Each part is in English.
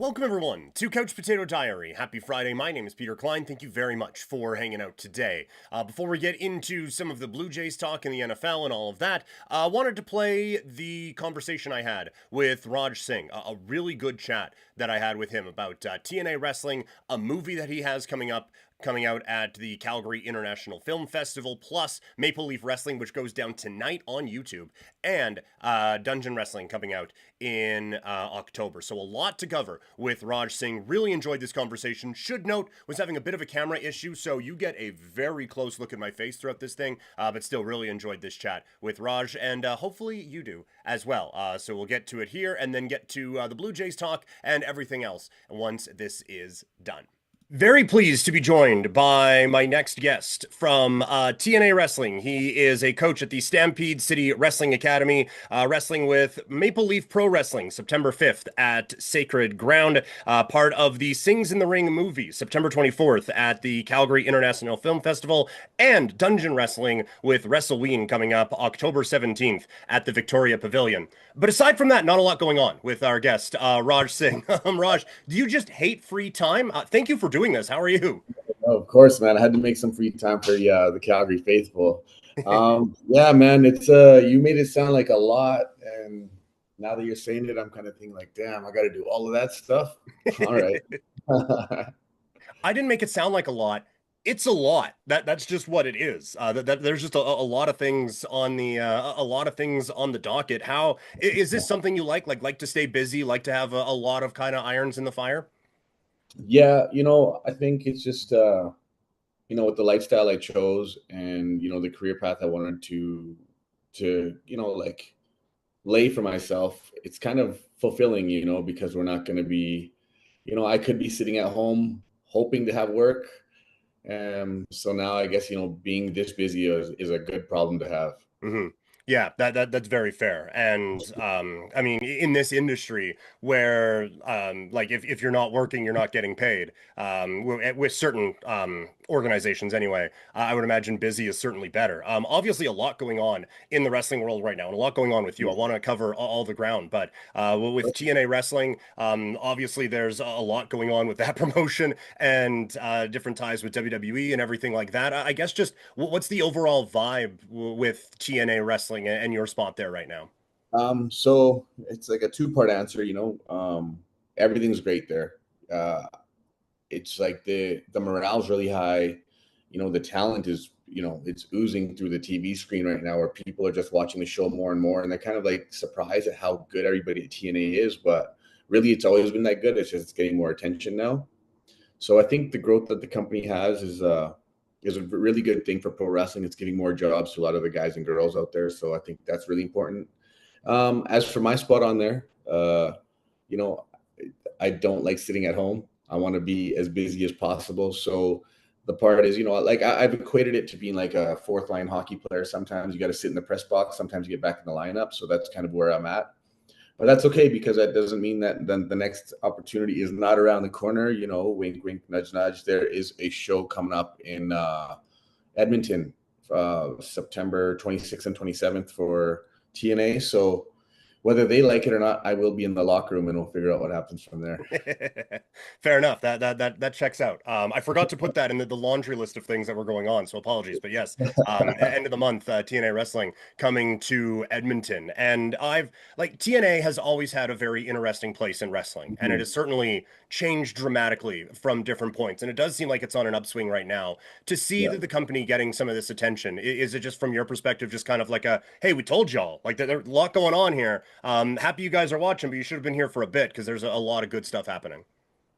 Welcome everyone to Couch Potato Diary. Happy Friday. My name is Peter Klein. Thank you very much for hanging out today. Before we get into some of the Blue Jays talk in the NFL and all of that, I wanted to play the conversation I had with Raj Singh, a really good chat that I had with him about TNA Wrestling, a movie that he has coming out at the Calgary International Film Festival, plus Maple Leaf Wrestling, which goes down tonight on YouTube, and Dungeon Wrestling coming out in October. So a lot to cover with Raj Singh. Really enjoyed this conversation. Should note, was having a bit of a camera issue, so you get a very close look at my face throughout this thing, but still really enjoyed this chat with Raj, and hopefully you do as well. So we'll get to it here, and then get to the Blue Jays talk and everything else once this is done. Very pleased to be joined by my next guest from TNA Wrestling. He is a coach at the Stampede City Wrestling Academy, wrestling with Maple Leaf Pro Wrestling, September 5th at Sacred Ground, part of the Sings in the Ring movie, September 24th at the Calgary International Film Festival, and Dungeon Wrestling with WrestleWeen coming up October 17th at the Victoria Pavilion. But aside from that, not a lot going on with our guest, Raj Singh. Raj, do you just hate free time? Thank you for doing this. How are you? Oh, of course, man. I had to make some free time for the Calgary faithful. Yeah, man. It's you made it sound like a lot, and now that you're saying it, I'm kind of thinking like, damn, I got to do all of that stuff. All right. I didn't make it sound like a lot. It's a lot. That's just what it is. There's just a lot of things on the docket. How is this something you like to stay busy, like to have a lot of kind of irons in the fire? Yeah, I think it's just with the lifestyle I chose and the career path I wanted to like lay for myself. It's kind of fulfilling, because we're not going to be, I could be sitting at home hoping to have work. So now I guess, being this busy is a good problem to have. Mm-hmm. Yeah, that's very fair. And I mean, in this industry where like if you're not working, you're not getting paid. With certain organizations anyway, I would imagine busy is certainly better. Obviously a lot going on in the wrestling world right now, and a lot going on with you. I want to cover all the ground, but with TNA Wrestling, obviously there's a lot going on with that promotion and different ties with WWE and everything like that. I guess just what's the overall vibe with TNA Wrestling and your spot there right now? So it's like a two-part answer, everything's great there. It's like the morale's really high. The talent is, it's oozing through the TV screen right now, where people are just watching the show more and more, and they're kind of like surprised at how good everybody at TNA is. But really, it's always been that good. It's just it's getting more attention now. So I think the growth that the company has is a really good thing for pro wrestling. It's giving more jobs to a lot of the guys and girls out there. So I think that's really important. As for my spot on there, I don't like sitting at home. I want to be as busy as possible. So the part is, like I've equated it to being like a fourth line hockey player. Sometimes you got to sit in the press box. Sometimes you get back in the lineup. So that's kind of where I'm at. But that's okay, because that doesn't mean that then the next opportunity is not around the corner. Wink, wink, nudge, nudge. There is a show coming up in Edmonton, September 26th and 27th for TNA. So whether they like it or not, I will be in the locker room, and we'll figure out what happens from there. Fair enough. That checks out. I forgot to put that in the laundry list of things that were going on, so apologies. But yes, end of the month, TNA Wrestling coming to Edmonton, and TNA has always had a very interesting place in wrestling, and it has certainly changed dramatically from different points. And it does seem like it's on an upswing right now. To see that the company getting some of this attention, is it just from your perspective, just kind of like a, hey, we told y'all, like there's a lot going on here. Happy you guys are watching, but you should have been here for a bit because there's a lot of good stuff happening.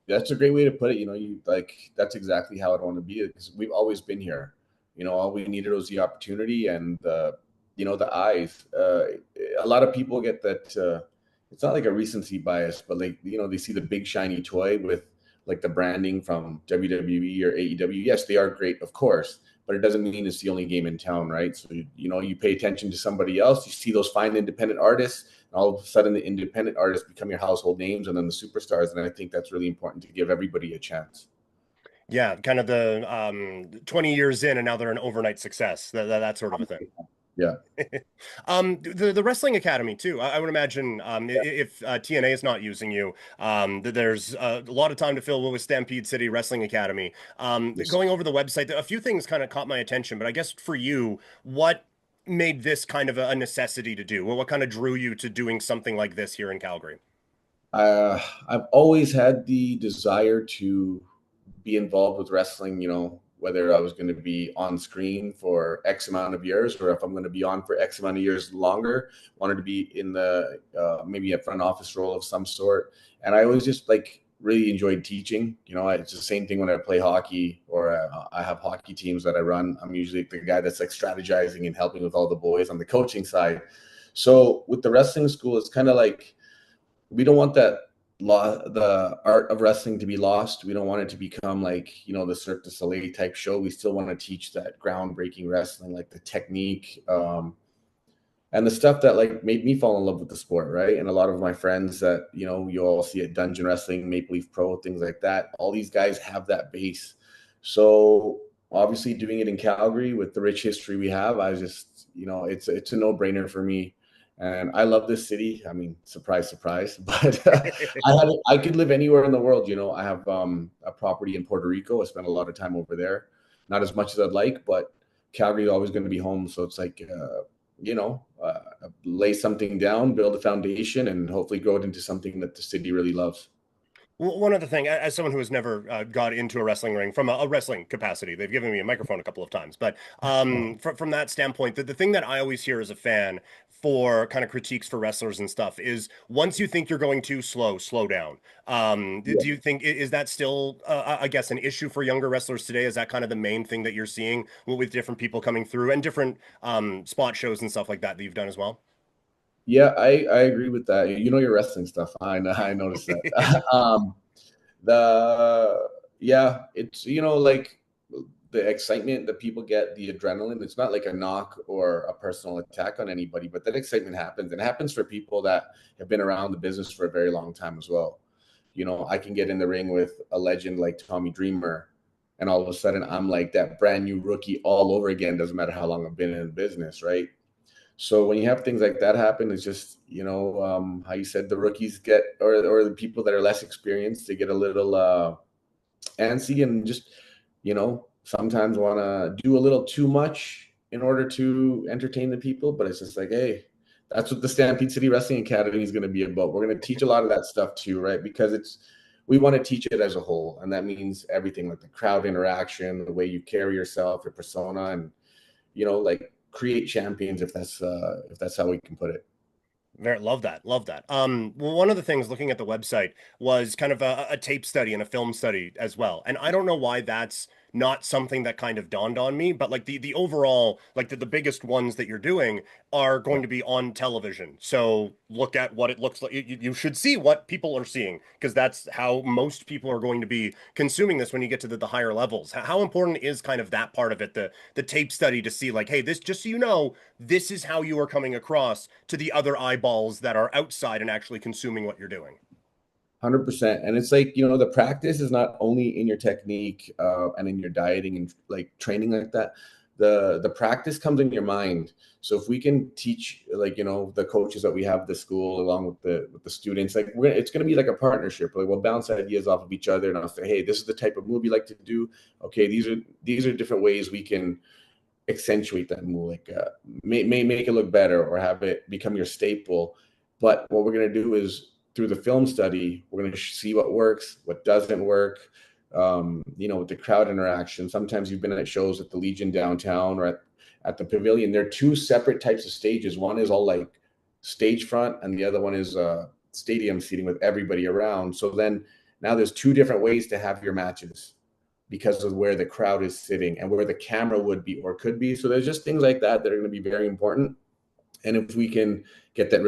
That's a great way to put it. That's exactly how I want to be, because we've always been here. All we needed was the opportunity and the eyes. A lot of people get that. It's not like a recency bias, but they see the big shiny toy with like the branding from WWE or AEW. Yes, they are great, of course, but it doesn't mean it's the only game in town, right? So you pay attention to somebody else, you see those fine independent artists, and all of a sudden the independent artists become your household names, and then the superstars. And I think that's really important, to give everybody a chance. Yeah, kind of the 20 years in, and now they're an overnight success. That sort of a thing. Yeah. The Wrestling Academy too. I would imagine if TNA is not using you, there's a lot of time to fill with Stampede City Wrestling Academy. Yes. Going over the website, a few things kind of caught my attention, but I guess for you, what made this kind of a necessity to do? Well, what kind of drew you to doing something like this here in Calgary? I've always had the desire to be involved with wrestling, whether I was going to be on screen for X amount of years or if I'm going to be on for X amount of years longer. Wanted to be in the maybe a front office role of some sort. And I always just like really enjoyed teaching. It's the same thing when I play hockey or I have hockey teams that I run. I'm usually the guy that's like strategizing and helping with all the boys on the coaching side. So with the wrestling school, it's kind of like, we don't want the art of wrestling to be lost. We don't want it to become like, the Cirque du Soleil type show. We still want to teach that groundbreaking wrestling, like the technique, and the stuff that like made me fall in love with the sport, right? And a lot of my friends that, you all see at Dungeon Wrestling, Maple Leaf Pro, things like that, all these guys have that base. So obviously doing it in Calgary with the rich history we have, I was just, it's a no-brainer for me. And I love this city. I mean, surprise, surprise. But I could live anywhere in the world. I have a property in Puerto Rico. I spent a lot of time over there. Not as much as I'd like, but Calgary is always going to be home. So it's like, lay something down, build a foundation, and hopefully grow it into something that the city really loves. Well, one other thing, as someone who has never got into a wrestling ring from a wrestling capacity, they've given me a microphone a couple of times, but from that standpoint, the thing that I always hear as a fan for kind of critiques for wrestlers and stuff is once you think you're going too slow, slow down. Yeah. Do you think is that still, I guess, an issue for younger wrestlers today? Is that kind of the main thing that you're seeing with different people coming through and different spot shows and stuff like that that you've done as well? Yeah, I agree with that. Your wrestling stuff. I know, I noticed that. The Yeah, it's like the excitement that people get, the adrenaline. It's not like a knock or a personal attack on anybody, but that excitement happens, and it happens for people that have been around the business for a very long time as well. I can get in the ring with a legend like Tommy Dreamer, and all of a sudden I'm like that brand new rookie all over again. Doesn't matter how long I've been in the business, right? So when you have things like that happen, it's just, how you said the rookies get, or the people that are less experienced, they get a little antsy and just, sometimes want to do a little too much in order to entertain the people. But it's just like, hey, that's what the Stampede City Wrestling Academy is going to be about. We're going to teach a lot of that stuff too, right? Because we want to teach it as a whole. And that means everything like the crowd interaction, the way you carry yourself, your persona, and, like create champions if that's how we can put it. Very love that. Love that. Well, one of the things looking at the website was kind of a tape study and a film study as well. And I don't know why that's not something that kind of dawned on me, but like the overall, like the biggest ones that you're doing are Yeah. going to be on television. So look at what it looks like. You should see what people are seeing because that's how most people are going to be consuming this when you get to the higher levels. How important is kind of that part of it, the tape study to see like, hey, this just so you know, this is how you are coming across to the other eyeballs that are outside and actually consuming what you're doing. 100%. And it's like, the practice is not only in your technique and in your dieting and like training like that. The practice comes in your mind. So if we can teach, like, the coaches that we have at the school along with the students, like it's going to be like a partnership. Like we'll bounce ideas off of each other, and I'll say, hey, this is the type of move you like to do. Okay, these are different ways we can accentuate that move, like make it look better or have it become your staple. But what we're going to do is through the film study, we're going to see what works, what doesn't work. With the crowd interaction. Sometimes you've been at shows at the Legion downtown or at the Pavilion. There are two separate types of stages. One is all like stage front, and the other one is stadium seating with everybody around. So then now there's two different ways to have your matches because of where the crowd is sitting and where the camera would be or could be. So there's just things like that that are going to be very important. And if we can get that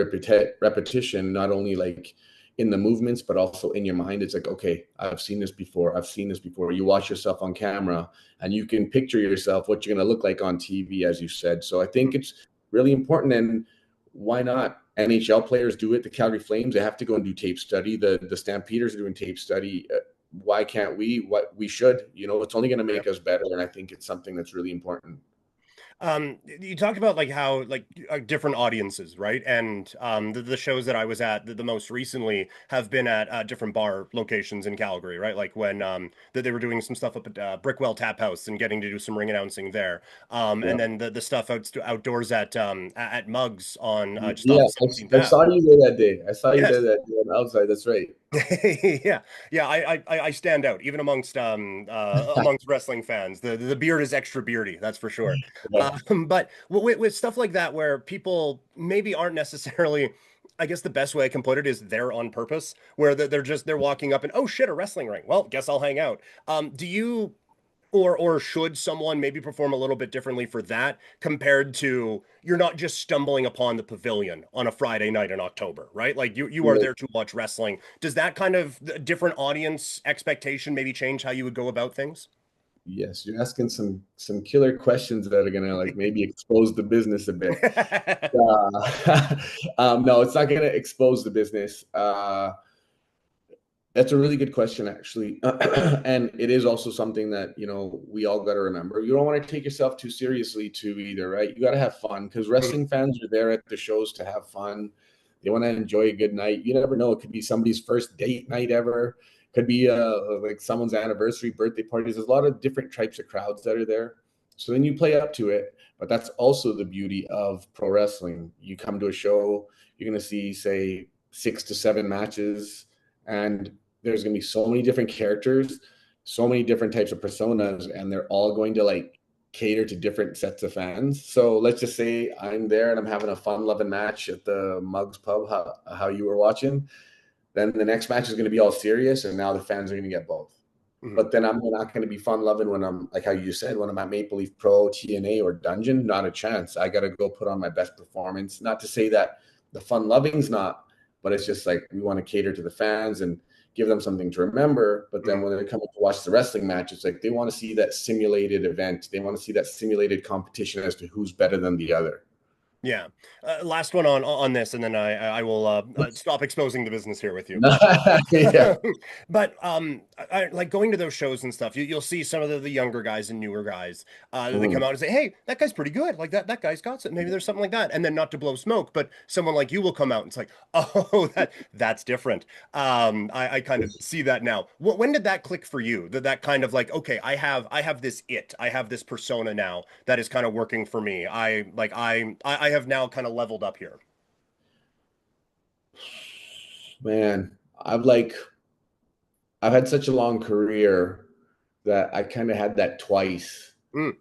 repetition, not only like in the movements, but also in your mind, it's like, okay, I've seen this before. I've seen this before. You watch yourself on camera and you can picture yourself, what you're going to look like on TV, as you said. So I think it's really important. And why not? NHL players do it. The Calgary Flames, they have to go and do tape study. The Stampeders are doing tape study. Why can't we? What we should, it's only going to make us better. And I think it's something that's really important. You talked about like how like different audiences, right? And the shows that I was at the most recently have been at different bar locations in Calgary, right? Like when that they were doing some stuff up at Brickwell Tap House and getting to do some ring announcing there. Yeah. And then the stuff outdoors at Mugs on just off Yeah, of 17th I Ave. saw you there that day. I saw you there Yes. that day on the outside. That's right. Yeah, yeah, I stand out even amongst wrestling fans. The beard is extra beardy, that's for sure. Yeah. But with stuff like that, where people maybe aren't necessarily, I guess the best way I can put it is they're on purpose, where they're walking up and oh shit, a wrestling ring. Well, guess I'll hang out. Do you or should someone maybe perform a little bit differently for that compared to you're not just stumbling upon the pavilion on a Friday night in October, right? Like you are Yeah. there to watch wrestling. Does that kind of different audience expectation maybe change how you would go about things? Yes, you're asking some killer questions that are gonna like maybe expose the business a bit. No, it's not gonna expose the business. That's a really good question, actually. And it is also something that, we all got to remember. You don't want to take yourself too seriously, too, either, right? You got to have fun because wrestling fans are there at the shows to have fun. They want to enjoy a good night. You never know. It could be somebody's first date night ever. Could be like someone's anniversary, birthday parties. There's a lot of different types of crowds that are there. So then you play up to it. But that's also the beauty of pro wrestling. You come to a show, you're going to see, say, 6 to 7 matches, and there's going to be so many different characters, so many different types of personas, and they're all going to like cater to different sets of fans. So let's just say I'm there and I'm having a fun loving match at the Mugs Pub, how you were watching. Then the next match is going to be all serious, and now the fans are going to get both. Mhm. But then I'm not going to be fun loving when I'm like how you said, when I'm at Maple Leaf Pro, TNA, or Dungeon. Not a chance. I got to go put on my best performance. Not to say that the fun loving's not, but it's just like we want to cater to the fans and give them something to remember. But then Mhm. when they come to watch the wrestling match, it's like they want to see that simulated event. They want to see that simulated competition as to who's better than the other. Yeah. Last one on this, and then I will stop exposing the business here with you. Yeah. But like going to those shows and stuff, you'll see some of the younger guys and newer guys that come Mhm. out and say, "Hey, that guy's pretty good. Like that guy's got something. Maybe there's something like that." And then not to blow smoke, but someone like you will come out and it's like, "Oh, that's different." I kind of see that now. When did that click for you? That kind of like, okay, I have I have this persona now that is kind of working for me. I have now kind of leveled up here. Man, I've had such a long career that I kind of had that twice, Mm,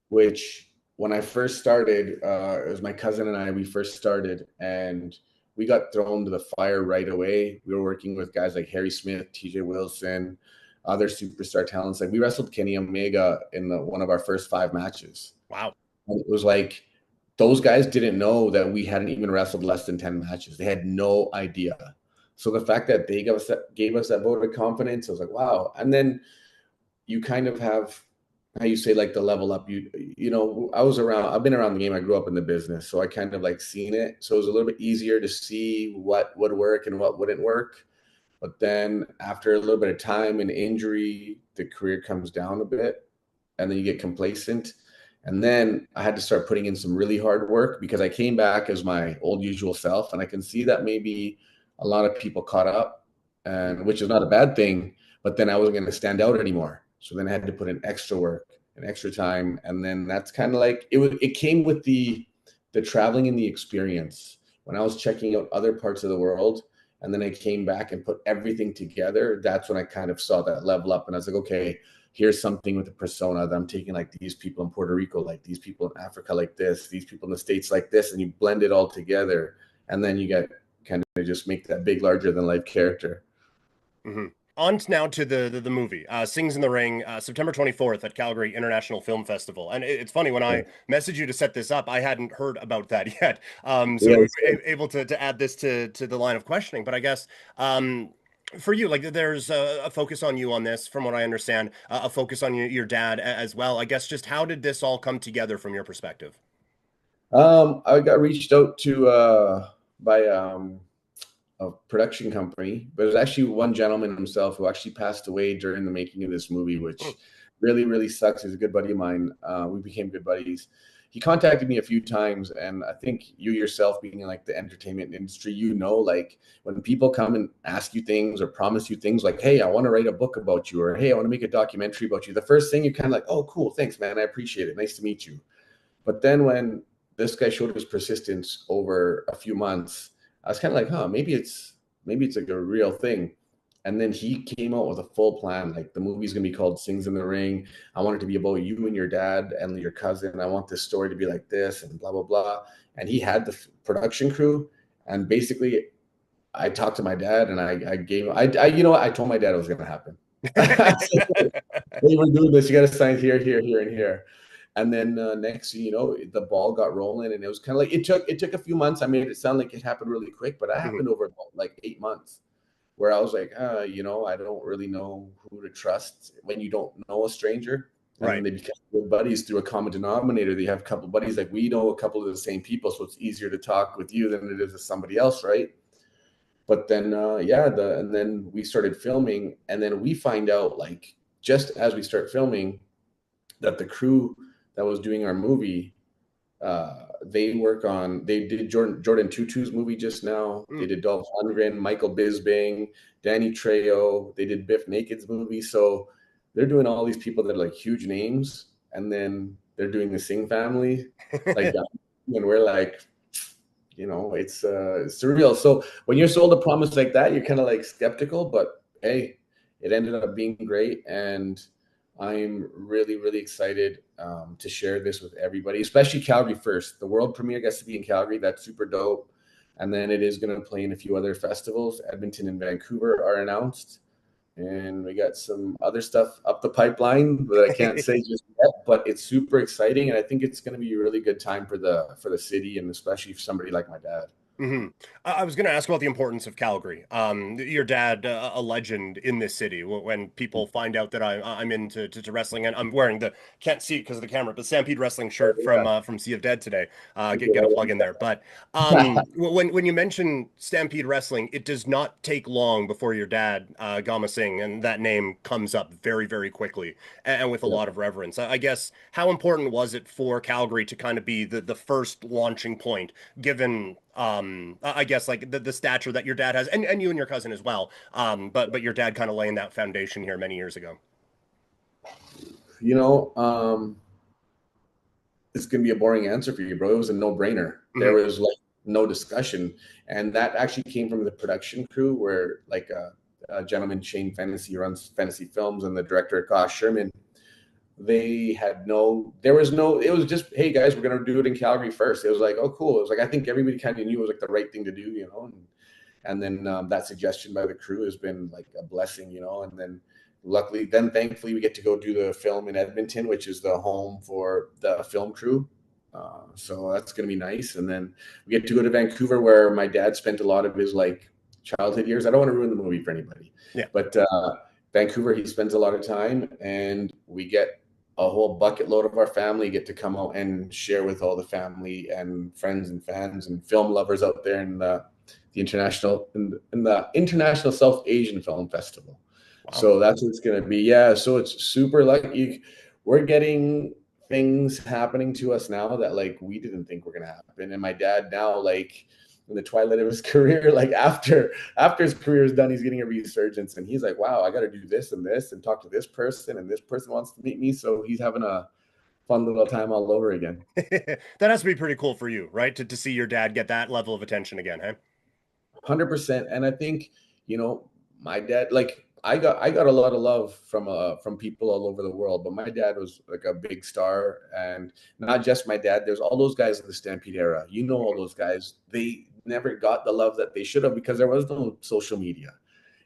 which when I first started, it was my cousin and I, we first started, and we got thrown to the fire right away. We were working with guys like Harry Smith, TJ Wilson, other superstar talents. Like we wrestled Kenny Omega in one of our first 5 matches. wow. And it was like those guys didn't know that we hadn't even wrestled less than 10 matches. They had no idea. So the fact that they gave us that vote of confidence, I was like, wow. And then you kind of have how you say like the level up. I've been around the game. I grew up in the business. So I kind of like seen it. So it was a little bit easier to see what would work and what wouldn't work. But then after a little bit of time and injury, the career comes down a bit and then you get complacent. And then I had to start putting in some really hard work because I came back as my old usual self. And I can see that maybe a lot of people caught up, and which is not a bad thing, but then I wasn't going to stand out anymore. So then I had to put in extra work and extra time. And then that's kind of like it came with the traveling and the experience. When I was checking out other parts of the world, and then I came back and put everything together, that's when I kind of saw that level up. And I was like, okay, here's something with the persona that I'm taking, like these people in Puerto Rico, like these people in Africa, like this, these people in the States, like this, and you blend it all together. And then you get kind of just make that big, larger than life character. Hmm. On now to the movie, Sings in the Ring, September 24th at Calgary International Film Festival. And it's funny, when Yeah. I messaged you to set this up, I hadn't heard about that yet. So we Yeah. were able to add this to the line of questioning. But I guess for you, like there's a focus on you on this, from what I understand, a focus on your dad as well. I guess just how did this all come together from your perspective? I got reached out to by a production company, but it was actually one gentleman himself who actually passed away during the making of this movie, Mm, which really, really sucks. He's a good buddy of mine. We became good buddies. he contacted me a few times, and I think you yourself being in like the entertainment industry, like when people come and ask you things or promise you things like, hey, I want to write a book about you, or hey, I want to make a documentary about you, the first thing you're kind of like, oh, cool, thanks, man, I appreciate it, nice to meet you. But then when this guy showed his persistence over a few months, I was kind of like, huh, maybe it's like a real thing. And then he came out with a full plan. Like the movie's gonna be called Sings in the Ring. I want it to be about you and your dad and your cousin. I want this story to be like this and blah blah blah. And he had the production crew. And basically, I talked to my dad and I gave I you know what, I told my dad it was gonna happen. I said, hey, we're doing this. You got to sign here, here, here, and here. And then next, the ball got rolling, and it was kind of like it took a few months. I made it sound like it happened really quick, but it Mhm. happened over like 8 months, where I was like, I don't really know who to trust when you don't know a stranger. And then Right. they become good buddies through a common denominator. They have a couple of buddies, like we know a couple of the same people, so it's easier to talk with you than it is with somebody else, right? But then, and then we started filming, and then we find out like just as we start filming that the crew that was doing our movie, they did Jordan Tutu's movie just now. They Mm. did Dolph Lundgren, Michael Bisping, Danny Trejo. They did Biff Naked's movie. So they're doing all these people that are like huge names, and then they're doing the Singh family, like, and we're like, it's surreal. So when you're sold a promise like that, you're kind of like skeptical, but hey, it ended up being great, and I'm really, really excited to share this with everybody, especially Calgary first. The world premiere gets to be in Calgary. That's super dope. And then it is going to play in a few other festivals. Edmonton and Vancouver are announced. And we got some other stuff up the pipeline that I can't say just yet, but it's super exciting. And I think it's going to be a really good time for the city, and especially for somebody like my dad. Hmm. I was going to ask about the importance of Calgary. Your dad, a legend in this city. When people find out that I'm into to wrestling, and I'm wearing the can't see it because of the camera, but Stampede Wrestling Oh, shirt yeah. from Sea of Dead today. Get a plug in there. But when you mention Stampede Wrestling, it does not take long before your dad, Gama Singh, and that name comes up very very quickly and with a Yeah. lot of reverence. I guess how important was it for Calgary to kind of be the first launching point, given I guess like the stature that your dad has, and you and your cousin as well. But your dad kind of laying that foundation here many years ago. You know, it's gonna be a boring answer for you, bro. It was a no-brainer. There Hmm. was like no discussion, and that actually came from the production crew, where like a gentleman Shane Fantasy runs Fantasy Films, and the director Gosh Sherman. They had no, there was no, it was just, hey guys, we're gonna do it in Calgary first. It was like, oh cool. It was like I think everybody kind of knew it was like the right thing to do, and then that suggestion by the crew has been like a blessing, and then thankfully we get to go do the film in Edmonton, which is the home for the film crew. So that's going to be nice. And then we get to go to Vancouver, where my dad spent a lot of his like childhood years. I don't want to ruin the movie for anybody, Yeah. but Vancouver, he spends a lot of time, and we get a whole bucket load of our family get to come out and share with all the family and friends and fans and film lovers out there in the International South Asian Film Festival. Wow. So that's what it's going to be. Yeah. So it's super lucky. We're getting things happening to us now that like we didn't think were going to happen. And my dad now, like in the twilight of his career, like after his career is done, he's getting a resurgence, and he's like, wow, I got to do this and this and talk to this person, and this person wants to meet me. So he's having a fun little time all over again. That has to be pretty cool for you, right? To see your dad get that level of attention again, huh? 100%. And I think, my dad, like I got a lot of love from people all over the world, but my dad was like a big star. And not just my dad, there's all those guys in the Stampede era. All Mhm. those guys, they never got the love that they should have, because there was no social media.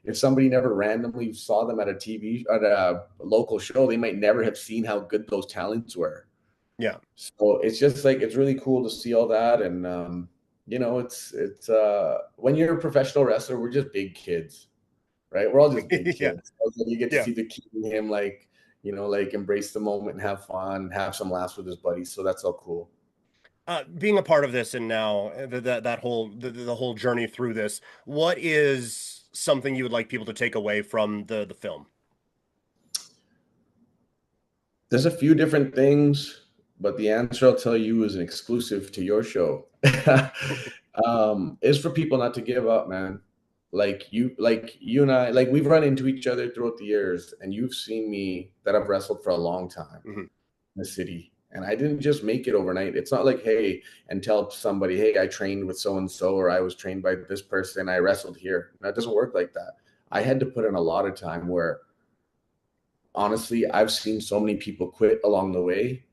If somebody never randomly saw them at a TV at a local show, they might never have seen how good those talents were. Yeah. So it's just like it's really cool to see all that. And it's when you're a professional wrestler, we're just big kids, right? We're all just big Yeah. kids. Also, you get to Yeah. see the kid in him, like, like embrace the moment and have fun, have some laughs with his buddies. So that's all cool. Being a part of this, and now that whole the whole journey through this, what is something you would like people to take away from the film? There's a few different things. but the answer I'll tell you is an exclusive to your show. Is for people not to give up, man. Like you and I, like we've run into each other throughout the years, and you've seen me that I've wrestled for a long time Mhm. in the city. And I didn't just make it overnight. It's not like, hey, and tell somebody, hey, I trained with so and so, or I was trained by this person, I wrestled here. No, it doesn't work like that. I had to put in a lot of time where honestly, I've seen so many people quit along the way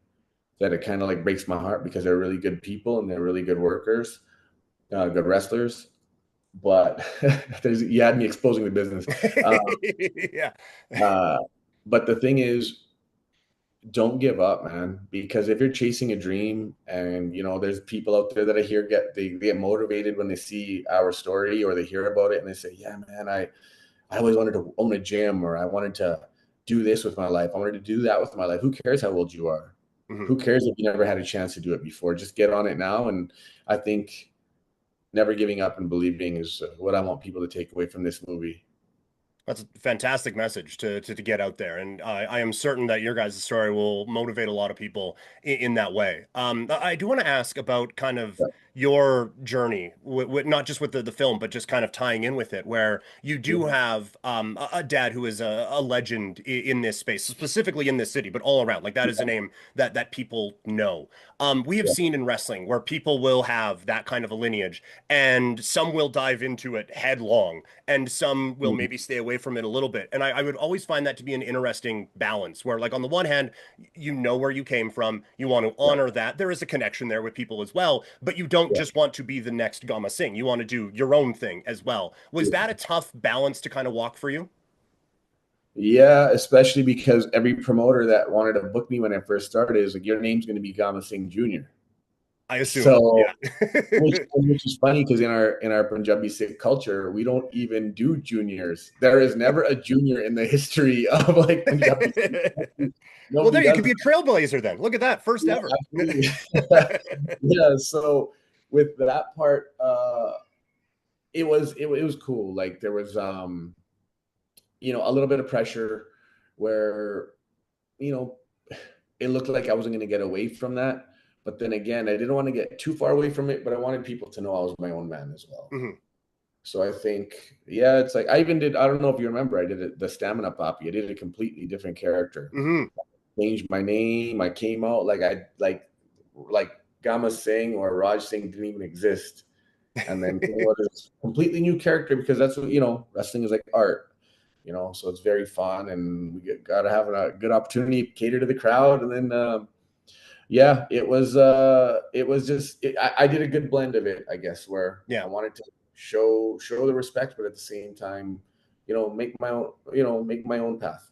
that it kind of like breaks my heart because they're really good people and they're really good workers, good wrestlers. But you had me exposing the business. Uh, Yeah. uh, but the thing is, don't give up, man. Because if you're chasing a dream, and there's people out there that I hear they get motivated when they see our story or they hear about it and they say, "Yeah, man, I always wanted to own a gym, or I wanted to do this with my life. I wanted to do that with my life." Who cares how old you are? Mhm. Who cares if you never had a chance to do it before? Just get on it now. And I think never giving up and believing is what I want people to take away from this movie. That's a fantastic message to get out there, and I am certain that your guys' story will motivate a lot of people in that way. I do want to ask about kind of your journey, not just with the film, but just kind of tying in with it, where you do have a dad who is a legend in this space, specifically in this city, but all around. Like that is a name that people know. We have Yeah. seen in wrestling where people will have that kind of a lineage, and some will dive into it headlong and some will Mhm. maybe stay away from it a little bit. And I would always find that to be an interesting balance where, like, on the one hand, you know where you came from, you want to Yeah. honor that. There is a connection there with people as well, but you don't Yeah. just want to be the next Gama Singh. You want to do your own thing as well. Was that a tough balance to kind of walk for you? Yeah, especially because every promoter that wanted to book me when I first started is like, your name's going to be Gama Singh Jr. I assumed. So, Yeah. which is funny because in our Punjabi Sikh culture, we don't even do juniors. There is never a junior in the history of like Punjabi Sikh. Well, Nobody there you does could be a that. trailblazer then. Look at that, first Yeah, ever. absolutely. Yeah, so with that part, it was cool. Like there was a little bit of pressure where you know it looked like I wasn't going to get away from that. But then again, I didn't want to get too far away from it, but I wanted people to know I was my own man as well. Mhm. So I think, yeah, it's like I don't know if you remember, I did the Stamina Poppy. I did a completely different character. Mhm. Changed my name. I came out like Gama Singh or Raj Singh didn't even exist. And then came out as a completely new character because that's what, wrestling is like art. So it's very fun, and we got to have a good opportunity to cater to the crowd. And then yeah, it was just I did a good blend of it, I guess, where I Yeah. wanted to show the respect, but at the same time, make my own path.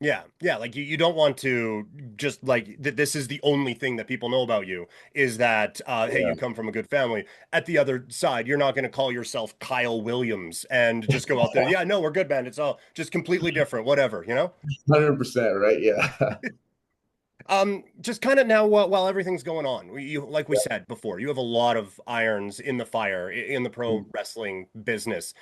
Yeah, yeah, like you don't want to just like this is the only thing that people know about you is that hey, Yeah. you come from a good family. At the other side, you're not going to call yourself Kyle Williams and just go out there. Yeah, no, we're good, man. It's all just completely different, whatever, you know? 100%, right? Yeah. Just kind of now while everything's going on, you like we said before, you have a lot of irons in the fire in the pro wrestling business.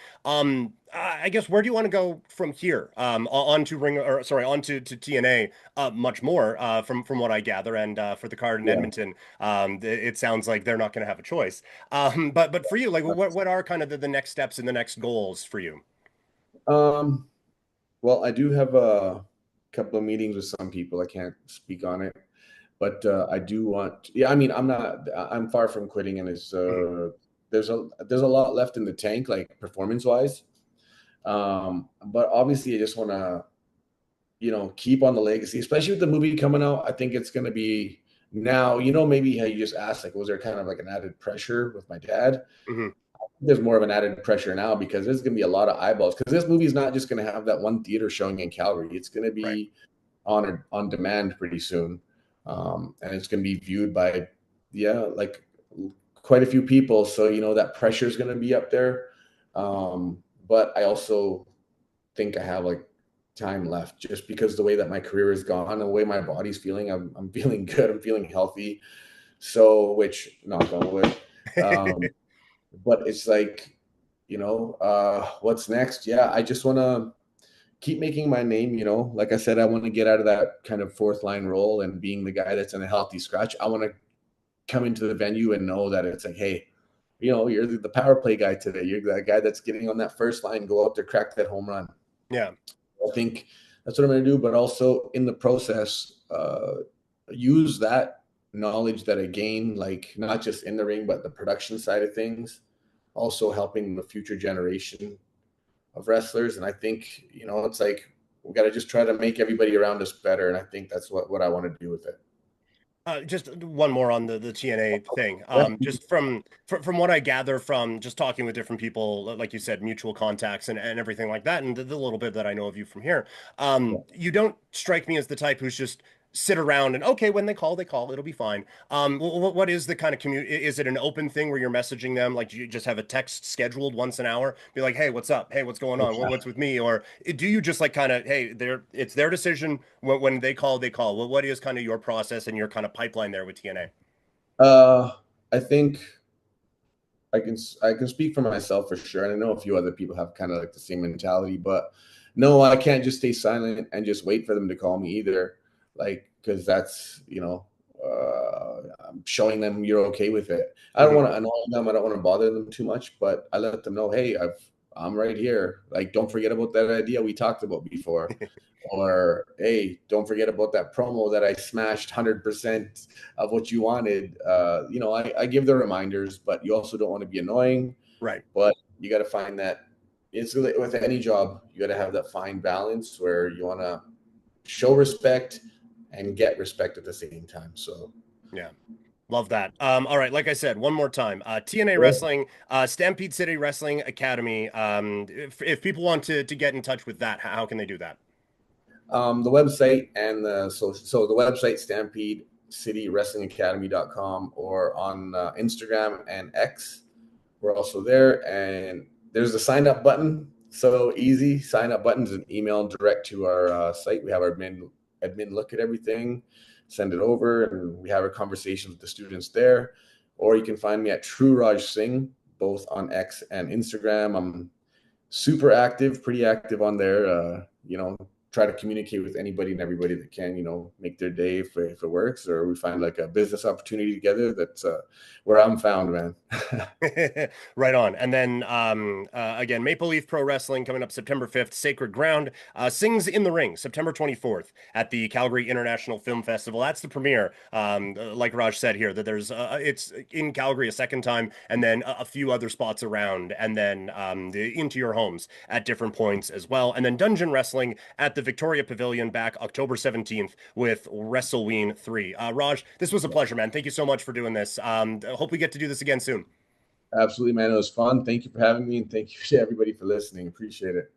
I guess where do you want to go from here? On to Ring or sorry, on to TNA, much more from what I gather, and for the card in Yeah. Edmonton, it sounds like they're not going to have a choice. But for you, like, what are kind of the next steps and the next goals for you? Um, well, I do have a couple of meetings with some people. I can't speak on it, but I do want. Yeah, I mean, I'm far from quitting, and it's Mhm. there's a lot left in the tank, like performance wise. But obviously, I just want to keep on the legacy, especially with the movie coming out. I think it's going to be now. Maybe how you just asked, like, was there kind of like an added pressure with my dad? Mhm. There's more of an added pressure now because there's going to be a lot of eyeballs because this movie is not just going to have that one theater showing in Calgary. It's going to Right. be on demand pretty soon, and it's going to be viewed by like quite a few people. So that pressure is going to be up there. But I also think I have like time left just because the way that my career is gone, the way my body's feeling, I'm feeling good. I'm feeling healthy. So, which knock on wood. Um, but it's like, what's next? Yeah, I just want to, keep making my name. Like I said, I want to get out of that kind of fourth line role and being the guy that's in a healthy scratch. I want to come into the venue and know that it's like, hey, you're the power play guy today. You're that guy that's getting on that first line, go out there, crack that home run. Yeah. I think that's what I'm going to do, but also in the process, use that knowledge that I gain, like not just in the ring, but the production side of things, also helping the future generation of wrestlers. And I think, it's like we got to just try to make everybody around us better. And I think that's what I want to do with it. Just one more on the TNA thing. Yeah. Just from what I gather from just talking with different people, like you said, mutual contacts and everything like that, and the little bit that I know of you from here, you don't strike me as the type who's just sit around and okay, when they call, it'll be fine. What is the kind of commute? Is it an open thing where you're messaging them, like you just have a text scheduled once an hour, be like, hey, what's up? Hey, what's going on? What's with me? Or do you just like kind of, hey, it's their decision when they call, they call. Well, what is kind of your process and your kind of pipeline there with TNA? I think I can speak for myself for sure, and I know a few other people have kind of like the same mentality. But no, I can't just stay silent and just wait for them to call me either, like because that's I'm showing them you're okay with it. I don't Mhm. want to annoy them. I don't want to bother them too much, but I let them know, hey, I'm right here. Like, don't forget about that idea we talked about before. Or, hey, don't forget about that promo that I smashed 100% of what you wanted. I give the reminders, but you also don't want to be annoying. Right. But you got to find that it's with any job, you got to have that fine balance where you want to show respect and get respect at the same time. So, Yeah. Love that. All right, like I said, one more time. TNA Wrestling, Stampede City Wrestling Academy. If people want to get in touch with that, how can they do that? the website and so the website Stampede City Wrestling Academy.com, or on Instagram and X. We're also there, and there's a sign up button. So easy sign up buttons and email direct to our site. We have our admin look at everything, send it over, and we have our conversations with the students there. Or you can find me at True Raj Singh, both on X and Instagram. I'm super active, pretty active on there. Try to communicate with anybody and everybody that can, make their day if it works, or we find like a business opportunity together. That's where I'm found, man. Right on. And then again, Maple Leaf Pro Wrestling coming up September 5th, Sacred Ground, Sings in the Ring, September 24th at the Calgary International Film Festival. That's the premiere. Like Raj said here, that there's it's in Calgary a second time, and then a few other spots around, and then into your homes at different points as well. And then Dungeon Wrestling at the Victoria Pavilion back October 17th with WrestleWeen 3. Raj, this was a pleasure, man. Thank you so much for doing this. Hope we get to do this again soon. Absolutely, man. It was fun. Thank you for having me, and thank you to everybody for listening. Appreciate it.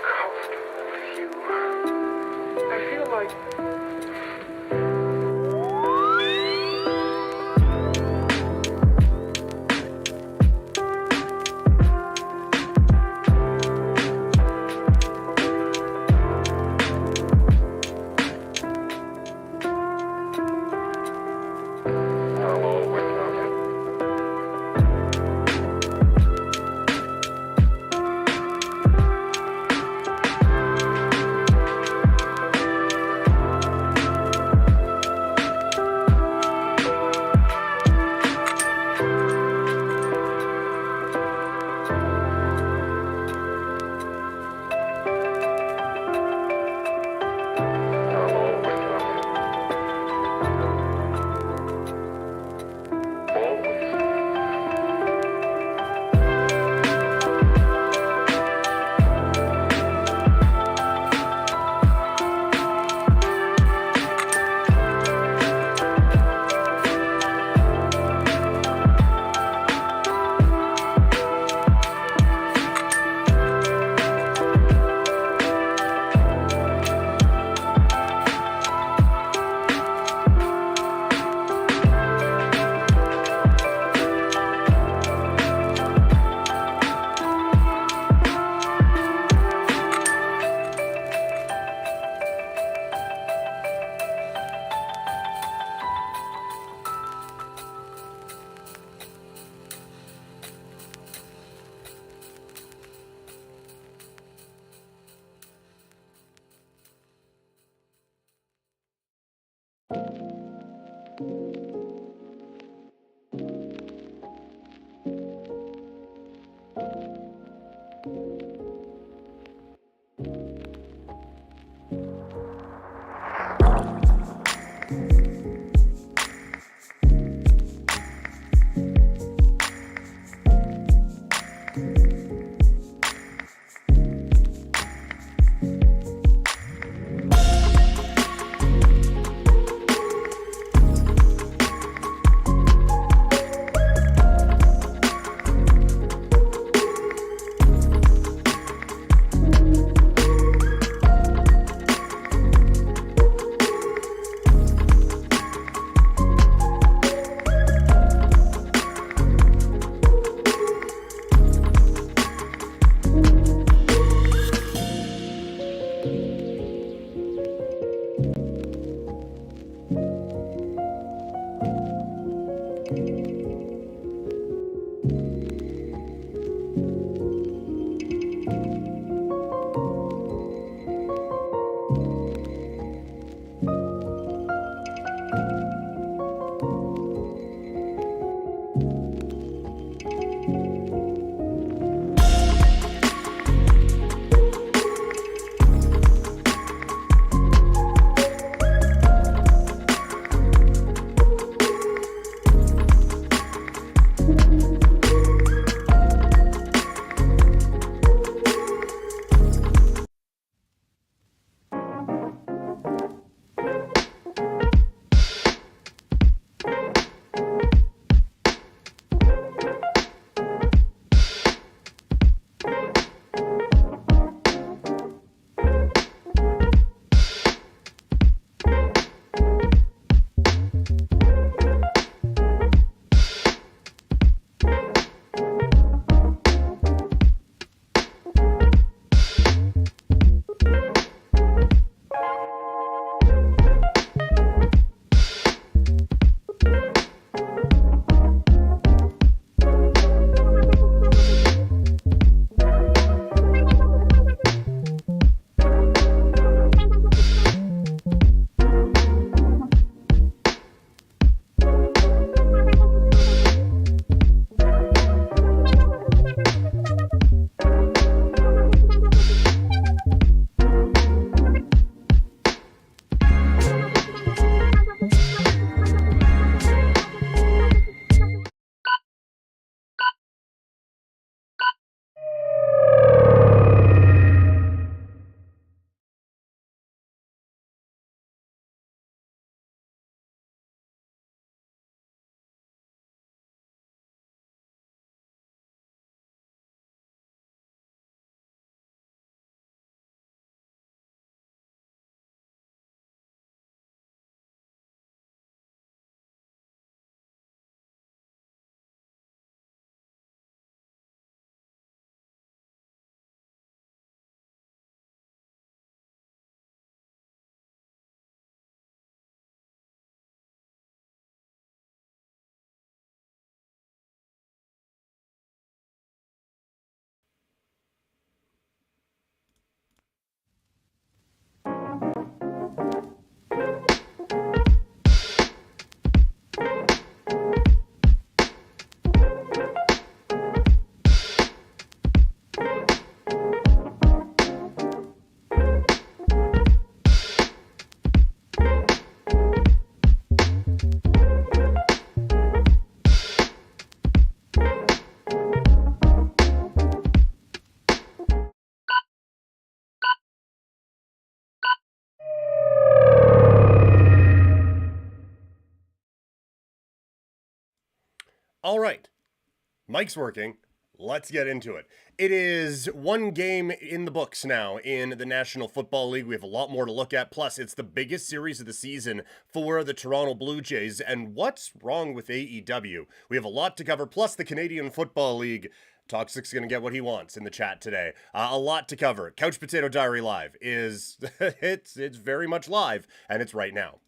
comfortable with you. I feel like All right, mic's working. Let's get into it. It is one game in the books now in the National Football League. We have a lot more to look at. Plus, it's the biggest series of the season for the Toronto Blue Jays. And what's wrong with AEW? We have a lot to cover. Plus, the Canadian Football League. Toxic's going to get what he wants in the chat today. A lot to cover. Couch Potato Diary Live is, it's very much live, and it's right now.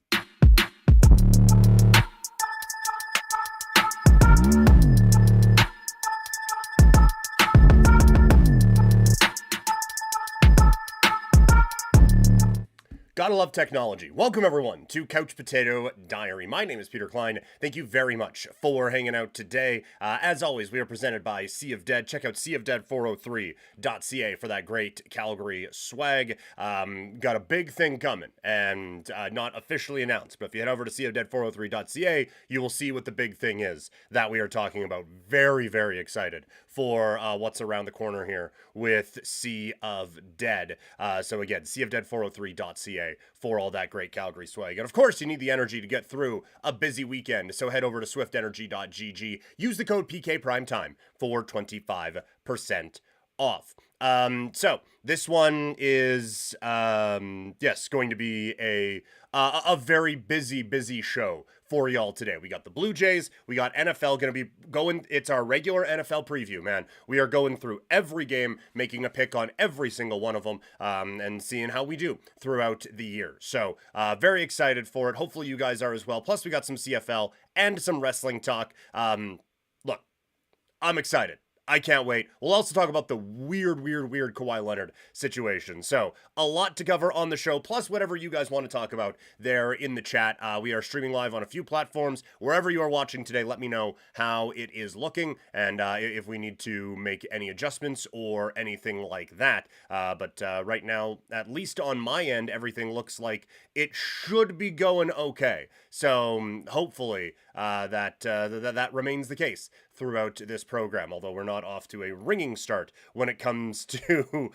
Gotta love technology. Welcome, everyone, to Couch Potato Diary. My name is Peter Klein. Thank you very much for hanging out today. As always, we are presented by Sea of Dead. Check out seaofdead403.ca for that great Calgary swag. Got a big thing coming, and not officially announced, but if you head over to seaofdead403.ca, you will see what the big thing is that we are talking about. Very, very excited for what's around the corner here with Sea of Dead. So again, seaofdead403.ca for all that great Calgary swag. And of course, you need the energy to get through a busy weekend. So head over to swiftenergy.gg. Use the code PKPrimetime for 25% off. So this one is, yes, going to be a very busy show for y'all today. We got the Blue Jays, we got NFL going to be going, it's our regular NFL preview, man. We are going through every game, making a pick on every single one of them, and seeing how we do throughout the year. So, very excited for it. Hopefully you guys are as well. Plus we got some CFL and some wrestling talk. Look, I'm excited. I can't wait. We'll also talk about the weird Kawhi Leonard situation. So, a lot to cover on the show, plus whatever you guys want to talk about there in the chat. We are streaming live on a few platforms. Wherever you are watching today, let me know how it is looking and if we need to make any adjustments or anything like that. But right now, at least on my end, everything looks like it should be going okay. So, hopefully, that remains the case throughout this program, although we're not off to a ringing start when it comes to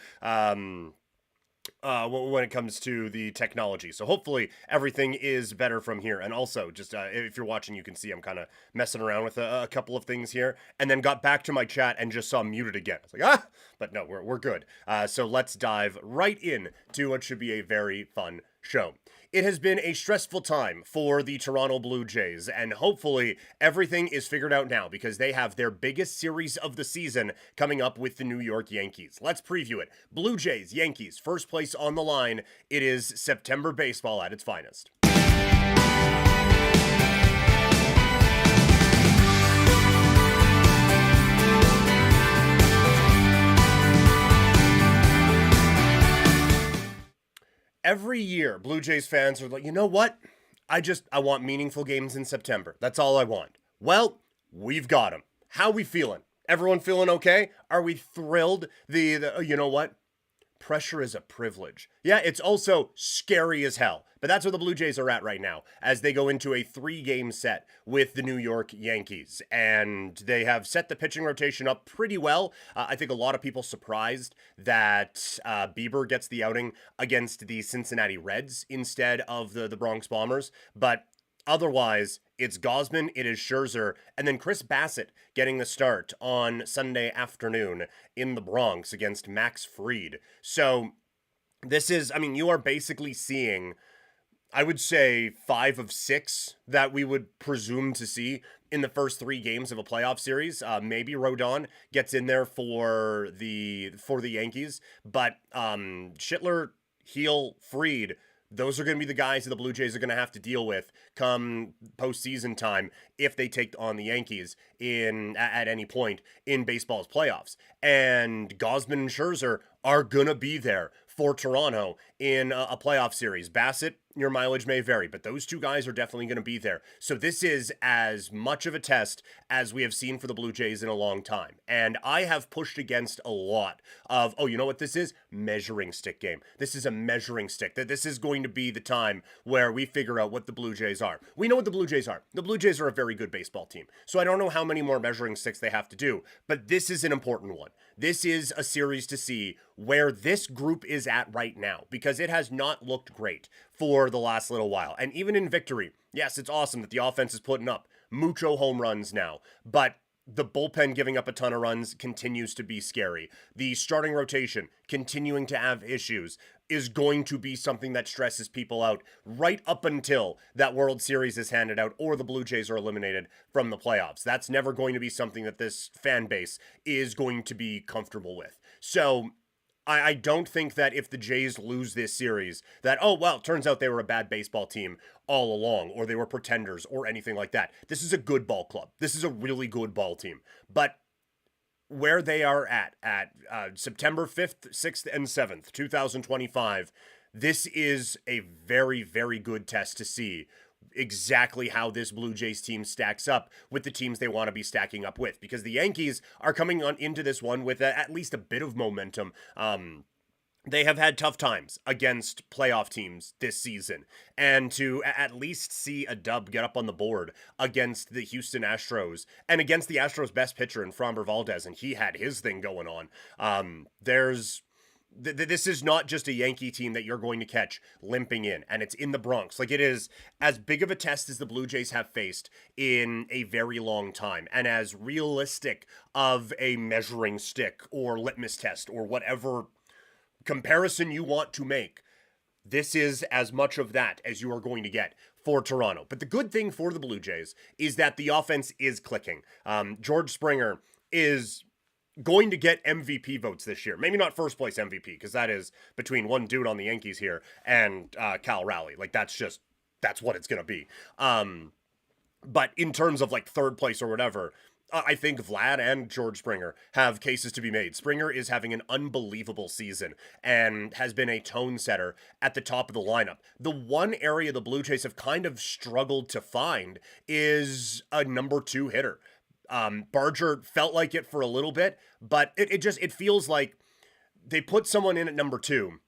the technology. So hopefully everything is better from here. And also, just if you're watching, you can see I'm kind of messing around with a couple of things here, and then got back to my chat and just saw muted again. It's like, but no, we're good. So let's dive right in to what should be a very fun show. It has been a stressful time for the Toronto Blue Jays, and hopefully everything is figured out now because they have their biggest series of the season coming up with the New York Yankees. Let's preview it. Blue Jays, Yankees, first place on the line. It is September baseball at its finest. Every year, Blue Jays fans are like, you know what? I want meaningful games in September. That's all I want. Well, we've got them. How we feeling? Everyone feeling okay? Are we thrilled? You know what? Pressure is a privilege. Yeah, it's also scary as hell. But that's where the Blue Jays are at right now as they go into a 3-game set with the New York Yankees. And they have set the pitching rotation up pretty well. I think a lot of people surprised that Bieber gets the outing against the Cincinnati Reds instead of the Bronx Bombers. But otherwise, it's Gausman, it is Scherzer, and then Chris Bassett getting the start on Sunday afternoon in the Bronx against Max Fried. So this is, you are basically seeing, I would say, 5 of 6 that we would presume to see in the first 3 games of a playoff series. Maybe Rodon gets in there for the Yankees, but Schittler, Heel, Fried, those are going to be the guys that the Blue Jays are going to have to deal with come postseason time if they take on the Yankees at any point in baseball's playoffs. And Gausman and Scherzer are going to be there for Toronto in a playoff series. Bassett, your mileage may vary, but those 2 guys are definitely going to be there. So this is as much of a test as we have seen for the Blue Jays in a long time. And I have pushed against a lot of, you know what this is? Measuring stick game. This is a measuring stick. That this is going to be the time where we figure out what the Blue Jays are. We know what the Blue Jays are. The Blue Jays are a very good baseball team. So I don't know how many more measuring sticks they have to do, but this is an important one. This is a series to see where this group is at right now, because it has not looked great for the last little while. And even in victory, yes, it's awesome that the offense is putting up, mucho home runs now, but the bullpen giving up a ton of runs continues to be scary. The starting rotation continuing to have issues is going to be something that stresses people out right up until that World Series is handed out or the Blue Jays are eliminated from the playoffs. That's never going to be something that this fan base is going to be comfortable with. So I don't think that if the Jays lose this series, that, oh, well, it turns out they were a bad baseball team all along, or they were pretenders, or anything like that. This is a good ball club. This is a really good ball team. But where they are at September 5th, 6th, and 7th, 2025, this is a very, very good test to see exactly how this Blue Jays team stacks up with the teams they want to be stacking up with, because the Yankees are coming on into this one with at least a bit of momentum. They have had tough times against playoff teams this season, and to at least see a dub get up on the board against the Houston Astros and against the Astros' best pitcher in Framber Valdez, and he had his thing going on. This is not just a Yankee team that you're going to catch limping in, and it's in the Bronx. Like, it is as big of a test as the Blue Jays have faced in a very long time, and as realistic of a measuring stick or litmus test or whatever comparison you want to make. This is as much of that as you are going to get for Toronto. But the good thing for the Blue Jays is that the offense is clicking. George Springer is going to get MVP votes this year. Maybe not first place MVP, because that is between one dude on the Yankees here and Cal Raleigh. Like, that's what it's going to be. But in terms of like third place or whatever, I think Vlad and George Springer have cases to be made. Springer is having an unbelievable season and has been a tone setter at the top of the lineup. The one area the Blue Jays have kind of struggled to find is a number 2 hitter. Barger felt like it for a little bit, but it feels like they put someone in at number 2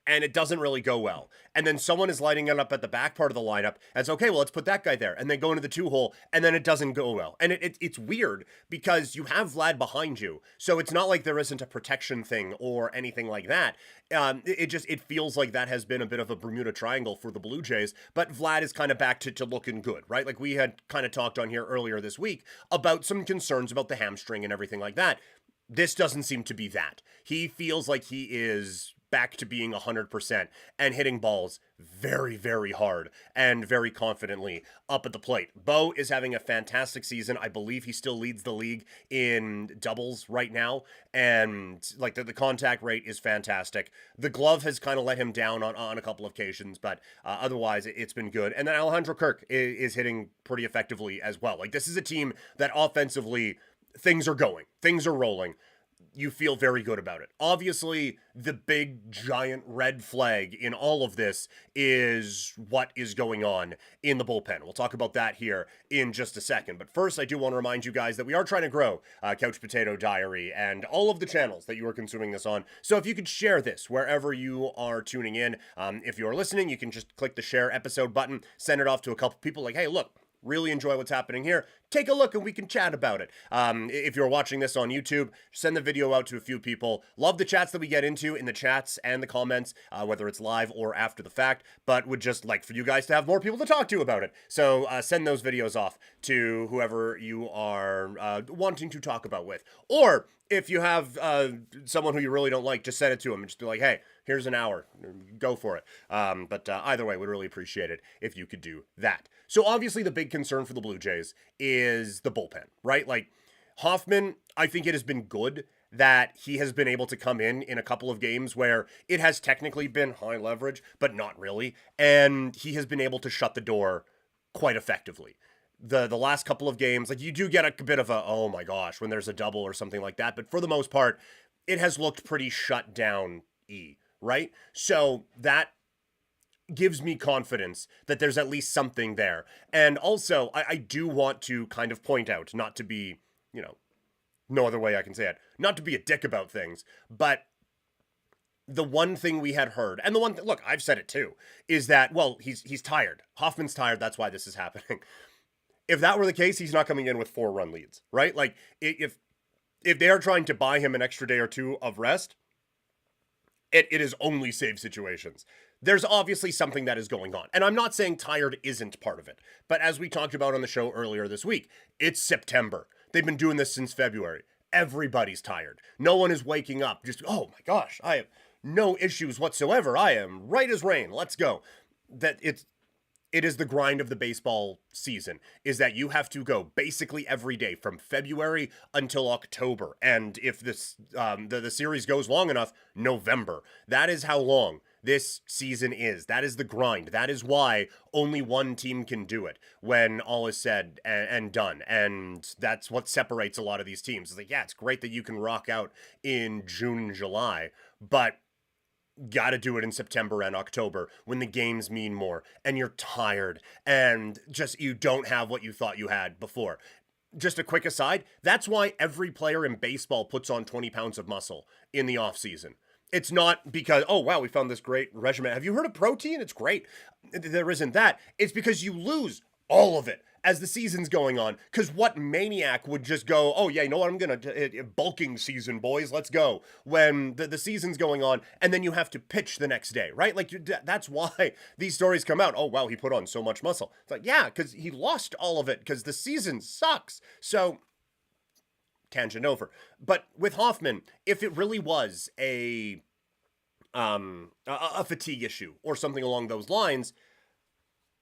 and it doesn't really go well. And then someone is lighting it up at the back part of the lineup, and it's okay, well, let's put that guy there. And then go into the 2 hole, and then it doesn't go well. And it's weird because you have Vlad behind you, so it's not like there isn't a protection thing or anything like that. It feels like that has been a bit of a Bermuda Triangle for the Blue Jays, but Vlad is kind of back to looking good, right? Like we had kind of talked on here earlier this week about some concerns about the hamstring and everything like that. This doesn't seem to be that. He feels like he is back to being 100% and hitting balls very, very hard and very confidently up at the plate. Bo is having a fantastic season. I believe he still leads the league in doubles right now, and like the contact rate is fantastic. The glove has kind of let him down on a couple of occasions, but otherwise it's been good. And then Alejandro Kirk is hitting pretty effectively as well. Like, this is a team that offensively things are going, things are rolling. You feel very good about it. Obviously, the big giant red flag in all of this is what is going on in the bullpen. We'll talk about that here in just a second. But first, I do want to remind you guys that we are trying to grow Couch Potato Diary and all of the channels that you are consuming this on. So if you could share this wherever you are tuning in, if you're listening, you can just click the share episode button, send it off to a couple people like, hey, look, really enjoy what's happening here. Take a look and we can chat about it. If you're watching this on YouTube, send the video out to a few people. Love the chats that we get into in the chats and the comments, whether it's live or after the fact, but would just like for you guys to have more people to talk to about it. So send those videos off to whoever you are wanting to talk about with. Or if you have someone who you really don't like, just send it to them and just be like, hey, here's an hour, go for it. But either way, we'd really appreciate it if you could do that. So obviously the big concern for the Blue Jays is the bullpen, right? Like Hoffman, I think it has been good that he has been able to come in a couple of games where it has technically been high leverage, but not really. And he has been able to shut the door quite effectively. The last couple of games, like you do get a bit of a, oh my gosh, when there's a double or something like that. But for the most part, it has looked pretty shut down-y, right? So that gives me confidence that there's at least something there. And also, I do want to kind of point out, not to be, no other way I can say it, not to be a dick about things, but the one thing we had heard, and the one thing, look, I've said it too, is that, well, he's tired. Hoffman's tired, that's why this is happening. If that were the case, he's not coming in with 4-run leads, right? Like, if they are trying to buy him an extra day or two of rest, It is only save situations. There's obviously something that is going on. And I'm not saying tired isn't part of it. But as we talked about on the show earlier this week, it's September. They've been doing this since February. Everybody's tired. No one is waking up just, oh my gosh, I have no issues whatsoever. I am right as rain. Let's go. It is the grind of the baseball season, is that you have to go basically every day from February until October. And if this the series goes long enough, November. That is how long this season is. That is the grind. That is why only one team can do it when all is said and done. And that's what separates a lot of these teams. It's like, yeah, it's great that you can rock out in June and July, but got to do it in September and October when the games mean more and you're tired and just you don't have what you thought you had before. Just a quick aside, that's why every player in baseball puts on 20 pounds of muscle in the off season. It's not because, oh, wow, we found this great regimen. Have you heard of protein? It's great. There isn't that. It's because you lose all of it as the season's going on. Because what maniac would just go, oh, yeah, you know what? I'm going to bulking season, boys. Let's go. When the season's going on and then you have to pitch the next day, right? Like, that's why these stories come out. Oh, wow, he put on so much muscle. It's like, yeah, because he lost all of it because the season sucks. So, tangent over. But with Hoffman, if it really was a fatigue issue or something along those lines,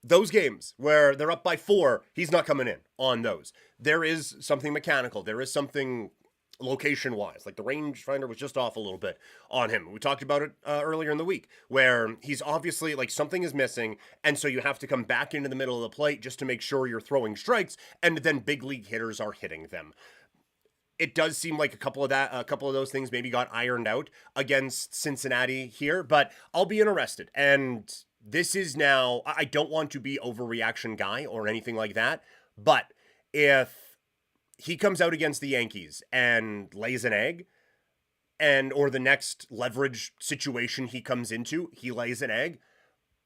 those games where they're up by 4, he's not coming in on those. There is something mechanical. There is something location-wise. Like the rangefinder was just off a little bit on him. We talked about it earlier in the week where he's obviously like something is missing. And so you have to come back into the middle of the plate just to make sure you're throwing strikes. And then big league hitters are hitting them. It does seem like a couple of those things maybe got ironed out against Cincinnati here, but I'll be interested. And this is now, I don't want to be overreaction guy or anything like that, but if he comes out against the Yankees and lays an egg, or the next leverage situation he comes into, he lays an egg,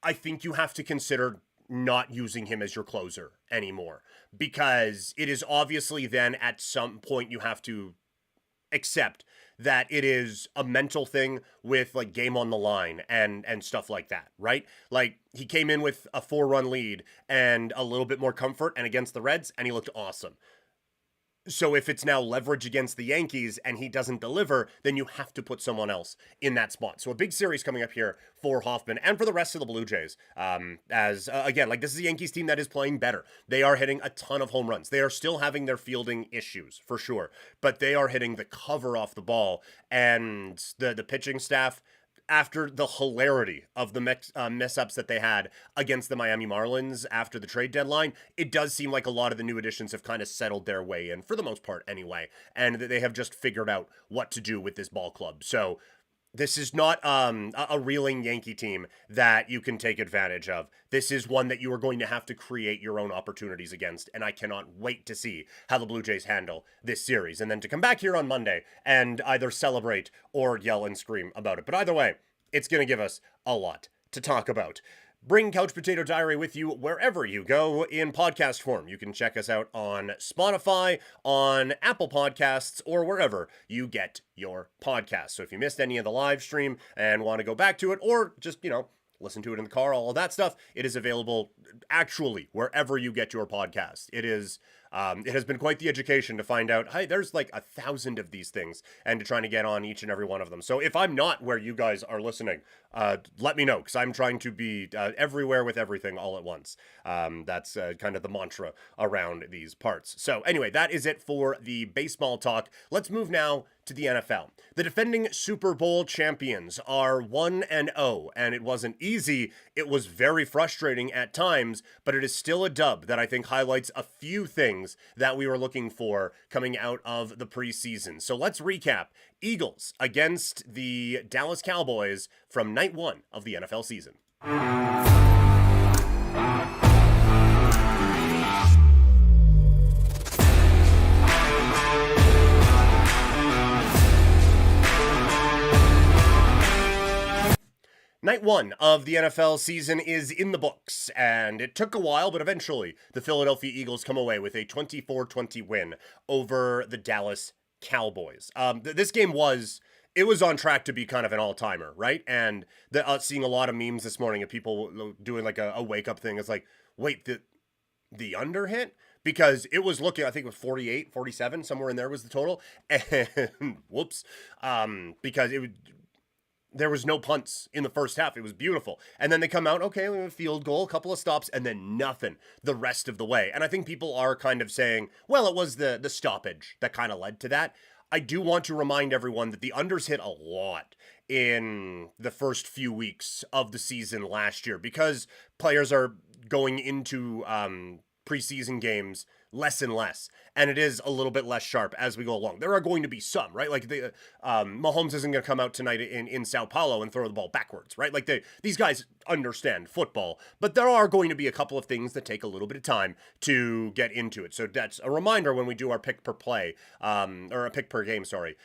I think you have to consider not using him as your closer anymore, because it is obviously then at some point you have to accept that it is a mental thing with like game on the line and stuff like that, right? Like he came in with a 4-run lead and a little bit more comfort and against the Reds and he looked awesome. So if it's now leverage against the Yankees and he doesn't deliver, then you have to put someone else in that spot. So a big series coming up here for Hoffman and for the rest of the Blue Jays. Again, like this is a Yankees team that is playing better. They are hitting a ton of home runs. They are still having their fielding issues for sure, but they are hitting the cover off the ball, and the pitching staff, after the hilarity of the mess-ups that they had against the Miami Marlins after the trade deadline, it does seem like a lot of the new additions have kind of settled their way in, for the most part anyway, and they have just figured out what to do with this ball club. So this is not a reeling Yankee team that you can take advantage of. This is one that you are going to have to create your own opportunities against, and I cannot wait to see how the Blue Jays handle this series, and then to come back here on Monday and either celebrate or yell and scream about it. But either way, it's going to give us a lot to talk about. Bring Couch Potato Diary with you wherever you go in podcast form. You can check us out on Spotify, on Apple Podcasts, or wherever you get your podcasts. So if you missed any of the live stream and want to go back to it, or just, listen to it in the car, all of that stuff, it is available actually wherever you get your podcast. It has been quite the education to find out, hey, there's like 1,000 of these things, and to trying to get on each and every one of them. So if I'm not where you guys are listening, let me know, because I'm trying to be everywhere with everything all at once. That's kind of the mantra around these parts. So anyway, that is it for the baseball talk. Let's move now to the NFL. The defending Super Bowl champions are 1-0, and it wasn't easy. It was very frustrating at times, but it is still a dub that I think highlights a few things that we were looking for coming out of the preseason. So let's recap. Eagles against the Dallas Cowboys from night 1 of the NFL season. Night 1 of the NFL season is in the books, and it took a while, but eventually the Philadelphia Eagles come away with a 24-20 win over the Dallas Cowboys. This game was it was on track to be kind of an all-timer, right? And seeing a lot of memes this morning of people doing like a wake-up thing. It's like, wait, the under hit? Because it was looking, I think it was 48, 47, somewhere in there was the total. And whoops, because there was no punts in the first half. It was beautiful. And then they come out, okay, we have a field goal, a couple of stops, and then nothing the rest of the way. And I think people are kind of saying, well, it was the stoppage that kind of led to that. I do want to remind everyone that the unders hit a lot in the first few weeks of the season last year because players are going into preseason games less and less, and it is a little bit less sharp as we go along. There are going to be some, right? Like Mahomes isn't going to come out tonight in Sao Paulo and throw the ball backwards, right? Like these guys understand football, but there are going to be a couple of things that take a little bit of time to get into it. So that's a reminder when we do our pick per play, or a pick per game, sorry.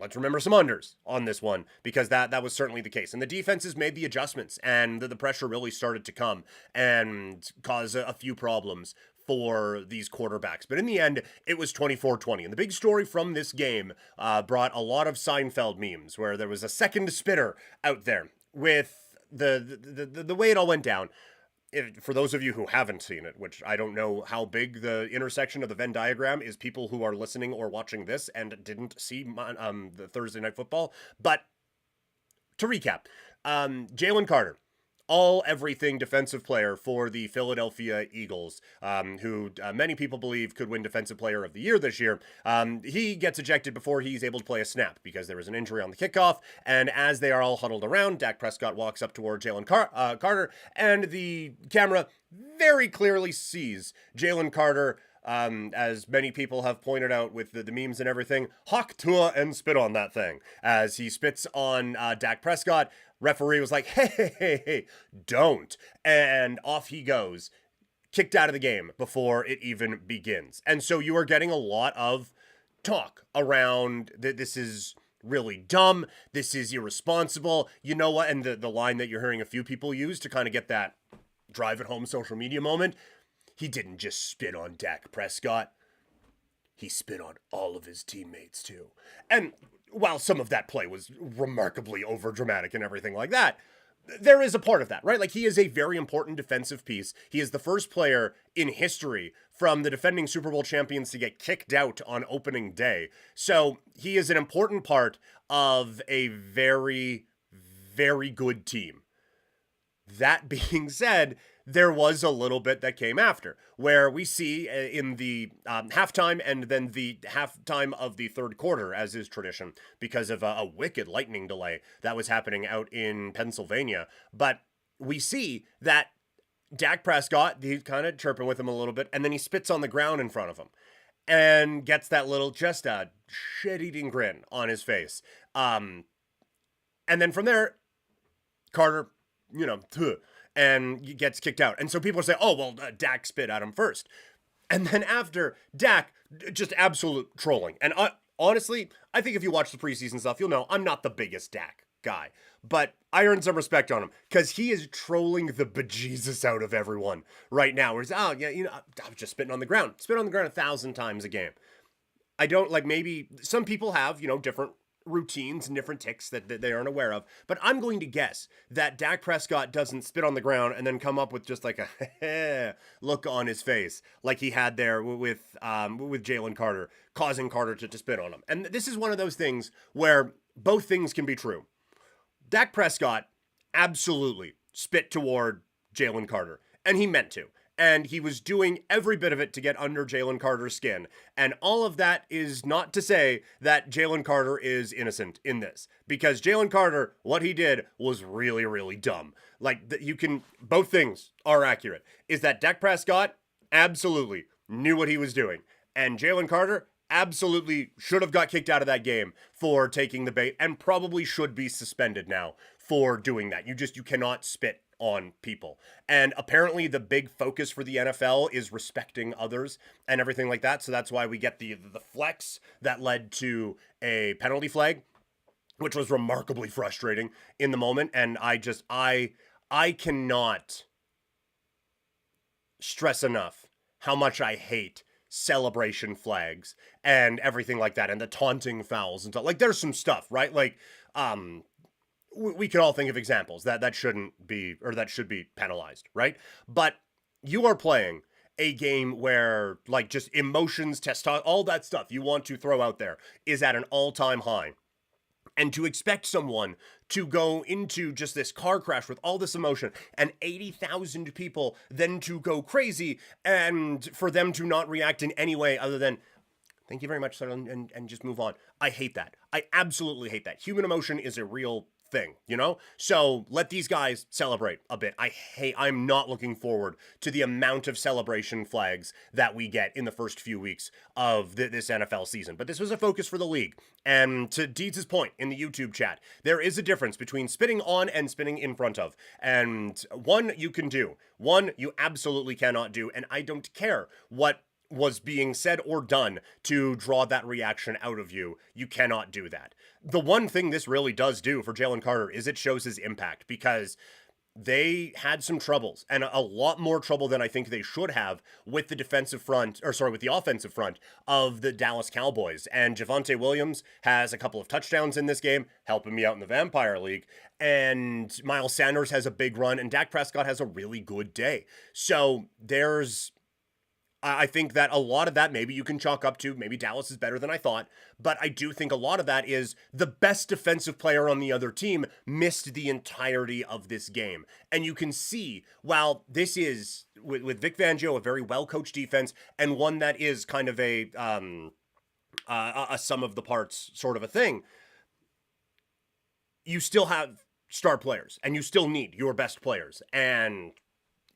Let's remember some unders on this one because that was certainly the case. And the defenses made the adjustments and the pressure really started to come and cause a few problems for these quarterbacks. But in the end, it was 24-20. And the big story from this game brought a lot of Seinfeld memes where there was a second spinner out there with the way it all went down. For those of you who haven't seen it, which I don't know how big the intersection of the Venn diagram is, people who are listening or watching this and didn't see the Thursday Night Football. But to recap, Jalen Carter, everything defensive player for the Philadelphia Eagles, who many people believe could win Defensive Player of the Year this year. He gets ejected before he's able to play a snap because there was an injury on the kickoff. And as they are all huddled around, Dak Prescott walks up toward Jalen Carter, and the camera very clearly sees Jalen Carter, as many people have pointed out with the memes and everything, hawk Tua and spit on that thing as he spits on Dak Prescott. Referee was like, hey, don't. And off he goes, kicked out of the game before it even begins. And so you are getting a lot of talk around that this is really dumb, this is irresponsible, you know what? And the line that you're hearing a few people use to kind of get that drive it home social media moment, he didn't just spit on Dak Prescott, he spit on all of his teammates too. And while some of that play was remarkably overdramatic and everything like that, there is a part of that, right? Like, he is a very important defensive piece. He is the first player in history from the defending Super Bowl champions to get kicked out on opening day. So he is an important part of a very, very good team. That being said, there was a little bit that came after, where we see in the halftime and then the halftime of the third quarter, as is tradition, because of a wicked lightning delay that was happening out in Pennsylvania. But we see that Dak Prescott, he's kind of chirping with him a little bit, and then he spits on the ground in front of him and gets that little, just a shit-eating grin on his face. And then from there, Carter, and gets kicked out. And so people say, oh, well, Dak spit at him first. And then after, Dak, just absolute trolling. And honestly, I think if you watch the preseason stuff, you'll know I'm not the biggest Dak guy. But I earned some respect on him because he is trolling the bejesus out of everyone right now. Whereas, I was just spitting on the ground. Spit on the ground 1,000 times a game. I don't, maybe some people have, different routines and different ticks that they aren't aware of, but I'm going to guess that Dak Prescott doesn't spit on the ground and then come up with just like a look on his face like he had there with Jalen Carter, causing Carter to spit on him. And this is one of those things where both things can be true. Dak Prescott absolutely spit toward Jalen Carter, and he meant to. And he was doing every bit of it to get under Jalen Carter's skin. And all of that is not to say that Jalen Carter is innocent in this. Because Jalen Carter, what he did was really, really dumb. Both things are accurate. Is that Dak Prescott absolutely knew what he was doing. And Jalen Carter absolutely should have got kicked out of that game for taking the bait and probably should be suspended now for doing that. You cannot spit on people. And apparently the big focus for the NFL is respecting others and everything like that. So that's why we get the flex that led to a penalty flag, which was remarkably frustrating in the moment. And I cannot stress enough how much I hate celebration flags and everything like that, and the taunting fouls and stuff. Like, there's some stuff, right? Like, we could all think of examples that shouldn't be, or that should be penalized, right? But you are playing a game where, like, just emotions, testosterone, all that stuff you want to throw out there is at an all-time high. And to expect someone to go into just this car crash with all this emotion and 80,000 people then to go crazy, and for them to not react in any way other than, thank you very much, sir, and just move on. I hate that. I absolutely hate that. Human emotion is a real thing, you know? So let these guys celebrate a bit. I'm not looking forward to the amount of celebration flags that we get in the first few weeks of this NFL season. But this was a focus for the league. And to Deeds' point in the YouTube chat, there is a difference between spitting on and spitting in front of. And one you can do. One you absolutely cannot do. And I don't care what was being said or done to draw that reaction out of you. You cannot do that. The one thing this really does do for Jalen Carter is it shows his impact, because they had some troubles, and a lot more trouble than I think they should have, with the with the offensive front of the Dallas Cowboys. And Javonte Williams has a couple of touchdowns in this game, helping me out in the Vampire League. And Miles Sanders has a big run, and Dak Prescott has a really good day. So I think that a lot of that maybe you can chalk up to maybe Dallas is better than I thought, but I do think a lot of that is the best defensive player on the other team missed the entirety of this game. And you can see, while this is, with Vic Fangio, a very well-coached defense, and one that is kind of a sum of the parts sort of a thing, you still have star players, and you still need your best players, and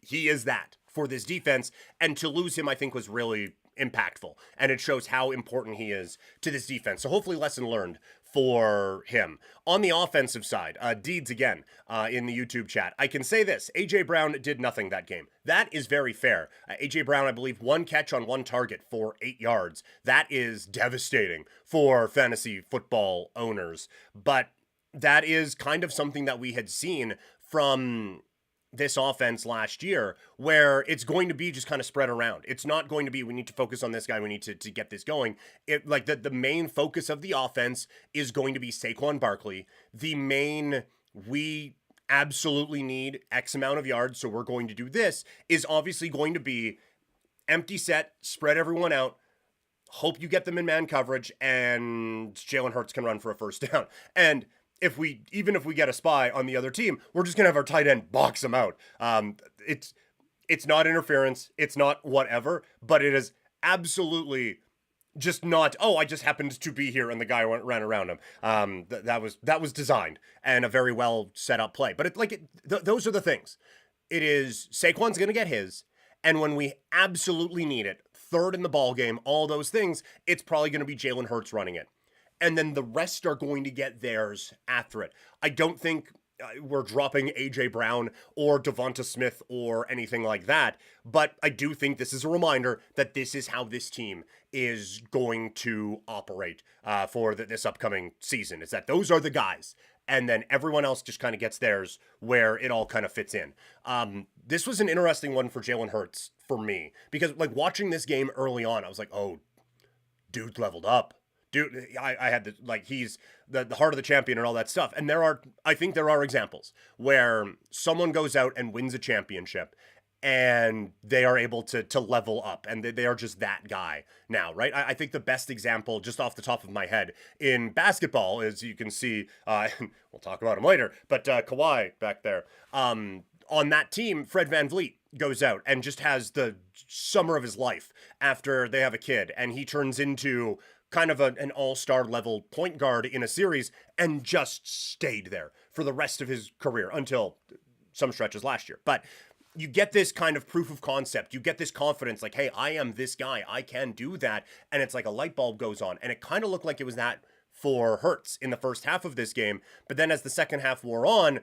he is that for this defense, and to lose him, I think, was really impactful, and it shows how important he is to this defense. So hopefully lesson learned for him. On the offensive side, Deeds again in the YouTube chat, I can say this: A.J. Brown did nothing that game. That is very fair. A.J. Brown, I believe, 1 catch on 1 target for 8 yards. That is devastating for fantasy football owners, but that is kind of something that we had seen from this offense last year, where it's going to be just kind of spread around. It's not going to be, we need to focus on this guy, we need to get this going. It, like, the main focus of the offense is going to be Saquon Barkley. We absolutely need X amount of yards, so we're going to do this, is obviously going to be empty set, spread everyone out, hope you get them in man coverage, and Jalen Hurts can run for a first down. And even if we get a spy on the other team, we're just gonna have our tight end box them out. It's not interference, it's not whatever, but it is absolutely just not, oh, I just happened to be here and the guy ran around him. That was designed and a very well set up play. But those are the things. It is, Saquon's gonna get his, and when we absolutely need it, third in the ball game, all those things, it's probably gonna be Jalen Hurts running it. And then the rest are going to get theirs after it. I don't think we're dropping A.J. Brown or Devonta Smith or anything like that, but I do think this is a reminder that this is how this team is going to operate for this upcoming season. Is that those are the guys, and then everyone else just kind of gets theirs where it all kind of fits in. This was an interesting one for Jalen Hurts for me, because, like, watching this game early on, I was like, oh, dude leveled up. Dude, I had he's the heart of the champion and all that stuff. And I think there are examples where someone goes out and wins a championship and they are able to level up, and they are just that guy now, right? I think the best example, just off the top of my head, in basketball, is, you can see, we'll talk about him later, but Kawhi back there, on that team, Fred VanVleet goes out and just has the summer of his life after they have a kid, and he turns into kind of an all-star level point guard in a series, and just stayed there for the rest of his career until some stretches last year. But you get this kind of proof of concept. You get this confidence, like, hey, I am this guy. I can do that. And it's like a light bulb goes on. And it kind of looked like it was that for Hurts in the first half of this game. But then as the second half wore on,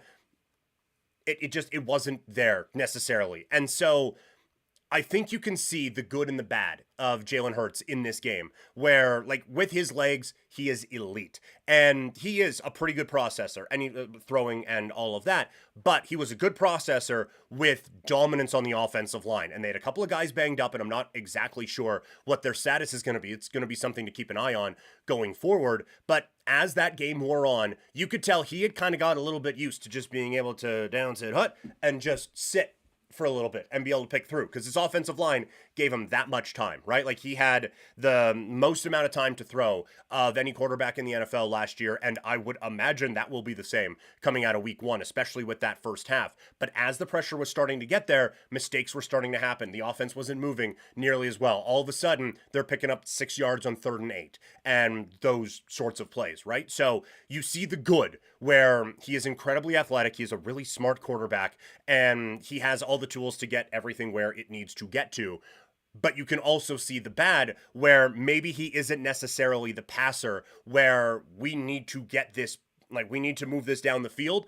it wasn't there necessarily. And so I think you can see the good and the bad of Jalen Hurts in this game, where, like, with his legs, he is elite. And he is a pretty good processor, and throwing and all of that. But he was a good processor with dominance on the offensive line. And they had a couple of guys banged up, and I'm not exactly sure what their status is going to be. It's going to be something to keep an eye on going forward. But as that game wore on, you could tell he had kind of got a little bit used to just being able to down, sit, hut, and just sit for a little bit and be able to pick through, because his offensive line gave him that much time, right? Like, he had the most amount of time to throw of any quarterback in the NFL last year, and I would imagine that will be the same coming out of week 1, especially with that first half. But as the pressure was starting to get there, mistakes were starting to happen. The offense wasn't moving nearly as well. All of a sudden, they're picking up 6 yards on 3rd and 8 and those sorts of plays, right? So you see the good, where he is incredibly athletic, he is a really smart quarterback, and he has all the tools to get everything where it needs to get to. But you can also see the bad, where maybe he isn't necessarily the passer, where we need to get this, like, we need to move this down the field,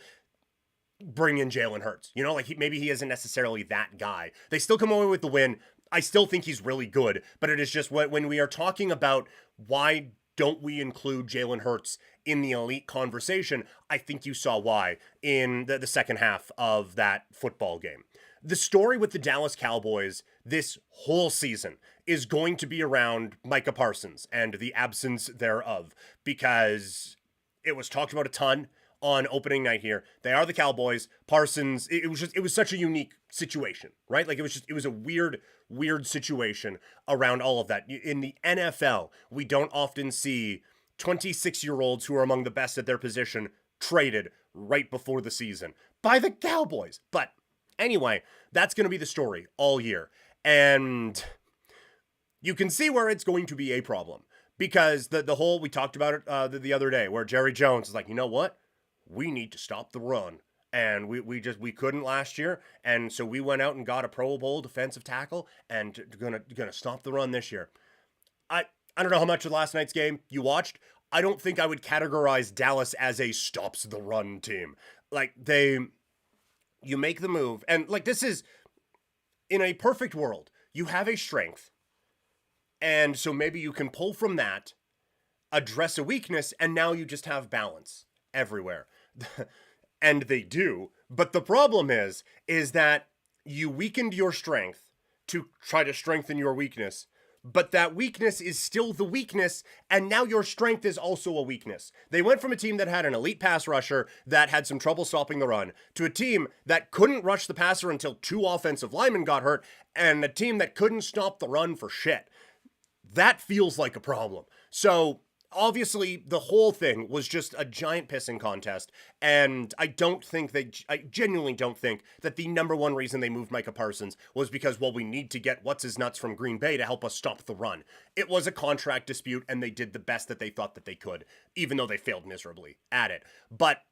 bring in Jalen Hurts. You know, like, maybe he isn't necessarily that guy. They still come away with the win. I still think he's really good, but it is just when we are talking about why don't we include Jalen Hurts in the elite conversation, I think you saw why in the second half of that football game. The story with the Dallas Cowboys this whole season is going to be around Micah Parsons and the absence thereof, because it was talked about a ton on opening night here. They are the Cowboys. Parsons, it was such a unique situation, right? Like, it was a weird situation around all of that. In the NFL, we don't often see 26-year-olds who are among the best at their position traded right before the season by the Cowboys. But anyway, that's going to be the story all year. And you can see where it's going to be a problem, because the whole, we talked about it the other day, where Jerry Jones is like, you know what? We need to stop the run. And we couldn't last year, and so we went out and got a Pro Bowl defensive tackle, and gonna stop the run this year. I don't know how much of last night's game you watched. I don't think I would categorize Dallas as a stops the run team. Like, you make the move, and, like, this is, in a perfect world, you have a strength, and so maybe you can pull from that, address a weakness, and now you just have balance everywhere. And they do, but the problem is that you weakened your strength to try to strengthen your weakness, but that weakness is still the weakness, and now your strength is also a weakness. They went from a team that had an elite pass rusher that had some trouble stopping the run, to a team that couldn't rush the passer until 2 offensive linemen got hurt, and a team that couldn't stop the run for shit. That feels like a problem. So obviously, the whole thing was just a giant pissing contest, and I genuinely don't think that the number one reason they moved Micah Parsons was because, well, we need to get what's-his-nuts from Green Bay to help us stop the run. It was a contract dispute, and they did the best that they thought that they could, even though they failed miserably at it. But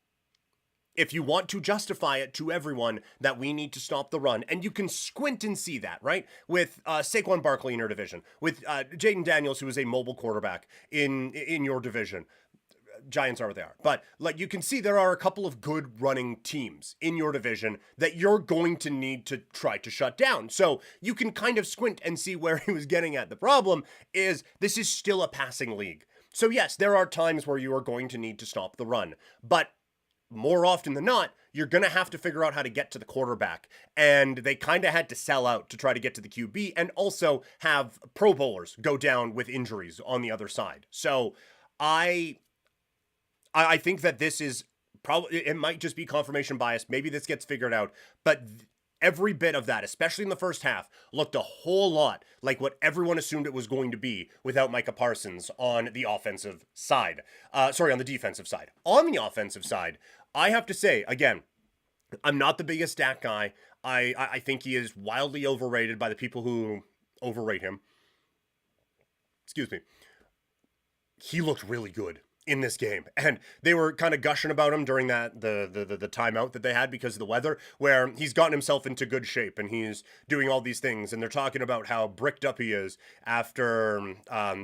if you want to justify it to everyone that we need to stop the run, and you can squint and see that, right? With Saquon Barkley in your division, with Jaden Daniels, who is a mobile quarterback in your division. Giants are what they are. But, like, you can see there are a couple of good running teams in your division that you're going to need to try to shut down. So you can kind of squint and see where he was getting at. The problem is this is still a passing league. So yes, there are times where you are going to need to stop the run, but more often than not, you're going to have to figure out how to get to the quarterback. And they kind of had to sell out to try to get to the QB, and also have Pro Bowlers go down with injuries on the other side. So I think that this is probably, it might just be confirmation bias. Maybe this gets figured out, but every bit of that, especially in the first half, looked a whole lot like what everyone assumed it was going to be without Micah Parsons on the offensive side. On the defensive side. On the offensive side, I have to say, again, I'm not the biggest stat guy. I think he is wildly overrated by the people who overrate him. Excuse me. He looked really good in this game, and they were kind of gushing about him during that the timeout that they had because of the weather, where he's gotten himself into good shape and he's doing all these things, and they're talking about how bricked up he is after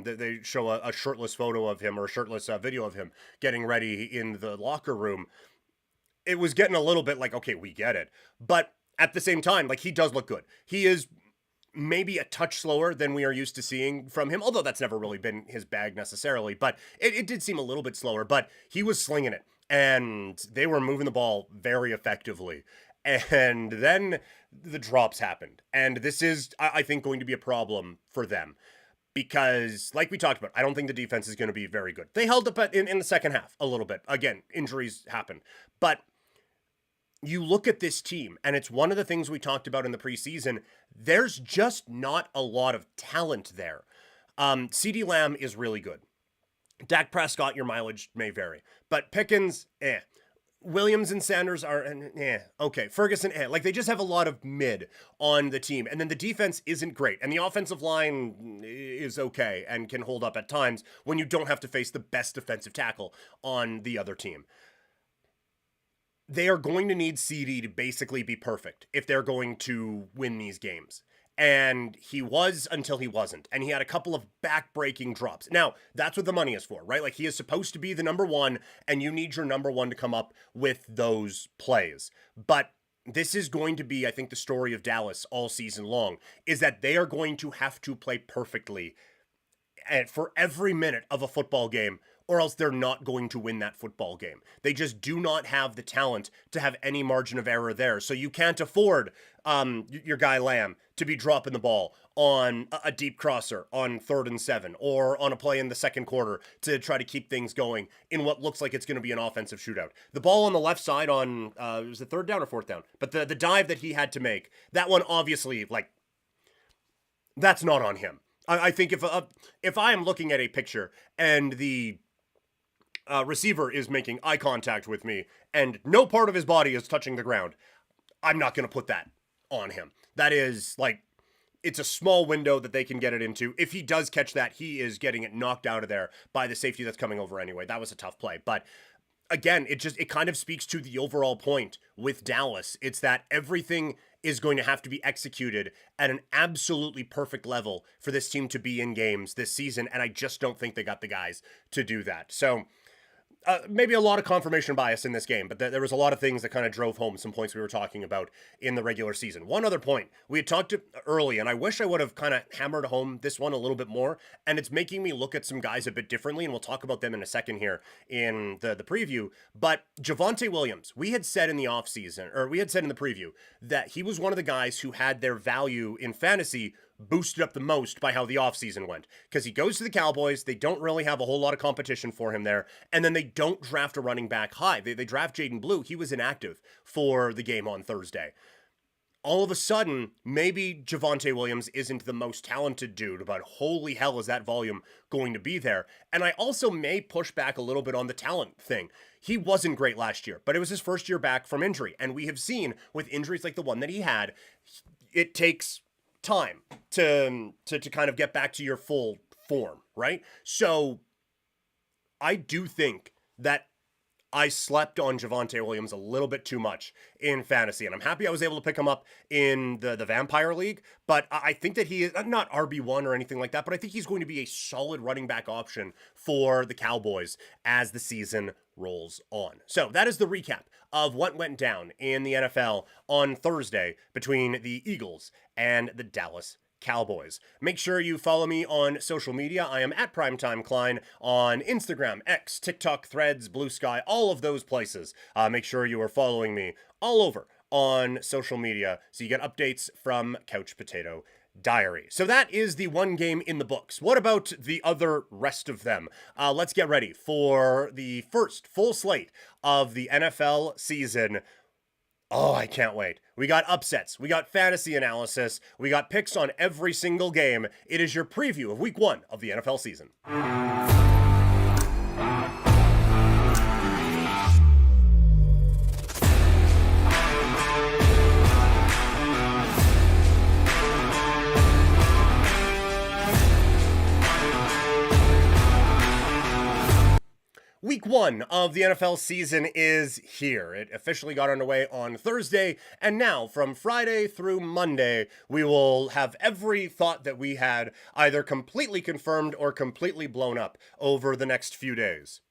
they show a shirtless photo of him, or a shirtless video of him getting ready in the locker room. It was getting a little bit like, okay, we get it, but at the same time, like, he does look good. He is maybe a touch slower than we are used to seeing from him, although that's never really been his bag necessarily, but it did seem a little bit slower, but he was slinging it, and they were moving the ball very effectively. And then the drops happened, and this is, I think, going to be a problem for them. Because, like we talked about, I don't think the defense is going to be very good. They held up in the second half a little bit. Again, injuries happen. But you look at this team, and it's one of the things we talked about in the preseason. There's just not a lot of talent there. CeeDee Lamb is really good. Dak Prescott, your mileage may vary. But Pickens, Williams and Sanders are, okay. Ferguson, like they just have a lot of mid on the team. And then the defense isn't great. And the offensive line is okay and can hold up at times when you don't have to face the best defensive tackle on the other team. They are going to need CD to basically be perfect if they're going to win these games. And he was until he wasn't. And he had a couple of back-breaking drops. Now, that's what the money is for, right? Like, he is supposed to be the number one, and you need your number one to come up with those plays. But this is going to be, I think, the story of Dallas all season long, is that they are going to have to play perfectly and for every minute of a football game, or else they're not going to win that football game. They just do not have the talent to have any margin of error there. So you can't afford your guy Lamb to be dropping the ball on a deep crosser on 3rd and 7, or on a play in the second quarter to try to keep things going in what looks like it's going to be an offensive shootout. The ball on the left side on, was it 3rd down or 4th down? But the dive that he had to make, that one obviously, like, that's not on him. I think if I am looking at a picture and the receiver is making eye contact with me and no part of his body is touching the ground, I'm not going to put that on him. That is, like, it's a small window that they can get it into. If he does catch that, he is getting it knocked out of there by the safety that's coming over anyway. That was a tough play. But again, it kind of speaks to the overall point with Dallas. It's that everything is going to have to be executed at an absolutely perfect level for this team to be in games this season, and I just don't think they got the guys to do that. So maybe a lot of confirmation bias in this game, but there was a lot of things that kind of drove home some points we were talking about in the regular season. One other point, we had talked early, and I wish I would have kind of hammered home this one a little bit more, and it's making me look at some guys a bit differently, and we'll talk about them in a second here in the preview. But Javonte Williams, we had said in the offseason, or we had said in the preview, that he was one of the guys who had their value in fantasy boosted up the most by how the offseason went. Because he goes to the Cowboys, they don't really have a whole lot of competition for him there, and then they don't draft a running back high. They draft Jaden Blue. He was inactive for the game on Thursday. All of a sudden, maybe Javonte Williams isn't the most talented dude, but holy hell is that volume going to be there. And I also may push back a little bit on the talent thing. He wasn't great last year, but it was his first year back from injury. And we have seen with injuries like the one that he had, it takes time to kind of get back to your full form, right? So I do think that I slept on Javonte Williams a little bit too much in fantasy, and I'm happy I was able to pick him up in the Vampire League, but I think that he is not RB1 or anything like that, but I think he's going to be a solid running back option for the Cowboys as the season rolls on. So that is the recap of what went down in the NFL on Thursday between the Eagles and the Dallas Cowboys. Make sure you follow me on social media. I am at Primetime Klein on Instagram, X, TikTok, Threads, Blue Sky, all of those places. Make sure you are following me all over on social media so you get updates from Couch Potato Diary. So that is the one game in the books. What about the other rest of them? Let's get ready for the first full slate of the NFL season. Oh, I can't wait. We got upsets. We got fantasy analysis. We got picks on every single game. It is your preview of week 1 of the NFL season. Week 1 of the NFL season is here. It officially got underway on Thursday, and now from Friday through Monday, we will have every thought that we had either completely confirmed or completely blown up over the next few days.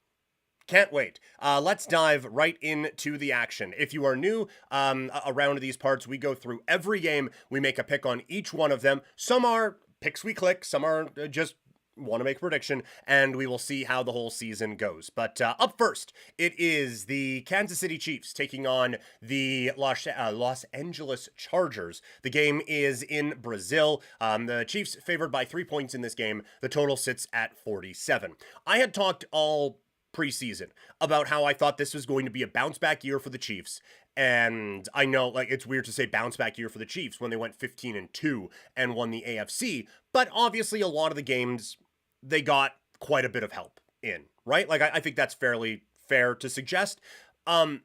Can't wait. Let's dive right into the action. If you are new around these parts, we go through every game. We make a pick on each one of them. Some are picks we click, some are just want to make a prediction, and we will see how the whole season goes. But up first, it is the Kansas City Chiefs taking on the Los Angeles Chargers. The game is in Brazil. The Chiefs favored by 3 points in this game. The total sits at 47. I had talked all preseason about how I thought this was going to be a bounce back year for the Chiefs. And I know, like, it's weird to say bounce back year for the Chiefs when they went 15-2 and won the AFC, but obviously a lot of the games they got quite a bit of help in, right? Like, I think that's fairly fair to suggest. I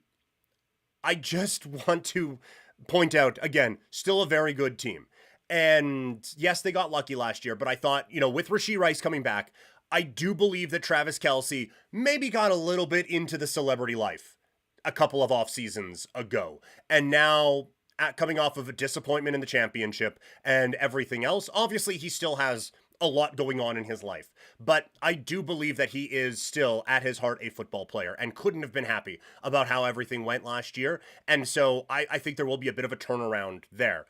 just want to point out, again, still a very good team. And yes, they got lucky last year, but I thought, with Rashee Rice coming back, I do believe that Travis Kelce maybe got a little bit into the celebrity life a couple of off seasons ago. And now, coming off of a disappointment in the championship and everything else, obviously he still has a lot going on in his life, but I do believe that he is still at his heart a football player and couldn't have been happy about how everything went last year. And so I think there will be a bit of a turnaround there.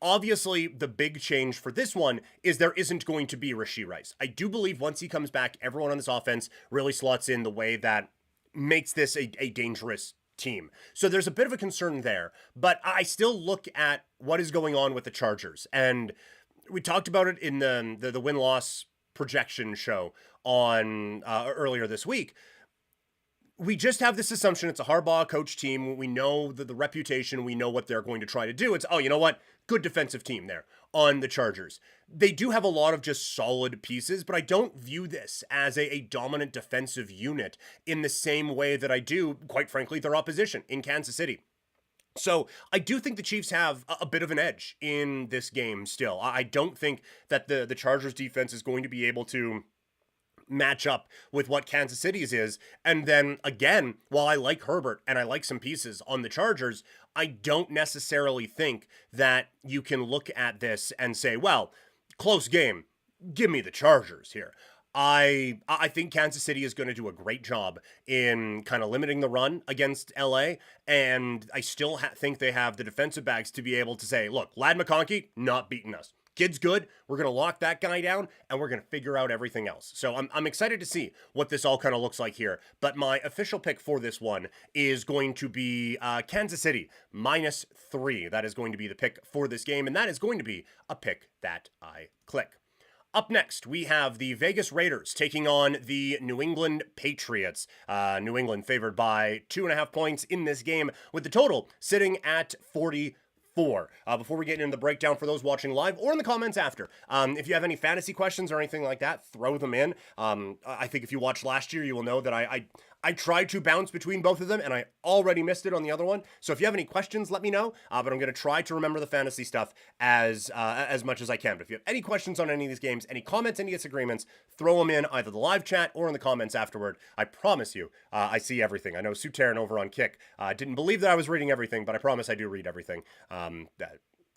Obviously, the big change for this one is there isn't going to be Rashee Rice. I do believe once he comes back, everyone on this offense really slots in the way that makes this a dangerous team. So there's a bit of a concern there, but I still look at what is going on with the Chargers, and we talked about it in the win-loss projection show on earlier this week. We just have this assumption it's a Harbaugh coach team. We know the reputation. We know what they're going to try to do. It's, you know what? Good defensive team there on the Chargers. They do have a lot of just solid pieces, but I don't view this as a dominant defensive unit in the same way that I do, quite frankly, their opposition in Kansas City. So I do think the Chiefs have a bit of an edge in this game still. I don't think that the Chargers defense is going to be able to match up with what Kansas City's is. And then again, while I like Herbert and I like some pieces on the Chargers, I don't necessarily think that you can look at this and say, well, close game, give me the Chargers here. I think Kansas City is going to do a great job in kind of limiting the run against LA, and I still think they have the defensive backs to be able to say, look, Ladd McConkey, not beating us. Kid's good. We're going to lock that guy down, and we're going to figure out everything else. So I'm excited to see what this all kind of looks like here. But my official pick for this one is going to be Kansas City -3. That is going to be the pick for this game, and that is going to be a pick that I click. Up next, we have the Vegas Raiders taking on the New England Patriots. New England favored by 2.5 points in this game, with the total sitting at 44. Before we get into the breakdown for those watching live or in the comments after, if you have any fantasy questions or anything like that, throw them in. I think if you watched last year, you will know that I tried to bounce between both of them, and I already missed it on the other one. So if you have any questions, let me know. But I'm going to try to remember the fantasy stuff as much as I can. But if you have any questions on any of these games, any comments, any disagreements, throw them in either the live chat or in the comments afterward. I promise you, I see everything. I know Sue Taryn over on Kick didn't believe that I was reading everything, but I promise I do read everything.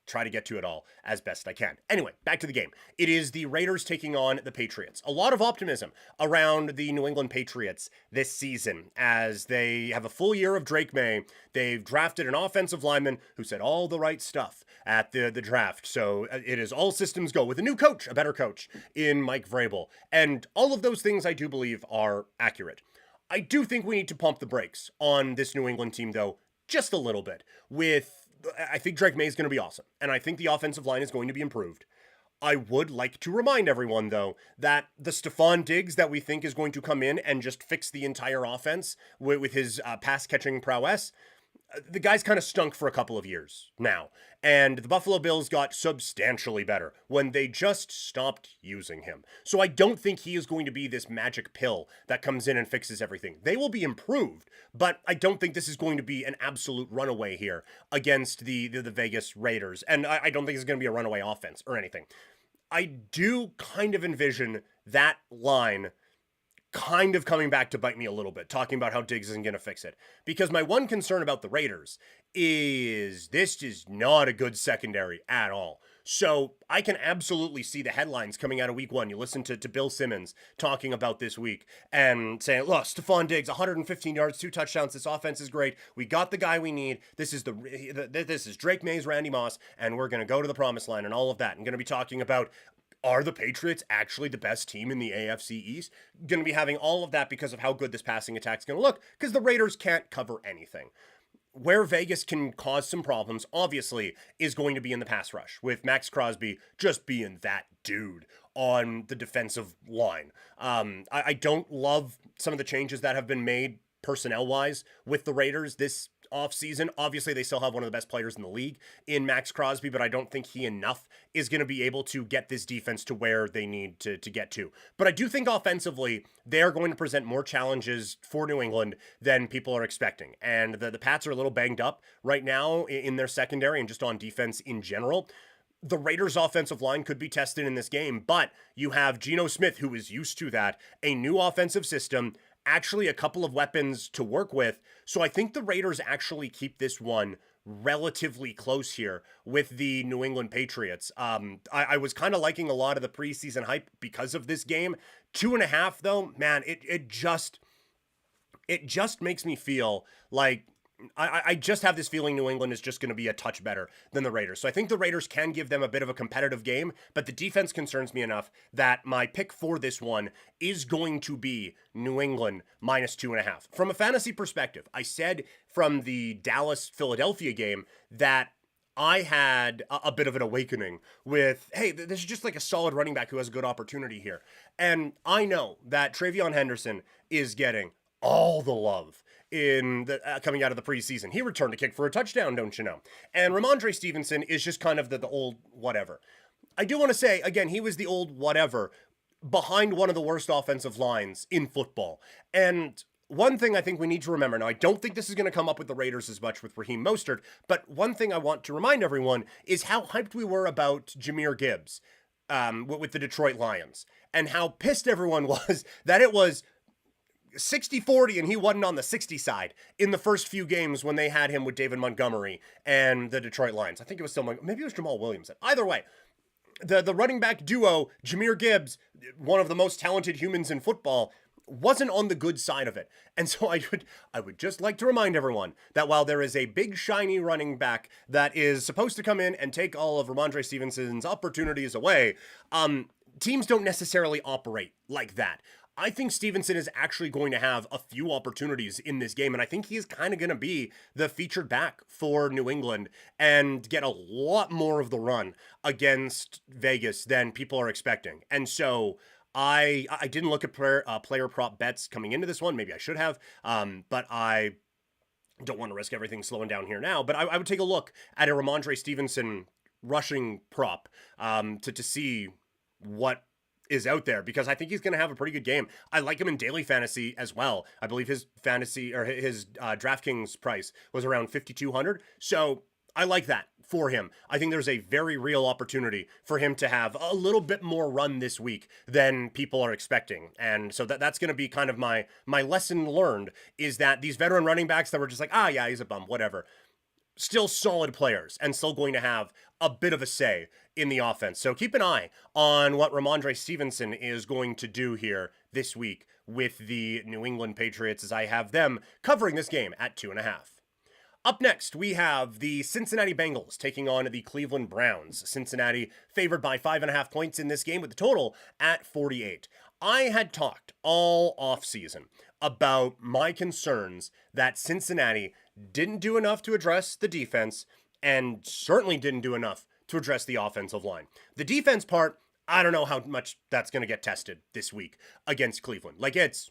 Try to get to it all as best I can. Anyway, back to the game. It is the Raiders taking on the Patriots. A lot of optimism around the New England Patriots this season as they have a full year of Drake May. They've drafted an offensive lineman who said all the right stuff at the draft. So it is all systems go with a new coach, a better coach in Mike Vrabel. And all of those things I do believe are accurate. I do think we need to pump the brakes on this New England team, though, just a little bit. I think Drake May is going to be awesome, and I think the offensive line is going to be improved. I would like to remind everyone, though, that the Stephon Diggs that we think is going to come in and just fix the entire offense with his pass-catching prowess, the guy's kind of stunk for a couple of years now, and the Buffalo Bills got substantially better when they just stopped using him. So I don't think he is going to be this magic pill that comes in and fixes everything. They will be improved, but I don't think this is going to be an absolute runaway here against the Vegas Raiders, and I don't think it's going to be a runaway offense or anything. I do kind of envision that line kind of coming back to bite me a little bit, talking about how Diggs isn't going to fix it. Because my one concern about the Raiders is this is not a good secondary at all. So I can absolutely see the headlines coming out of week one. You listen to Bill Simmons talking about this week and saying, look, Stephon Diggs, 115 yards, 2 touchdowns. This offense is great. We got the guy we need. This is this is Drake Mays, Randy Moss, and we're going to go to the promised land and all of that. I'm going to be talking about, are the Patriots actually the best team in the AFC East? Going to be having all of that because of how good this passing attack's going to look, because the Raiders can't cover anything. Where Vegas can cause some problems, obviously, is going to be in the pass rush, with Max Crosby just being that dude on the defensive line. I don't love some of the changes that have been made personnel-wise with the Raiders this offseason. Obviously, they still have one of the best players in the league in Max Crosby, but I don't think he enough is going to be able to get this defense to where they need to get to. But I do think offensively, they're going to present more challenges for New England than people are expecting. And the Pats are a little banged up right now in their secondary and just on defense in general. The Raiders' offensive line could be tested in this game, but you have Geno Smith, who is used to that, a new offensive system, actually a couple of weapons to work with. So I think the Raiders actually keep this one relatively close here with the New England Patriots. I was kind of liking a lot of the preseason hype because of this game. 2.5 though, man, it just makes me feel like I just have this feeling New England is just going to be a touch better than the Raiders. So I think the Raiders can give them a bit of a competitive game, but the defense concerns me enough that my pick for this one is going to be New England minus 2.5. From a fantasy perspective, I said from the Dallas-Philadelphia game that I had a bit of an awakening with, hey, this is just like a solid running back who has a good opportunity here. And I know that Travion Henderson is getting all the love in the coming out of the preseason. He returned a kick for a touchdown, don't you know? And Ramondre Stevenson is just kind of the old whatever. I do want to say, again, he was the old whatever behind one of the worst offensive lines in football. And one thing I think we need to remember, now I don't think this is going to come up with the Raiders as much with Raheem Mostert, but one thing I want to remind everyone is how hyped we were about Jahmyr Gibbs with the Detroit Lions, and how pissed everyone was that it was 60-40 and he wasn't on the 60 side in the first few games when they had him with David Montgomery and the Detroit Lions. I think it was still, maybe it was Jamal Williams. Either way, the running back duo, Jahmyr Gibbs, one of the most talented humans in football, wasn't on the good side of it. And so I would just like to remind everyone that while there is a big shiny running back that is supposed to come in and take all of Ramondre Stevenson's opportunities away, teams don't necessarily operate like that. I think Stevenson is actually going to have a few opportunities in this game, and I think he's kind of going to be the featured back for New England and get a lot more of the run against Vegas than people are expecting. And so I didn't look at player prop bets coming into this one. Maybe I should have, but I don't want to risk everything slowing down here now. But I would take a look at a Ramondre Stevenson rushing prop to see what is out there, because I think he's going to have a pretty good game. I like him in daily fantasy as well. I believe his fantasy or his DraftKings price was around 5,200. So I like that for him. I think there's a very real opportunity for him to have a little bit more run this week than people are expecting. And so that's going to be kind of my lesson learned, is that these veteran running backs that were just like, yeah, he's a bum, whatever, still solid players and still going to have a bit of a say in the offense. So keep an eye on what Ramondre Stevenson is going to do here this week with the New England Patriots, as I have them covering this game at 2.5. Up next, we have the Cincinnati Bengals taking on the Cleveland Browns. Cincinnati favored by 5.5 points in this game with the total at 48. I had talked all offseason about my concerns that Cincinnati didn't do enough to address the defense and certainly didn't do enough to address the offensive line. The defense part, I don't know how much that's going to get tested this week against Cleveland. Like, it's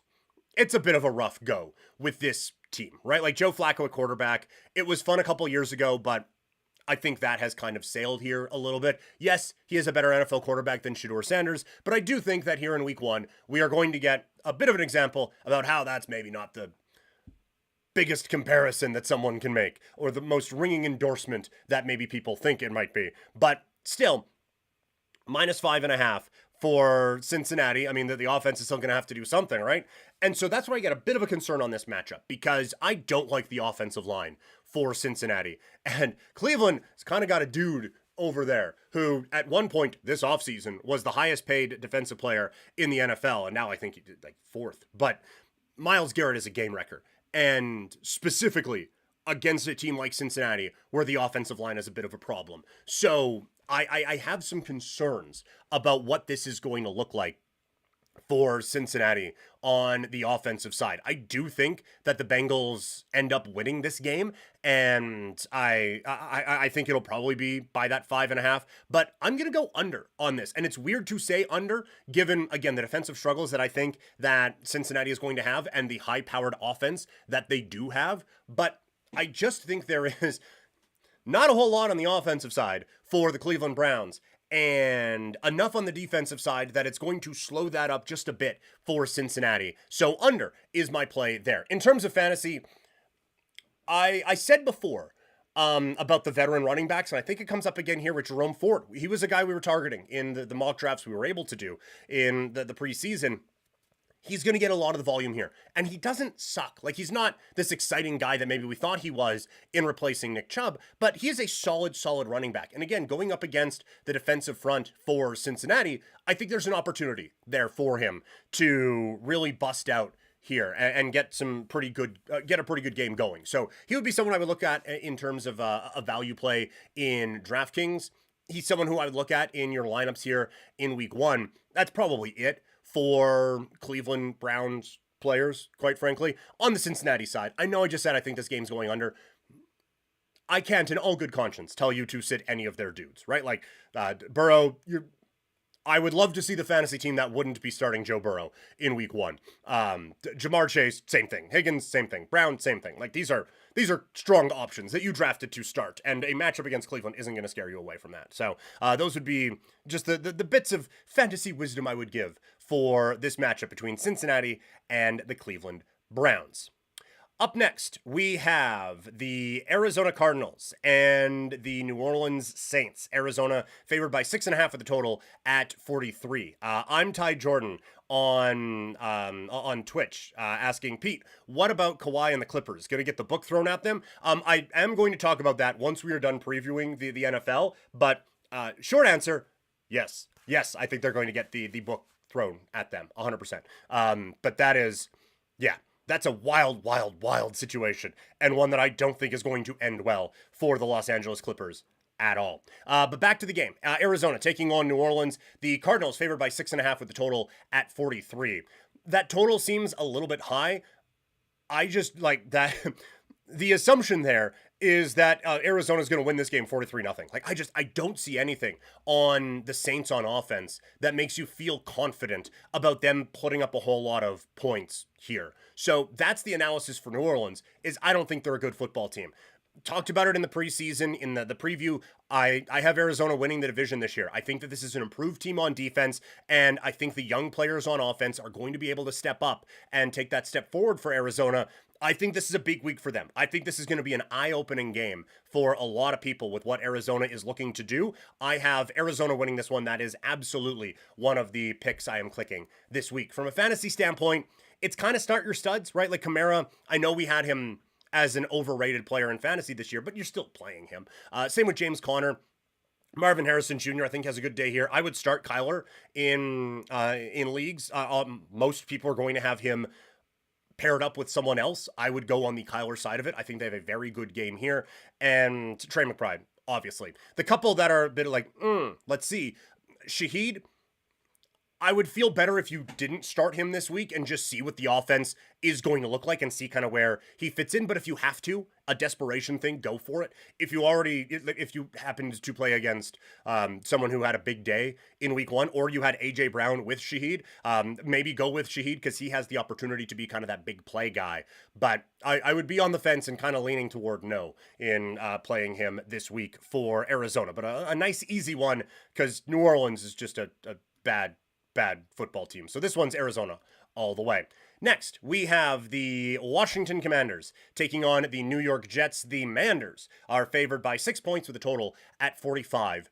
a bit of a rough go with this team, right? Like, Joe Flacco at quarterback, it was fun a couple years ago, but I think that has kind of sailed here a little bit. Yes, he is a better NFL quarterback than Shedeur Sanders, but I do think that here in week one, we are going to get a bit of an example about how that's maybe not the biggest comparison that someone can make, or the most ringing endorsement that maybe people think it might be. But still, minus 5.5 for Cincinnati. I mean, the offense is still going to have to do something, right? And so that's why I get a bit of a concern on this matchup, because I don't like the offensive line for Cincinnati. And Cleveland has kind of got a dude over there, who at one point this offseason was the highest paid defensive player in the NFL, and now I think he did like fourth. But Myles Garrett is a game wrecker, and specifically against a team like Cincinnati, where the offensive line is a bit of a problem. So I have some concerns about what this is going to look like for Cincinnati on the offensive side. I do think that the Bengals end up winning this game, and I think it'll probably be by that 5.5, but I'm going to go under on this. And it's weird to say under, given, again, the defensive struggles that I think that Cincinnati is going to have and the high-powered offense that they do have, but I just think there is not a whole lot on the offensive side for the Cleveland Browns, and enough on the defensive side that it's going to slow that up just a bit for Cincinnati. So under is my play there. In terms of fantasy, I said before about the veteran running backs, and I think it comes up again here with Jerome Ford. He was a guy we were targeting in the mock drafts we were able to do in the preseason. He's going to get a lot of the volume here. And he doesn't suck. Like, he's not this exciting guy that maybe we thought he was in replacing Nick Chubb, but he is a solid running back. And again, going up against the defensive front for Cincinnati, I think there's an opportunity there for him to really bust out here and get some pretty good, get a pretty good game going. So he would be someone I would look at in terms of a value play in DraftKings. He's someone who I would look at in your lineups here in week 1. That's probably it for Cleveland Browns players, quite frankly. On the Cincinnati side, I know I just said I think this game's going under. I can't, in all good conscience, tell you to sit any of their dudes, right? Like, Burrow, I would love to see the fantasy team that wouldn't be starting Joe Burrow in week 1. Jamar Chase, same thing. Higgins, same thing. Brown, same thing. Like, these are strong options that you drafted to start, and a matchup against Cleveland isn't going to scare you away from that. So those would be just the bits of fantasy wisdom I would give for this matchup between Cincinnati and the Cleveland Browns. Up next, we have the Arizona Cardinals and the New Orleans Saints. Arizona favored by 6.5 at the total at 43. I'm Ty Jordan on Twitch asking, Pete, what about Kawhi and the Clippers? Going to get the book thrown at them? I am going to talk about that once we are done previewing the NFL, but short answer, yes. Yes, I think they're going to get the book thrown at them, 100%. But that is, yeah. That's a wild situation, and one that I don't think is going to end well for the Los Angeles Clippers at all. But back to the game. Arizona taking on New Orleans. The Cardinals favored by 6.5 with the total at 43. That total seems a little bit high. I just like that. The assumption there is that Arizona's going to win this game 43-0. Like, I don't see anything on the Saints on offense that makes you feel confident about them putting up a whole lot of points here. So that's the analysis for New Orleans, is I don't think they're a good football team. Talked about it in the preseason, in the preview. I have Arizona winning the division this year. I think that this is an improved team on defense, and I think the young players on offense are going to be able to step up and take that step forward for Arizona. I think this is a big week for them. I think this is going to be an eye-opening game for a lot of people with what Arizona is looking to do. I have Arizona winning this one. That is absolutely one of the picks I am clicking this week. From a fantasy standpoint, it's kind of start your studs, right? Like Kamara, I know we had him as an overrated player in fantasy this year, but you're still playing him. Same with James Conner. Marvin Harrison Jr., I think, has a good day here. I would start Kyler in leagues. Most people are going to have him paired up with someone else. I would go on the Kyler side of it. I think they have a very good game here. And Trey McBride, obviously. The couple that are a bit like, let's see. Shaheed, I would feel better if you didn't start him this week and just see what the offense is going to look like and see kind of where he fits in. But if you have to, a desperation thing, go for it. If you happened to play against someone who had a big day in week 1, or you had AJ Brown with Shaheed, maybe go with Shaheed because he has the opportunity to be kind of that big play guy. But I would be on the fence and kind of leaning toward no in playing him this week for Arizona. But a nice easy one because New Orleans is just a bad football team. So this one's Arizona all the way. Next, we have the Washington Commanders taking on the New York Jets. The Manders are favored by 6 points with a total at 45.5.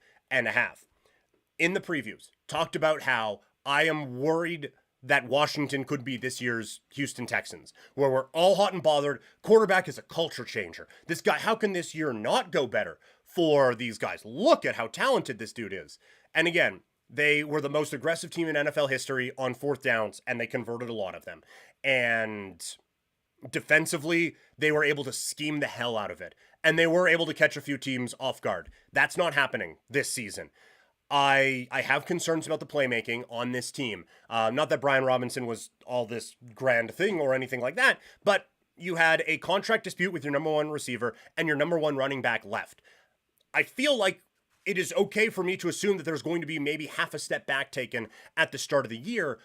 In the previews, talked about how I am worried that Washington could be this year's Houston Texans, where we're all hot and bothered. Quarterback is a culture changer. This guy, how can this year not go better for these guys. Look at how talented this dude is. And again, they were the most aggressive team in NFL history on fourth downs, and they converted a lot of them. And defensively, they were able to scheme the hell out of it. And they were able to catch a few teams off guard. That's not happening this season. I have concerns about the playmaking on this team. Not that Brian Robinson was all this grand thing or anything like that, but you had a contract dispute with your number one receiver and your number one running back left. I feel like it is okay for me to assume that there's going to be maybe half a step back taken at the start of the year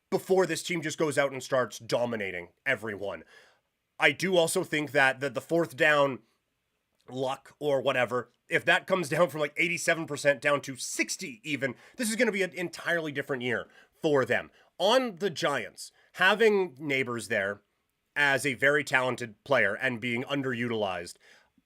before this team just goes out and starts dominating everyone. I do also think that the fourth down luck or whatever, if that comes down from like 87% down to 60 even, this is going to be an entirely different year for them. On the Giants, having Neighbors there as a very talented player and being underutilized,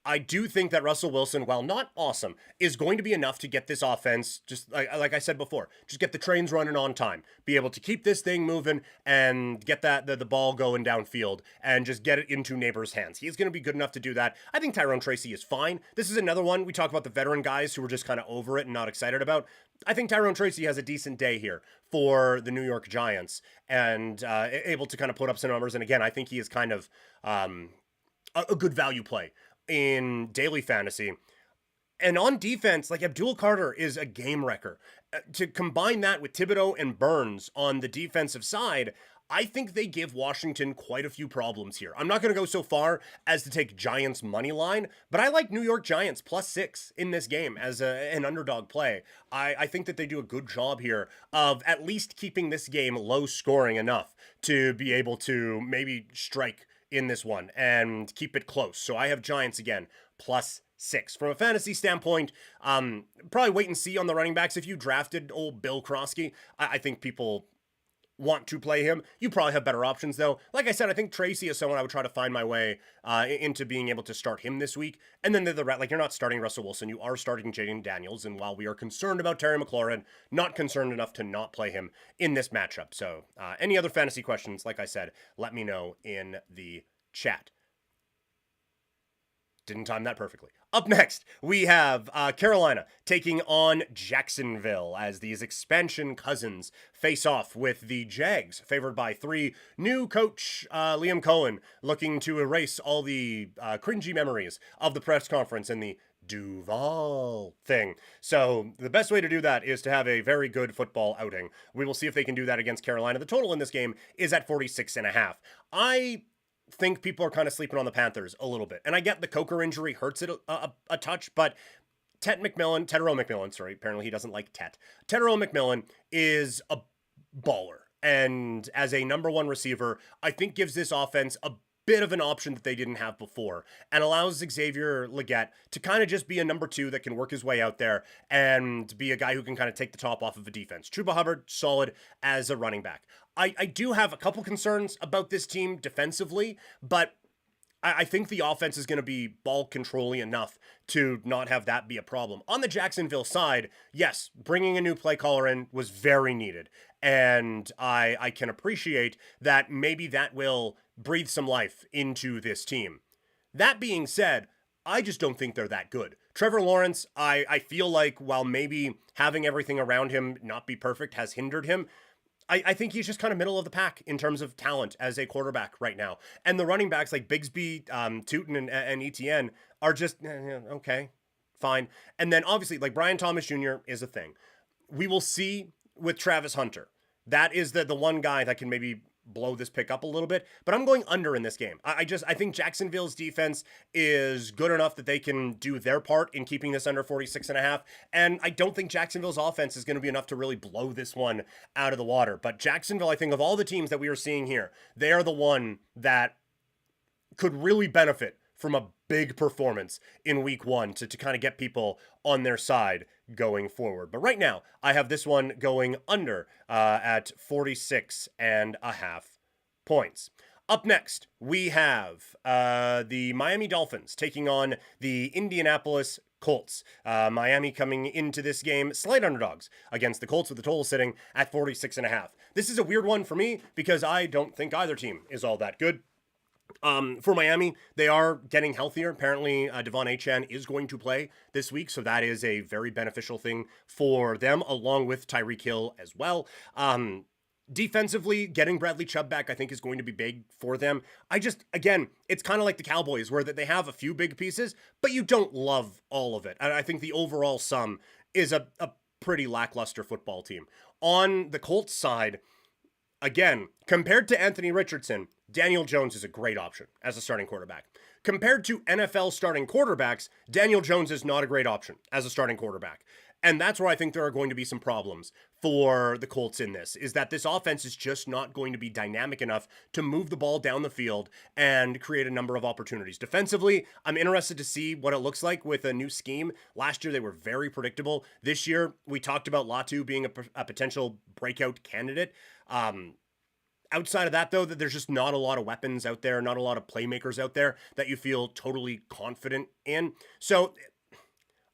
I do think that Russell Wilson, while not awesome, is going to be enough to get this offense, just like I said before, just get the trains running on time, be able to keep this thing moving and get the ball going downfield and just get it into Neighbors' hands. He's going to be good enough to do that. I think Tyrone Tracy is fine. This is another one. We talk about the veteran guys who are just kind of over it and not excited about. I think Tyrone Tracy has a decent day here for the New York Giants and able to kind of put up some numbers. And again, I think he is kind of a good value play in daily fantasy. And on defense, like Abdul Carter is a game wrecker. To combine that with Thibodeau and Burns on the defensive side, I think they give Washington quite a few problems here. I'm not going to go so far as to take Giants money line, but I like New York Giants +6 in this game as an underdog play. I think that they do a good job here of at least keeping this game low scoring enough to be able to maybe strike in this one and keep it close. So I have Giants again +6. From a fantasy standpoint, probably wait and see on the running backs. If you drafted old Bill Krosky, I think people want to play him. You probably have better options though. Like I said, I think Tracy is someone I would try to find my way into being able to start him this week. And then like you're not starting Russell Wilson, you are starting Jaden Daniels. And while we are concerned about Terry McLaurin, not concerned enough to not play him in this matchup. So any other fantasy questions, like I said, let me know in the chat. Didn't time that perfectly. Up next, we have Carolina taking on Jacksonville as these expansion cousins face off with the Jags, favored by 3. New coach Liam Cohen looking to erase all the cringy memories of the press conference and the Duval thing. So the best way to do that is to have a very good football outing. We will see if they can do that against Carolina. The total in this game is at 46.5. I think people are kind of sleeping on the Panthers a little bit. And I get the Coker injury hurts it a touch, but Tetero McMillan, sorry, apparently he doesn't like Tetero McMillan is a baller. And as a number one receiver, I think gives this offense a bit of an option that they didn't have before and allows Xavier Legette to kind of just be a number 2 that can work his way out there and be a guy who can kind of take the top off of a defense. Chuba Hubbard, solid as a running back. I do have a couple concerns about this team defensively, but I think the offense is going to be ball controlling enough to not have that be a problem. On the Jacksonville side, yes, bringing a new play caller in was very needed. And I can appreciate that maybe that will breathe some life into this team. That being said, I just don't think they're that good. Trevor Lawrence, I feel like while maybe having everything around him not be perfect has hindered him, I think he's just kind of middle of the pack in terms of talent as a quarterback right now. And the running backs like Bigsby, Tootin, and Etienne are just, okay, fine. And then obviously, like Brian Thomas Jr. is a thing. We will see with Travis Hunter. That is the one guy that can maybe blow this pick up a little bit, but I'm going under in this game. I think Jacksonville's defense is good enough that they can do their part in keeping this under 46.5. And I don't think Jacksonville's offense is going to be enough to really blow this one out of the water. But Jacksonville, I think of all the teams that we are seeing here, they are the one that could really benefit from a big performance in week 1 to kind of get people on their side going forward. But right now, I have this one going under at 46.5 points. Up next, we have the Miami Dolphins taking on the Indianapolis Colts. Miami coming into this game slight underdogs against the Colts with the total sitting at 46.5. This is a weird one for me because I don't think either team is all that good. For Miami, they are getting healthier. Apparently, Devon Achane is going to play this week, so that is a very beneficial thing for them, along with Tyreek Hill as well. Defensively, getting Bradley Chubb back, I think, is going to be big for them. Again, it's kind of like the Cowboys, where they have a few big pieces, but you don't love all of it. And I think the overall sum is a pretty lackluster football team. On the Colts side, again, compared to Anthony Richardson, Daniel Jones is a great option as a starting quarterback. Compared to NFL starting quarterbacks, Daniel Jones is not a great option as a starting quarterback. And that's where I think there are going to be some problems for the Colts in this, is that this offense is just not going to be dynamic enough to move the ball down the field and create a number of opportunities. Defensively, I'm interested to see what it looks like with a new scheme. Last year, they were very predictable. This year, we talked about Latu being a potential breakout candidate. Outside of that, though, that there's just not a lot of weapons out there, not a lot of playmakers out there that you feel totally confident in. So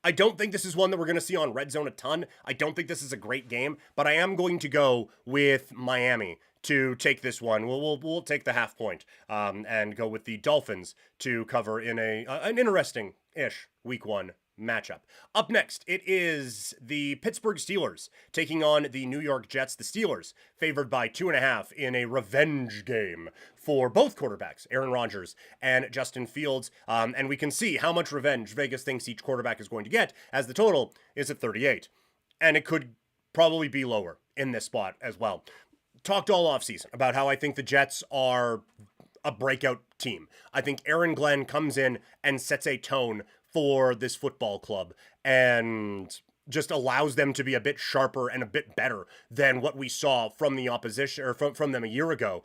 I don't think this is one that we're going to see on Red Zone a ton. I don't think this is a great game, but I am going to go with Miami to take this one. We'll take the half point and go with the Dolphins to cover in an interesting-ish Week 1 matchup. Up next, it is the Pittsburgh Steelers taking on the New York Jets. The Steelers favored by 2.5 in a revenge game for both quarterbacks, Aaron Rodgers and Justin Fields. And we can see how much revenge Vegas thinks each quarterback is going to get, as the total is at 38. And it could probably be lower in this spot as well. Talked all offseason about how I think the Jets are a breakout team. I think Aaron Glenn comes in and sets a tone for this football club and just allows them to be a bit sharper and a bit better than what we saw from the opposition or from them a year ago.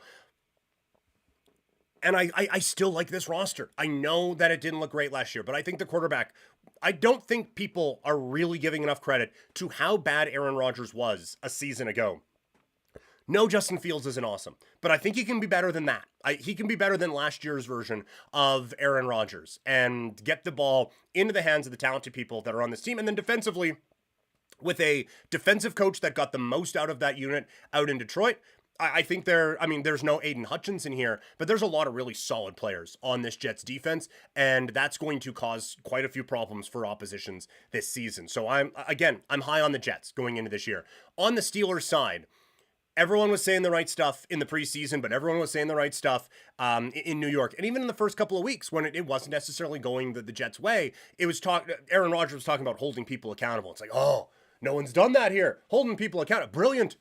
And I still like this roster. I know that it didn't look great last year, but I think the quarterback, I don't think people are really giving enough credit to how bad Aaron Rodgers was a season ago. No, Justin Fields isn't awesome, but I think he can be better than that. He can be better than last year's version of Aaron Rodgers and get the ball into the hands of the talented people that are on this team. And then defensively, with a defensive coach that got the most out of that unit out in Detroit, I think there's no Aiden Hutchinson here, but there's a lot of really solid players on this Jets defense, and that's going to cause quite a few problems for oppositions this season. So I'm high on the Jets going into this year. On the Steelers side, everyone was saying the right stuff in the preseason, but everyone was saying the right stuff in New York. And even in the first couple of weeks when it wasn't necessarily going the Jets' way, Aaron Rodgers was talking about holding people accountable. It's like, oh, no one's done that here. Holding people accountable. Brilliant.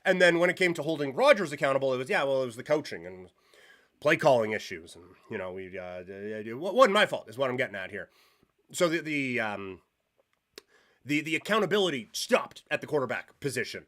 And then when it came to holding Rodgers accountable, it was the coaching and play calling issues. And, it wasn't my fault is what I'm getting at here. So the accountability stopped at the quarterback position.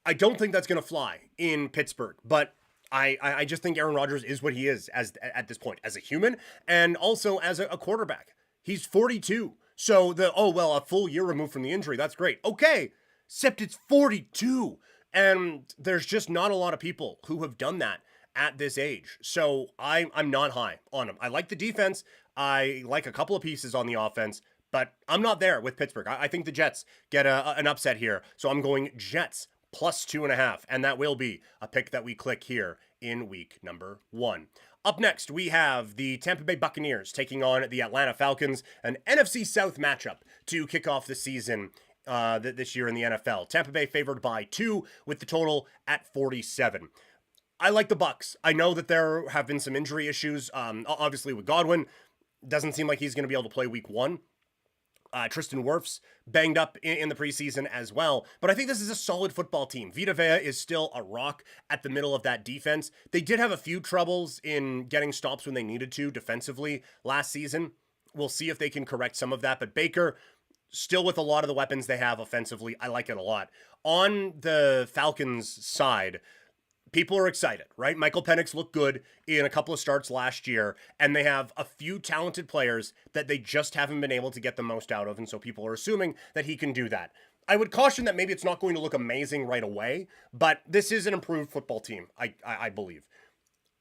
I don't think that's going to fly in Pittsburgh, but I just think Aaron Rodgers is what he is at this point, as a human and also as a quarterback. He's 42. So a full year removed from the injury. That's great. Okay. Except it's 42. And there's just not a lot of people who have done that at this age. So I'm not high on him. I like the defense. I like a couple of pieces on the offense, but I'm not there with Pittsburgh. I think the Jets get an upset here. So I'm going Jets plus 2.5, and that will be a pick that we click here in week number 1. Up next, we have the Tampa Bay Buccaneers taking on the Atlanta Falcons, an NFC South matchup to kick off the season this year in the NFL. Tampa Bay favored by 2 with the total at 47. I like the Bucs. I know that there have been some injury issues, obviously with Godwin. Doesn't seem like he's going to be able to play week 1. Tristan Wirfs banged up in the preseason as well. But I think this is a solid football team. Vita Vea is still a rock at the middle of that defense. They did have a few troubles in getting stops when they needed to defensively last season. We'll see if they can correct some of that. But Baker, still with a lot of the weapons they have offensively, I like it a lot. On the Falcons side, people are excited, right? Michael Penix looked good in a couple of starts last year, and they have a few talented players that they just haven't been able to get the most out of, and so people are assuming that he can do that. I would caution that maybe it's not going to look amazing right away, but this is an improved football team, I believe.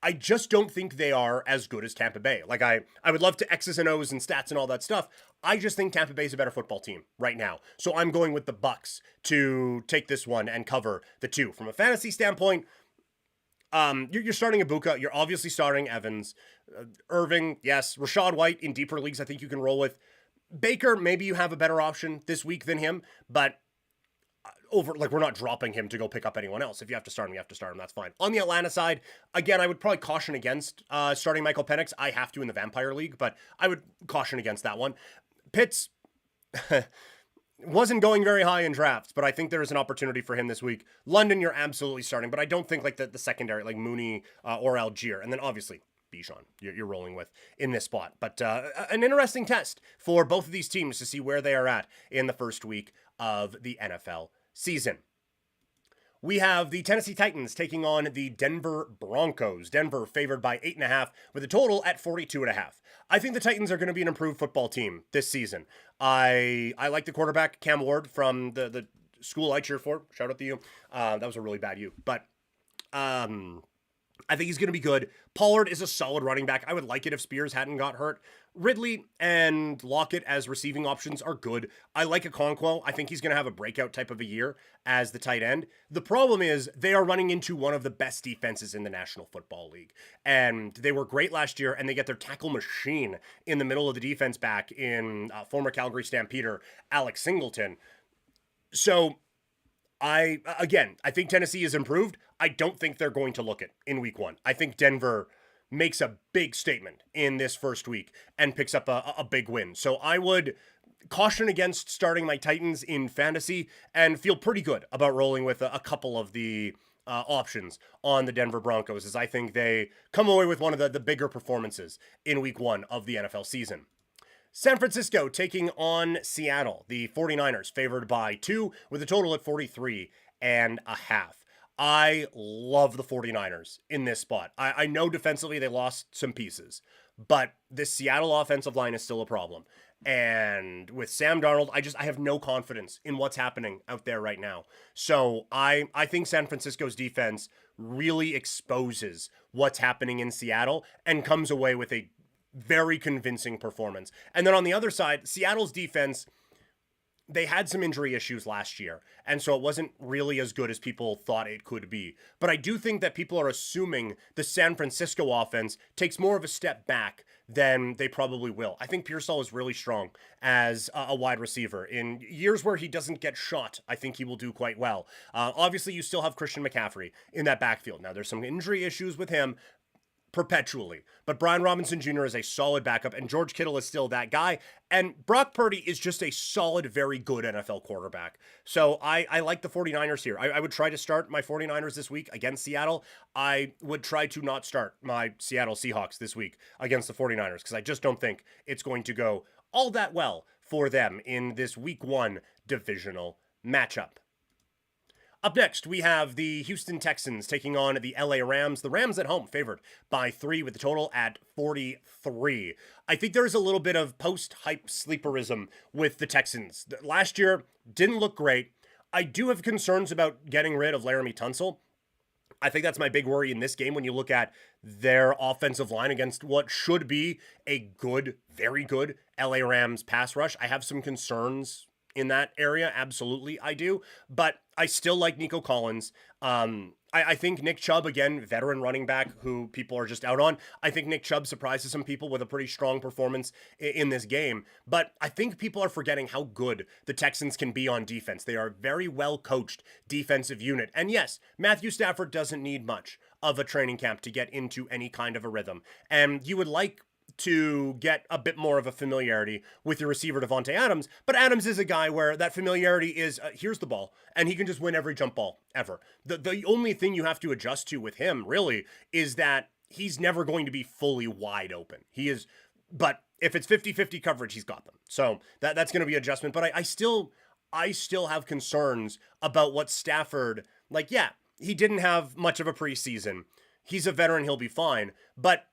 I just don't think they are as good as Tampa Bay. Like, I would love to X's and O's and stats and all that stuff. I just think Tampa Bay is a better football team right now. So I'm going with the Bucs to take this one and cover the 2. From a fantasy standpoint, You're starting Ibuka. You're obviously starting Evans. Irving, yes. Rashad White in deeper leagues, I think you can roll with. Baker, maybe you have a better option this week than him, but we're not dropping him to go pick up anyone else. If you have to start him, you have to start him. That's fine. On the Atlanta side, again, I would probably caution against starting Michael Penix. I have to in the Vampire League, but I would caution against that one. Pitts wasn't going very high in drafts, but I think there is an opportunity for him this week. London, you're absolutely starting, but I don't think like the secondary, like Mooney or Algier. And then obviously Bichon, you're rolling with in this spot. But an interesting test for both of these teams to see where they are at in the first week of the NFL season. We have the Tennessee Titans taking on the Denver Broncos. Denver favored by 8.5 with a total at 42.5. I think the Titans are going to be an improved football team this season. I like the quarterback, Cam Ward, from the school I cheer for. Shout out to you. That was a really bad you. But I think he's going to be good. Pollard is a solid running back. I would like it if Spears hadn't got hurt. Ridley and Lockett as receiving options are good. I like Okonkwo. I think he's going to have a breakout type of a year as the tight end. The problem is they are running into one of the best defenses in the National Football League. And they were great last year, and they get their tackle machine in the middle of the defense back in former Calgary Stampeder, Alex Singleton. So I think Tennessee is improved. I don't think they're going to look it in week one. I think Denver makes a big statement in this first week and picks up a big win. So I would caution against starting my Titans in fantasy and feel pretty good about rolling with a couple of the options on the Denver Broncos, as I think they come away with one of the bigger performances in week one of the NFL season. San Francisco taking on Seattle. The 49ers favored by 2 with a total at 43.5. I love the 49ers in this spot. I know defensively they lost some pieces, but this Seattle offensive line is still a problem. And with Sam Darnold, I have no confidence in what's happening out there right now. So I think San Francisco's defense really exposes what's happening in Seattle and comes away with a very convincing performance. And then on the other side, Seattle's defense, they had some injury issues last year, and so it wasn't really as good as people thought it could be. But I do think that people are assuming the San Francisco offense takes more of a step back than they probably will. I think Pearsall is really strong as a wide receiver. In years where he doesn't get shot, I think he will do quite well. Obviously, you still have Christian McCaffrey in that backfield. Now, there's some injury issues with him, perpetually. But Brian Robinson Jr. is a solid backup, and George Kittle is still that guy. And Brock Purdy is just a solid, very good NFL quarterback. So I like the 49ers here. I would try to start my 49ers this week against Seattle. I would try to not start my Seattle Seahawks this week against the 49ers, because I just don't think it's going to go all that well for them in this week one divisional matchup. Up next, we have the Houston Texans taking on the LA Rams. The Rams at home favored by 3 with the total at 43. I think there's a little bit of post-hype sleeperism with the Texans. Last year didn't look great. I do have concerns about getting rid of Laramie Tunsil. I think that's my big worry in this game when you look at their offensive line against what should be a good, very good LA Rams pass rush. I have some concerns in that area. Absolutely, I do. But I still like Nico Collins. I think Nick Chubb, again, veteran running back who people are just out on. I think Nick Chubb surprises some people with a pretty strong performance in this game. But I think people are forgetting how good the Texans can be on defense. They are a very well coached defensive unit. And yes, Matthew Stafford doesn't need much of a training camp to get into any kind of a rhythm. And you would like to get a bit more of a familiarity with your receiver Devontae Adams, but Adams is a guy where that familiarity is here's the ball, and he can just win every jump ball ever. The only thing you have to adjust to with him really is that he's never going to be fully wide open. He is, but if it's 50-50 coverage, he's got them. So that's going to be adjustment. But I still have concerns about what Stafford, like, yeah, he didn't have much of a preseason. He's a veteran, he'll be fine, but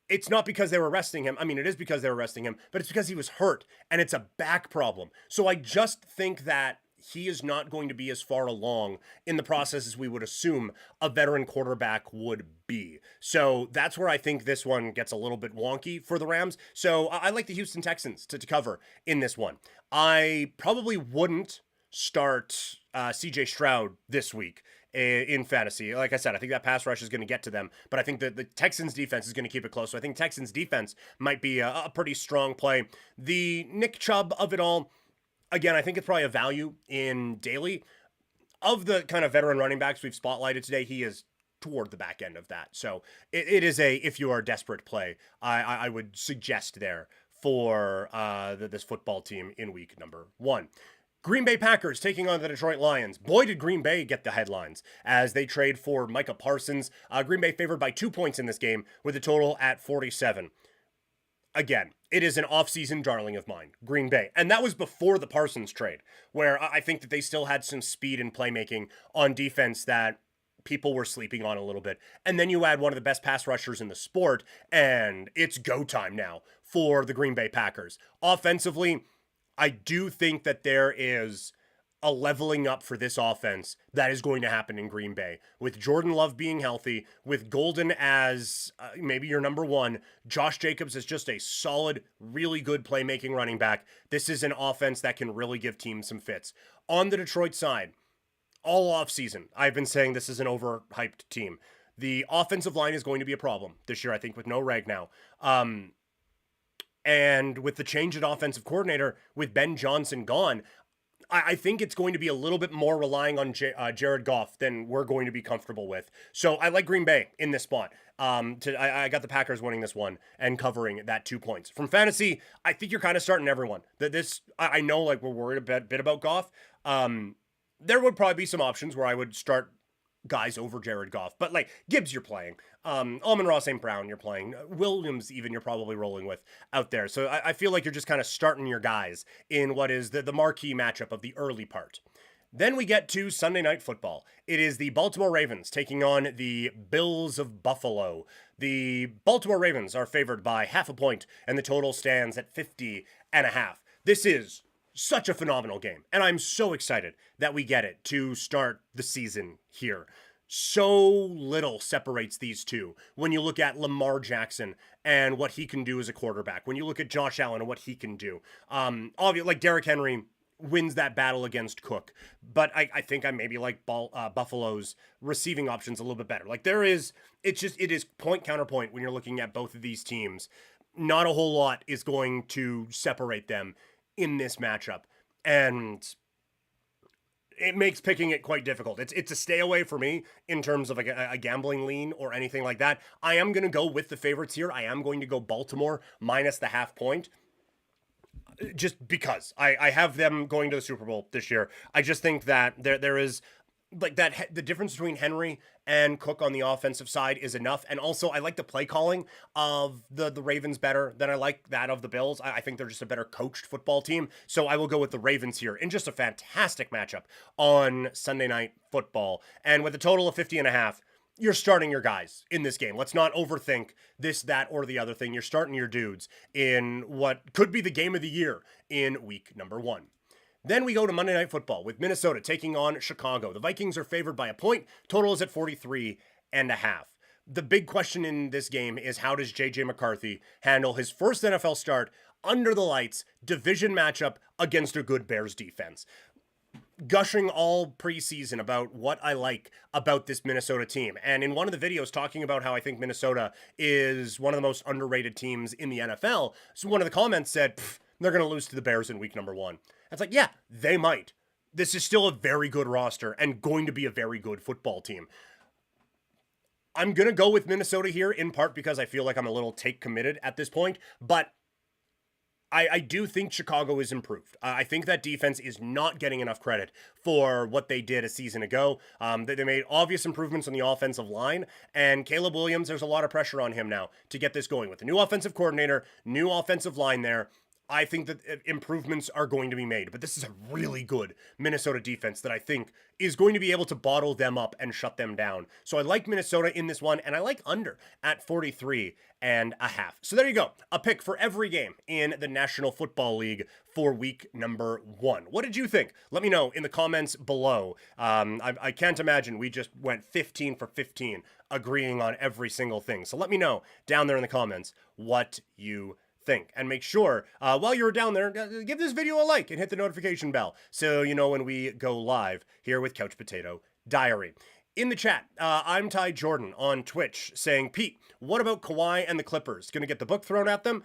it's not because they were resting him. I mean, it is because they were resting him, but it's because he was hurt, and it's a back problem. So I just think that he is not going to be as far along in the process as we would assume a veteran quarterback would be. So that's where I think this one gets a little bit wonky for the Rams. So I like the Houston Texans to cover in this one. I probably wouldn't start CJ Stroud this week in fantasy. Like I said, I think that pass rush is going to get to them, but I think that the Texans defense is going to keep it close. So I think Texans defense might be a pretty strong play. The Nick Chubb of it all, again, I think it's probably a value in daily. Of the kind of veteran running backs we've spotlighted today, he is toward the back end of that. So it is a, if you are desperate play, I would suggest there for this football team in week number 1. Green Bay Packers taking on the Detroit Lions. Boy, did Green Bay get the headlines as they trade for Micah Parsons. Green Bay favored by 2 points in this game with a total at 47. Again, it is an offseason darling of mine, Green Bay. And that was before the Parsons trade, where I think that they still had some speed and playmaking on defense that people were sleeping on a little bit. And then you add one of the best pass rushers in the sport, and it's go time now for the Green Bay Packers. Offensively, I do think that there is a leveling up for this offense that is going to happen in Green Bay. With Jordan Love being healthy, with Golden as maybe your number 1, Josh Jacobs is just a solid, really good playmaking running back. This is an offense that can really give teams some fits. On the Detroit side, all offseason, I've been saying this is an overhyped team. The offensive line is going to be a problem this year, I think, with no Ragnow. And with the change at offensive coordinator, with Ben Johnson gone, I think it's going to be a little bit more relying on Jared Goff than we're going to be comfortable with. So I like Green Bay in this spot. I got the Packers winning this one and covering that 2 points. From fantasy, I think you're kind of starting everyone. I know like we're worried a bit about Goff. There would probably be some options where I would start guys over Jared Goff, but like Gibbs you're playing, Amon-Ra St. Brown you're playing, Williams even you're probably rolling with out there. So I feel like you're just kind of starting your guys in what is the marquee matchup of the early part. Then we get to Sunday Night Football. It is the Baltimore Ravens taking on the Bills of Buffalo. The Baltimore Ravens are favored by 0.5 point, and the total stands at 50.5. This is such a phenomenal game, and I'm so excited that we get it to start the season here. So little separates these two when you look at Lamar Jackson and what he can do as a quarterback, when you look at Josh Allen and what he can do. Obviously, like Derrick Henry wins that battle against Cook, but I think I maybe like Buffalo's receiving options a little bit better. Like it is point counterpoint when you're looking at both of these teams. Not a whole lot is going to separate them in this matchup, and it makes picking it quite difficult. It's a stay away for me in terms of a gambling lean or anything like that. I am going to go with the favorites here. I am going to go Baltimore minus the 0.5 point, just because I have them going to the Super Bowl this year. I just think that there is like that the difference between Henry and Cook on the offensive side is enough. And also I like the play calling of the Ravens better than I like that of the Bills. I think they're just a better coached football team. So I will go with the Ravens here in just a fantastic matchup on Sunday Night Football. And with a total of 50.5, you're starting your guys in this game. Let's not overthink this, that, or the other thing. You're starting your dudes in what could be the game of the year in week number 1. Then we go to Monday Night Football with Minnesota taking on Chicago. The Vikings are favored by 1 point. Total is at 43.5. The big question in this game is how does J.J. McCarthy handle his first NFL start under the lights, division matchup against a good Bears defense? Gushing all preseason about what I like about this Minnesota team. And in one of the videos talking about how I think Minnesota is one of the most underrated teams in the NFL, so one of the comments said, they're going to lose to the Bears in week number 1. It's like, yeah, they might. This is still a very good roster and going to be a very good football team. I'm going to go with Minnesota here in part because I feel like I'm a little take committed at this point, but I do think Chicago is improved. I think that defense is not getting enough credit for what they did a season ago. They made obvious improvements on the offensive line, and Caleb Williams, there's a lot of pressure on him now to get this going with the new offensive coordinator, new offensive line there. I think that improvements are going to be made, but this is a really good Minnesota defense that I think is going to be able to bottle them up and shut them down. So I like Minnesota in this one, and I like under at 43.5. So there you go. A pick for every game in the National Football League for week number 1. What did you think? Let me know in the comments below. I can't imagine we just went 15 for 15 agreeing on every single thing. So let me know down there in the comments what you think, and make sure while you're down there, give this video a like and hit the notification bell so you know when we go live here with Couch Potato Diary. In the chat, I'm Ty Jordan on Twitch saying, Pete, what about Kawhi and the Clippers? Gonna get the book thrown at them?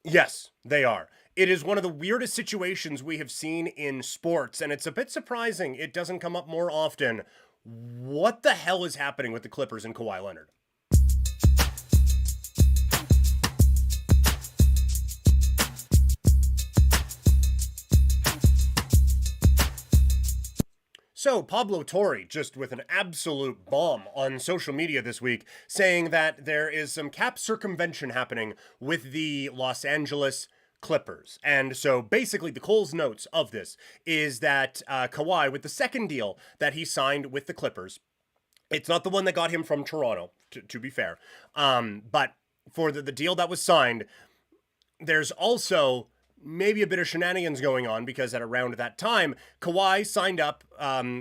Yes, they are. It is one of the weirdest situations we have seen in sports, and it's a bit surprising it doesn't come up more often. What the hell is happening with the Clippers and Kawhi Leonard? So, Pablo Torre just with an absolute bomb on social media this week, saying that there is some cap circumvention happening with the Los Angeles Clippers. And so basically the Cole's notes of this is that Kawhi, with the second deal that he signed with the Clippers, it's not the one that got him from Toronto, to be fair, but for the deal that was signed, there's also maybe a bit of shenanigans going on because at around that time, Kawhi signed up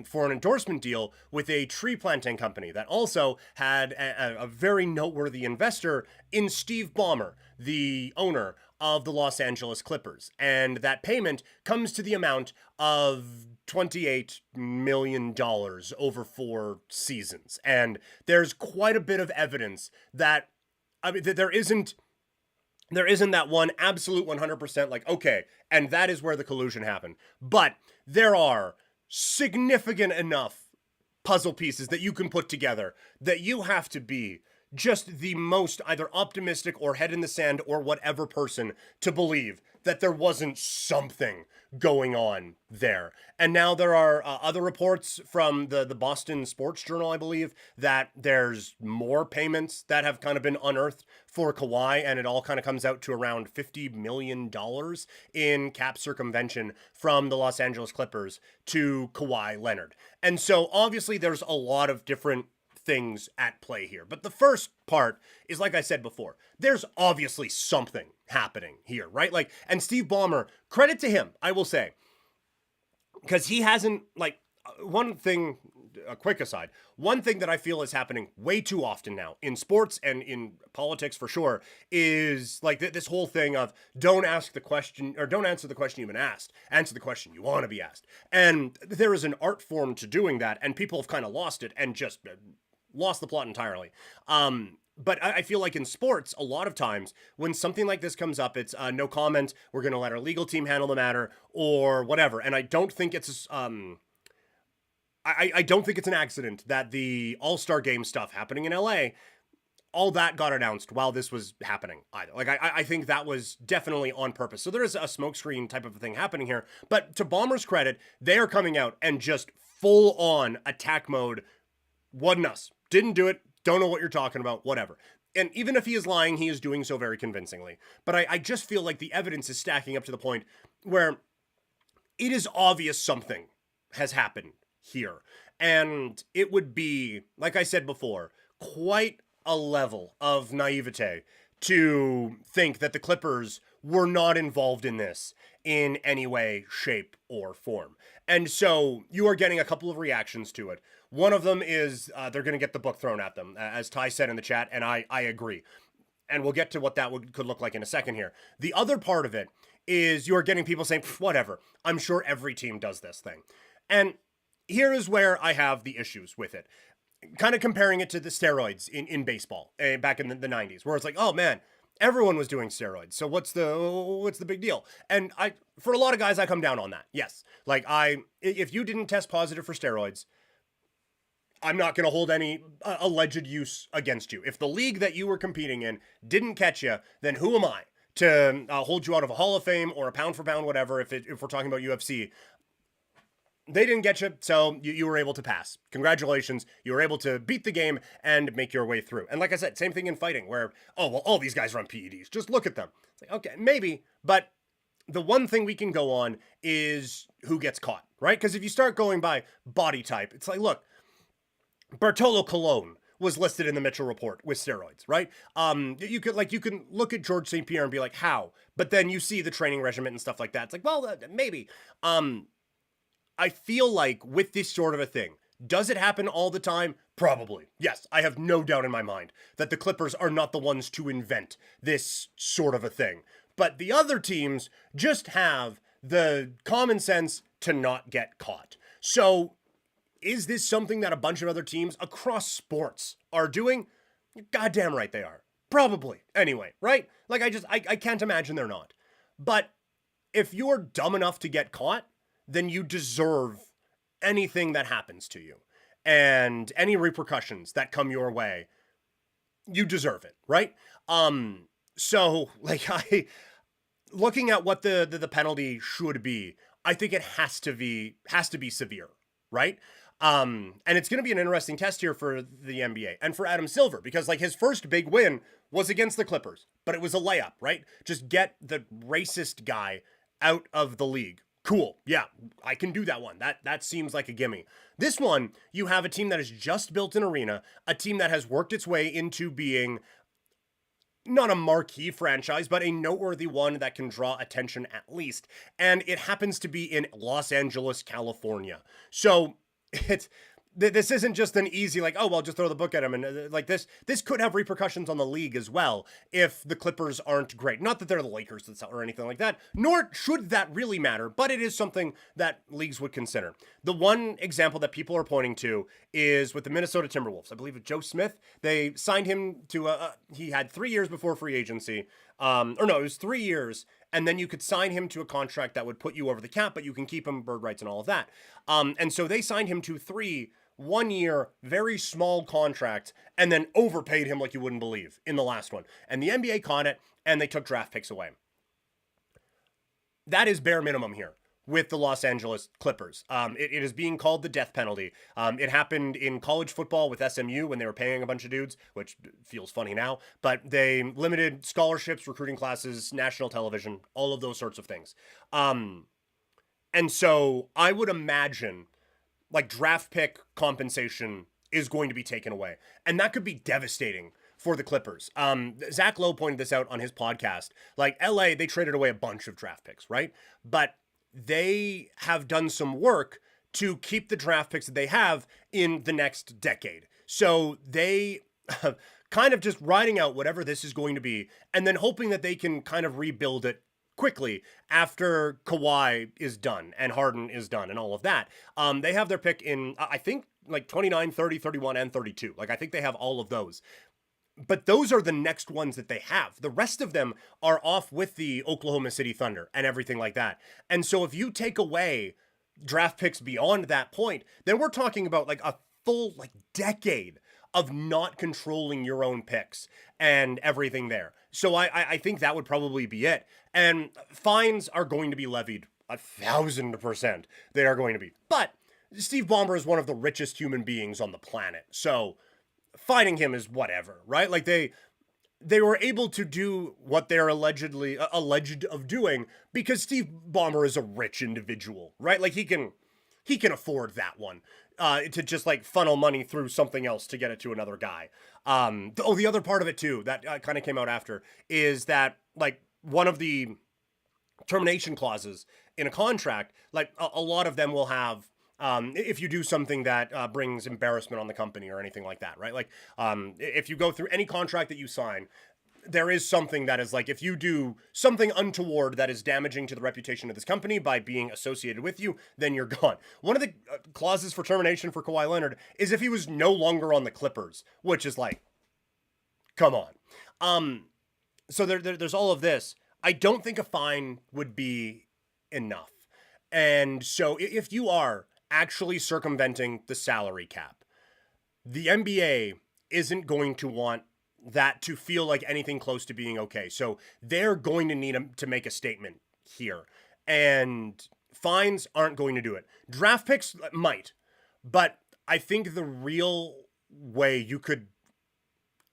for an endorsement deal with a tree planting company that also had a very noteworthy investor in Steve Ballmer, the owner of the Los Angeles Clippers. And that payment comes to the amount of $28 million over 4 seasons. And there's quite a bit of evidence that, I mean, there isn't that one absolute 100% like, okay, and that is where the collusion happened. But there are significant enough puzzle pieces that you can put together that you have to be just the most either optimistic or head in the sand or whatever person to believe that there wasn't something going on there. And now there are other reports from the Boston Sports Journal, I believe, that there's more payments that have kind of been unearthed for Kawhi, and it all kind of comes out to around $50 million in cap circumvention from the Los Angeles Clippers to Kawhi Leonard. And so obviously there's a lot of different things at play here. But the first part is, like I said before, there's obviously something happening here, right? Like, and Steve Ballmer, credit to him, I will say, because he hasn't, like, one thing, a quick aside, one thing that I feel is happening way too often now in sports and in politics for sure is like this whole thing of don't ask the question or don't answer the question you've been asked, answer the question you want to be asked. And there is an art form to doing that, and people have kind of lost it and just lost the plot entirely. But I feel like in sports, a lot of times when something like this comes up, it's no comment. We're going to let our legal team handle the matter or whatever. And I don't think it's I don't think it's an accident that the All-Star Game stuff happening in LA, all that got announced while this was happening either. Like, I think that was definitely on purpose. So there is a smokescreen type of a thing happening here. But to Ballmer's credit, they are coming out and just full on attack mode. Wasn't us. Didn't do it. Don't know what you're talking about. Whatever. And even if he is lying, he is doing so very convincingly. But I just feel like the evidence is stacking up to the point where it is obvious something has happened here. And it would be, like I said before, quite a level of naivete to think that the Clippers were not involved in this in any way, shape, or form. And so you are getting a couple of reactions to it. One of them is they're going to get the book thrown at them, as Ty said in the chat, and I agree. And we'll get to what that could look like in a second here. The other part of it is you're getting people saying, whatever, I'm sure every team does this thing. And here is where I have the issues with it. Kind of comparing it to the steroids in baseball back in the 90s, where it's like, oh man, everyone was doing steroids. So what's the big deal? And for a lot of guys, I come down on that. Yes. Like if you didn't test positive for steroids, I'm not going to hold any alleged use against you. If the league that you were competing in didn't catch you, then who am I to hold you out of a Hall of Fame or a pound for pound, whatever, if we're talking about UFC. They didn't get you, so you were able to pass. Congratulations. You were able to beat the game and make your way through. And like I said, same thing in fighting where, oh, well, all these guys run PEDs. Just look at them. It's like, okay, maybe. But the one thing we can go on is who gets caught, right? Because if you start going by body type, it's like, look, Bartolo Colon was listed in the Mitchell report with steroids, right? You can look at George St. Pierre and be like, how? But then you see the training regimen and stuff like that. It's like, well, maybe. I feel like with this sort of a thing, does it happen all the time? Probably. Yes, I have no doubt in my mind that the Clippers are not the ones to invent this sort of a thing. But the other teams just have the common sense to not get caught. So Is this something that a bunch of other teams across sports are doing? You're goddamn right they are. Probably. Anyway, right? Like, I can't imagine they're not. But if you're dumb enough to get caught, then you deserve anything that happens to you. And any repercussions that come your way, you deserve it, right? So, like, looking at what the penalty should be, I think it has to be severe, right? And it's going to be an interesting test here for the NBA and for Adam Silver, because like his first big win was against the Clippers, but it was a layup, right? Just get the racist guy out of the league. Cool. Yeah, I can do that one. That seems like a gimme. This one, you have a team that has just built an arena, a team that has worked its way into being not a marquee franchise, but a noteworthy one that can draw attention at least. And it happens to be in Los Angeles, California. So this isn't just an easy, like, oh, well, just throw the book at him. And like this could have repercussions on the league as well if the Clippers aren't great. Not that they're the Lakers or anything like that, nor should that really matter, but it is something that leagues would consider. The one example that people are pointing to is with the Minnesota Timberwolves. I believe with Joe Smith, they signed him to he had 3 years before free agency. It was 3 years. And then you could sign him to a contract that would put you over the cap, but you can keep him bird rights and all of that. And so they signed him to 3 1-year, very small contract, and then overpaid him like you wouldn't believe in the last one. And the NBA caught it, and they took draft picks away. That is bare minimum here with the Los Angeles Clippers. It is being called the death penalty. It happened in college football with SMU when they were paying a bunch of dudes, which feels funny now, but they limited scholarships, recruiting classes, national television, all of those sorts of things. And so I would imagine like draft pick compensation is going to be taken away. And that could be devastating for the Clippers. Zach Lowe pointed this out on his podcast. Like LA, they traded away a bunch of draft picks, right? But they have done some work to keep the draft picks that they have in the next decade. So they kind of just riding out whatever this is going to be and then hoping that they can kind of rebuild it quickly after Kawhi is done and Harden is done and all of that. They have their pick in, I think, like 29, 30, 31, and 32. Like, I think they have all of those. But those are the next ones that they have. The rest of them are off with the Oklahoma City Thunder and everything like that. And so if you take away draft picks beyond that point, then we're talking about like a full like decade of not controlling your own picks and everything there. So I think that would probably be it. And fines are going to be levied 1,000%. They are going to be. But Steve Ballmer is one of the richest human beings on the planet. So fining him is whatever, right? Like they were able to do what they're alleged of doing because Steve Ballmer is a rich individual, right? Like he can afford that one. To just like funnel money through something else to get it to another guy. The other part of it too, that kind of came out after, is that like one of the termination clauses in a contract, like a lot of them will have, if you do something that brings embarrassment on the company or anything like that, right? Like if you go through any contract that you sign, there is something that is like, if you do something untoward that is damaging to the reputation of this company by being associated with you, then you're gone. One of the clauses for termination for Kawhi Leonard is if he was no longer on the Clippers, which is like, come on. So there's all of this. I don't think a fine would be enough. And so if you are actually circumventing the salary cap, the NBA isn't going to want that to feel like anything close to being okay. So they're going to need to make a statement here. And fines aren't going to do it. Draft picks might. But I think the real way you could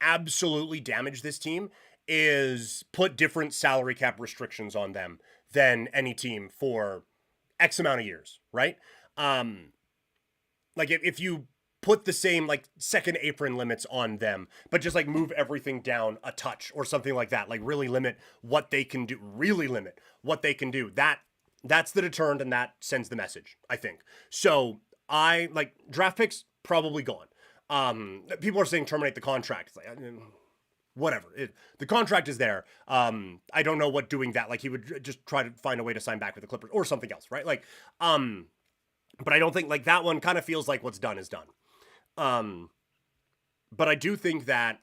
absolutely damage this team is put different salary cap restrictions on them than any team for X amount of years, right? Like if you put the same like second apron limits on them, but just like move everything down a touch or something like that, like really limit what they can do, that's the deterrent and that sends the message, I think. So I like draft picks probably gone. People are saying terminate the contract. It's like, whatever. The contract is there. I don't know what doing that, like he would just try to find a way to sign back with the Clippers or something else, right? Like, But I don't think, like, that one kind of feels like what's done is done. But I do think that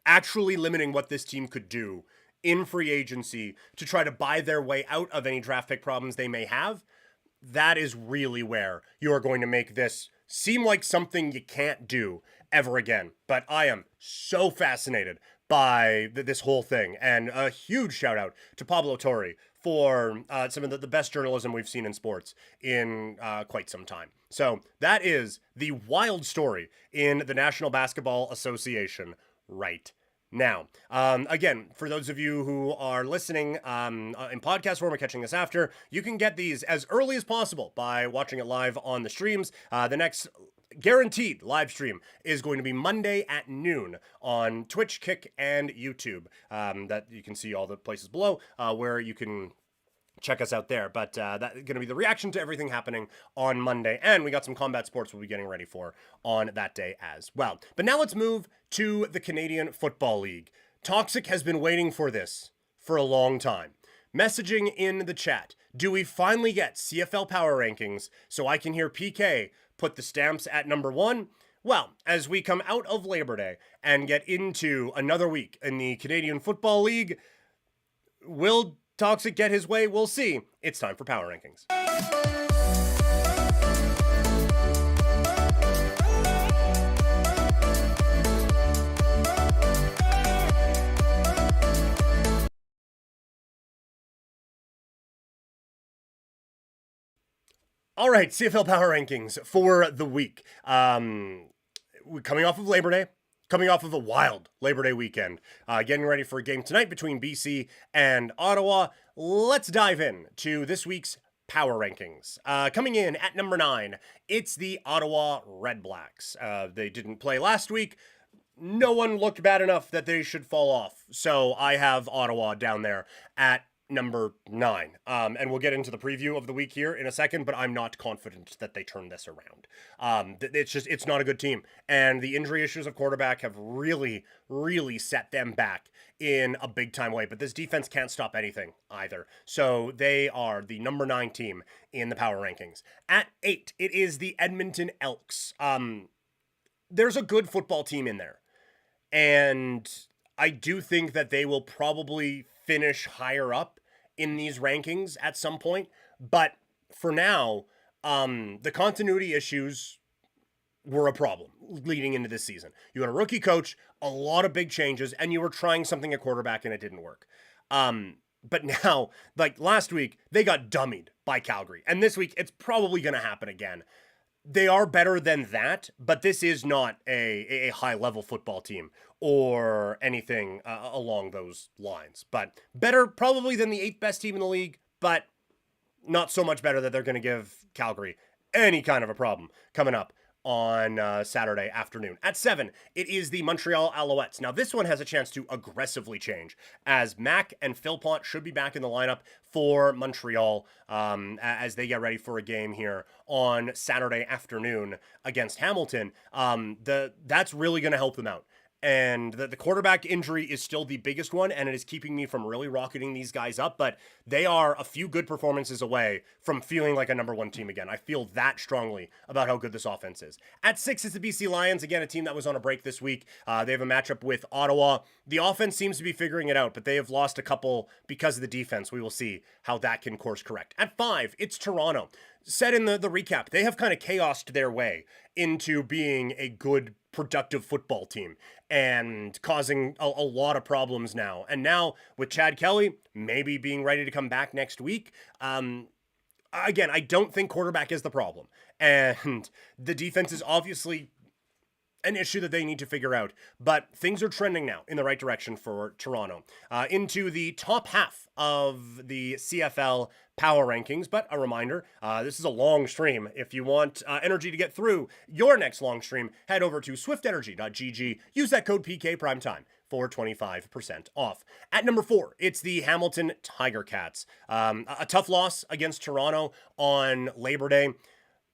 actually limiting what this team could do in free agency to try to buy their way out of any draft pick problems they may have, that is really where you are going to make this seem like something you can't do ever again. But I am so fascinated by this whole thing, and a huge shout out to Pablo Torre for some of the best journalism we've seen in sports in quite some time. So that is the wild story in the National Basketball Association right now. Again, for those of you who are listening in podcast form or catching this after, you can get these as early as possible by watching it live on the streams. The next guaranteed live stream is going to be Monday at noon on Twitch, Kick, and YouTube. That you can see all the places below where you can check us out there. But that's going to be the reaction to everything happening on Monday. And we got some combat sports we'll be getting ready for on that day as well. But now let's move to the Canadian Football League. Toxic has been waiting for this for a long time. Messaging in the chat, do we finally get CFL power rankings so I can hear PK put the Stamps at number 1? Well, as we come out of Labor Day and get into another week in the Canadian Football League, will Toxic get his way? We'll see. It's time for power rankings. All right, CFL power rankings for the week. We're coming off of Labor Day, coming off of a wild Labor Day weekend, getting ready for a game tonight between BC and Ottawa. Let's dive in to this week's power rankings. Coming in at number 9, it's the Ottawa Red Blacks. They didn't play last week. No one looked bad enough that they should fall off. So I have Ottawa down there at number 9. And we'll get into the preview of the week here in a second, but I'm not confident that they turn this around. It's not a good team. And the injury issues of quarterback have really, really set them back in a big time way. But this defense can't stop anything either. So they are the number 9 team in the power rankings. At 8, it is the Edmonton Elks. There's a good football team in there. And I do think that they will probably finish higher up in these rankings at some point. But for now, the continuity issues were a problem leading into this season. You had a rookie coach, a lot of big changes, and you were trying something at quarterback and it didn't work. But now, like last week, they got dummied by Calgary. And this week, it's probably going to happen again. They are better than that, but this is not a high-level football team or anything along those lines. But better probably than the 8th best team in the league, but not so much better that they're going to give Calgary any kind of a problem coming up on Saturday afternoon. At 7, it is the Montreal Alouettes. Now, this one has a chance to aggressively change, as Mac and Philpott should be back in the lineup for Montreal as they get ready for a game here on Saturday afternoon against Hamilton. That's really going to help them out. And the quarterback injury is still the biggest one, and it is keeping me from really rocketing these guys up, but they are a few good performances away from feeling like a number 1 team again. I feel that strongly about how good this offense is. At 6 is the BC Lions, again, a team that was on a break this week. They have a matchup with Ottawa. The offense seems to be figuring it out, but they have lost a couple because of the defense. We will see how that can course correct. At 5, it's Toronto. Said in the recap, they have kind of chaosed their way into being a good, productive football team and causing a lot of problems now. And now with Chad Kelly maybe being ready to come back next week, again, I don't think quarterback is the problem. And the defense is obviously an issue that they need to figure out. But things are trending now in the right direction for Toronto. Into the top half of the CFL power rankings. But a reminder, this is a long stream. If you want energy to get through your next long stream, head over to swiftenergy.gg. Use that code PKPrimetime for 25% off. At number 4, it's the Hamilton Tiger Cats. A tough loss against Toronto on Labor Day.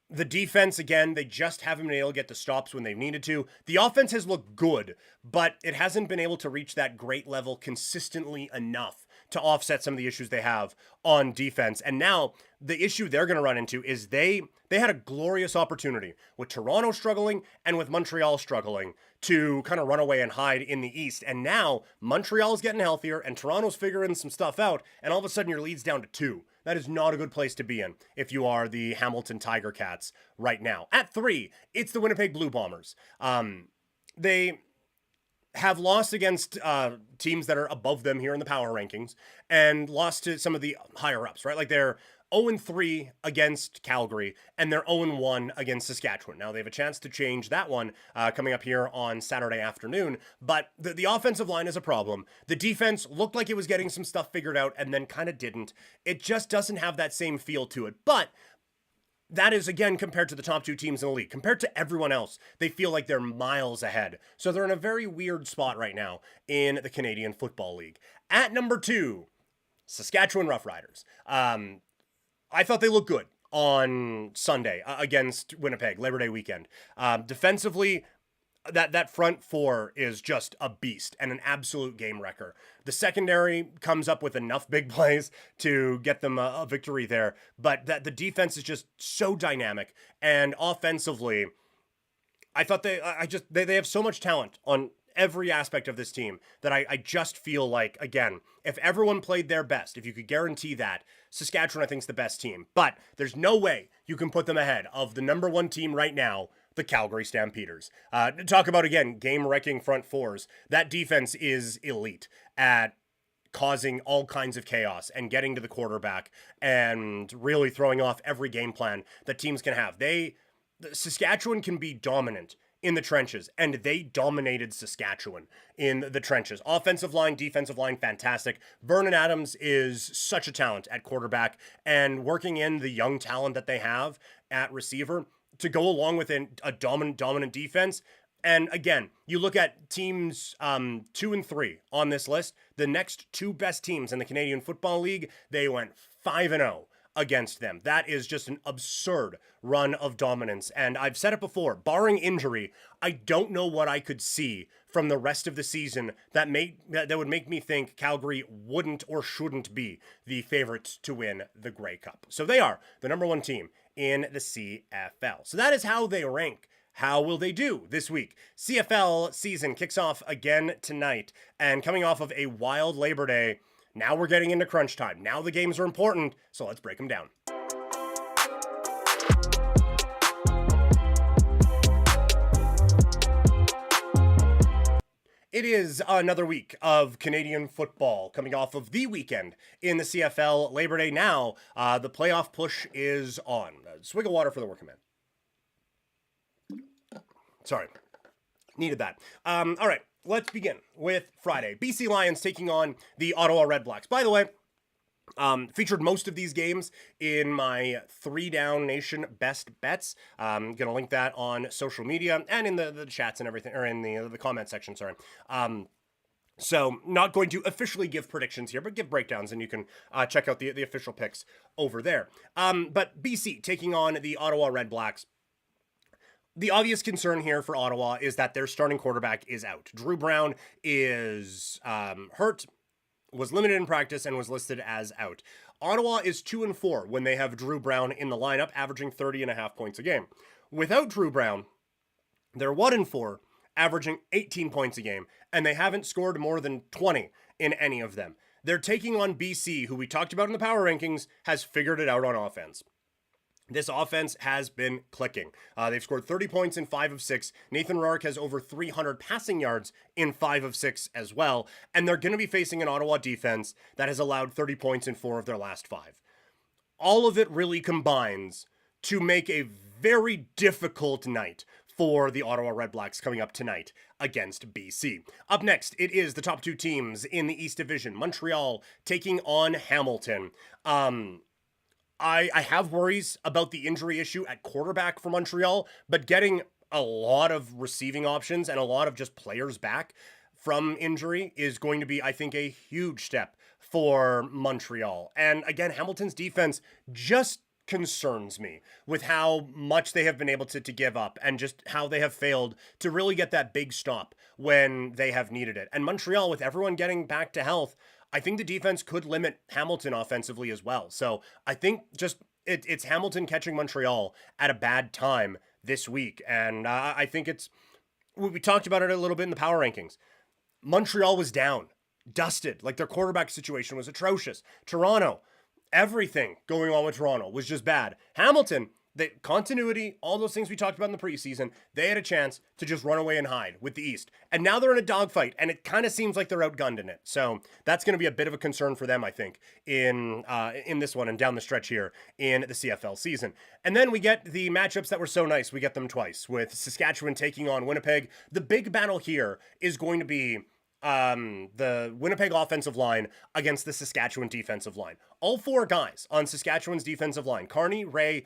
The defense, again, they just haven't been able to get the stops when they've needed to. The offense has looked good, but it hasn't been able to reach that great level consistently enough to offset some of the issues they have on defense. And now the issue they're going to run into is they had a glorious opportunity with Toronto struggling and with Montreal struggling to kind of run away and hide in the East. And now Montreal's getting healthier and Toronto's figuring some stuff out. And all of a sudden your lead's down to 2. That is not a good place to be in if you are the Hamilton Tiger Cats right now. At 3, it's the Winnipeg Blue Bombers. They have lost against teams that are above them here in the power rankings and lost to some of the higher ups, right? Like they're 0-3 against Calgary and they're 0-1 against Saskatchewan. Now they have a chance to change that one coming up here on Saturday afternoon, but the offensive line is a problem. The defense looked like it was getting some stuff figured out and then kind of didn't. It just doesn't have that same feel to it, but that is, again, compared to the top 2 teams in the league. Compared to everyone else, they feel like they're miles ahead. So they're in a very weird spot right now in the Canadian Football League. At number 2, Saskatchewan Roughriders. I thought they looked good on Sunday against Winnipeg, Labor Day weekend. Defensively, that front 4 is just a beast and an absolute game wrecker. The secondary comes up with enough big plays to get them a victory there, but the defense is just so dynamic. And offensively, I thought they have so much talent on every aspect of this team that I just feel like, again, if everyone played their best, if you could guarantee that, Saskatchewan, I think, is the best team. But there's no way you can put them ahead of the number 1 team right now, the Calgary Stampeders. Talk about, again, game-wrecking front 4s. That defense is elite at causing all kinds of chaos and getting to the quarterback and really throwing off every game plan that teams can have. Saskatchewan can be dominant in the trenches, and they dominated Saskatchewan in the trenches. Offensive line, defensive line, fantastic. Vernon Adams is such a talent at quarterback, and working in the young talent that they have at receiver to go along with a dominant defense. And again, you look at teams 2 and 3 on this list, the next 2 best teams in the Canadian Football League, they went 5-0 against them. That is just an absurd run of dominance. And I've said it before, barring injury, I don't know what I could see from the rest of the season that would make me think Calgary wouldn't or shouldn't be the favorites to win the Grey Cup. So they are the number 1 team in the CFL. So that is how they rank. How will they do this week? CFL season kicks off again tonight, and coming off of a wild Labor Day, now we're getting into crunch time. Now the games are important, so let's break them down. It is another week of Canadian football coming off of the weekend in the CFL Labor Day. Now, the playoff push is on. Swig of water for the working man. Sorry, needed that. All right, let's begin with Friday. BC Lions taking on the Ottawa Red Blacks. By the way, featured most of these games in my 3 Down Nation best bets. I'm going to link that on social media and in the chats and everything, or in the comment section, sorry. So not going to officially give predictions here, but give breakdowns, and you can check out the official picks over there. But BC taking on the Ottawa Red Blacks. The obvious concern here for Ottawa is that their starting quarterback is out. Drew Brown is hurt, was limited in practice, and was listed as out. Ottawa is 2-4 when they have Drew Brown in the lineup, averaging 30.5 points a game. Without Drew Brown, they're 1-4, averaging 18 points a game, and they haven't scored more than 20 in any of them. They're taking on BC, who we talked about in the power rankings, has figured it out on offense. This offense has been clicking. They've scored 30 points in 5 of 6. Nathan Rourke has over 300 passing yards in 5 of 6 as well. And they're going to be facing an Ottawa defense that has allowed 30 points in 4 of their last 5. All of it really combines to make a very difficult night for the Ottawa Red Blacks coming up tonight against BC. Up next, it is the top 2 teams in the East Division. Montreal taking on Hamilton. I have worries about the injury issue at quarterback for Montreal, but getting a lot of receiving options and a lot of just players back from injury is going to be, I think, a huge step for Montreal. And again, Hamilton's defense just concerns me with how much they have been able to give up and just how they have failed to really get that big stop when they have needed it. And Montreal, with everyone getting back to health, I think the defense could limit Hamilton offensively as well. So I think just it's Hamilton catching Montreal at a bad time this week. And I think we talked about it a little bit in the power rankings. Montreal was down, dusted. Like their quarterback situation was atrocious. Toronto, everything going on with Toronto was just bad. Hamilton, the continuity, all those things we talked about in the preseason, they had a chance to just run away and hide with the East. And now they're in a dogfight, and it kind of seems like they're outgunned in it. So that's going to be a bit of a concern for them, I think, in this one and down the stretch here in the CFL season. And then we get the matchups that were so nice. We get them twice, with Saskatchewan taking on Winnipeg. The big battle here is going to be the Winnipeg offensive line against the Saskatchewan defensive line. All four guys on Saskatchewan's defensive line, Carney, Ray,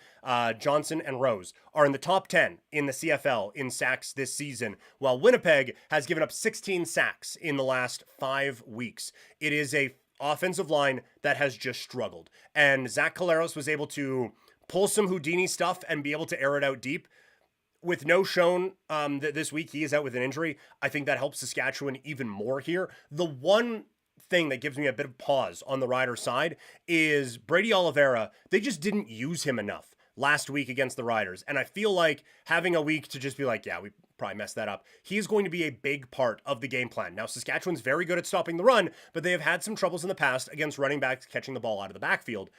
Johnson, and Rose, are in the top 10 in the CFL in sacks this season, while Winnipeg has given up 16 sacks in the last 5 weeks. It is a offensive line that has just struggled. And Zach Collaros was able to pull some Houdini stuff and be able to air it out deep. With no shown this week, he is out with an injury. I think that helps Saskatchewan even more here. The one thing that gives me a bit of pause on the Riders' side is Brady Oliveira. They just didn't use him enough last week against the Riders. And I feel like having a week to just be like, yeah, we probably messed that up. He's going to be a big part of the game plan. Now, Saskatchewan's very good at stopping the run, but they have had some troubles in the past against running backs catching the ball out of the backfield.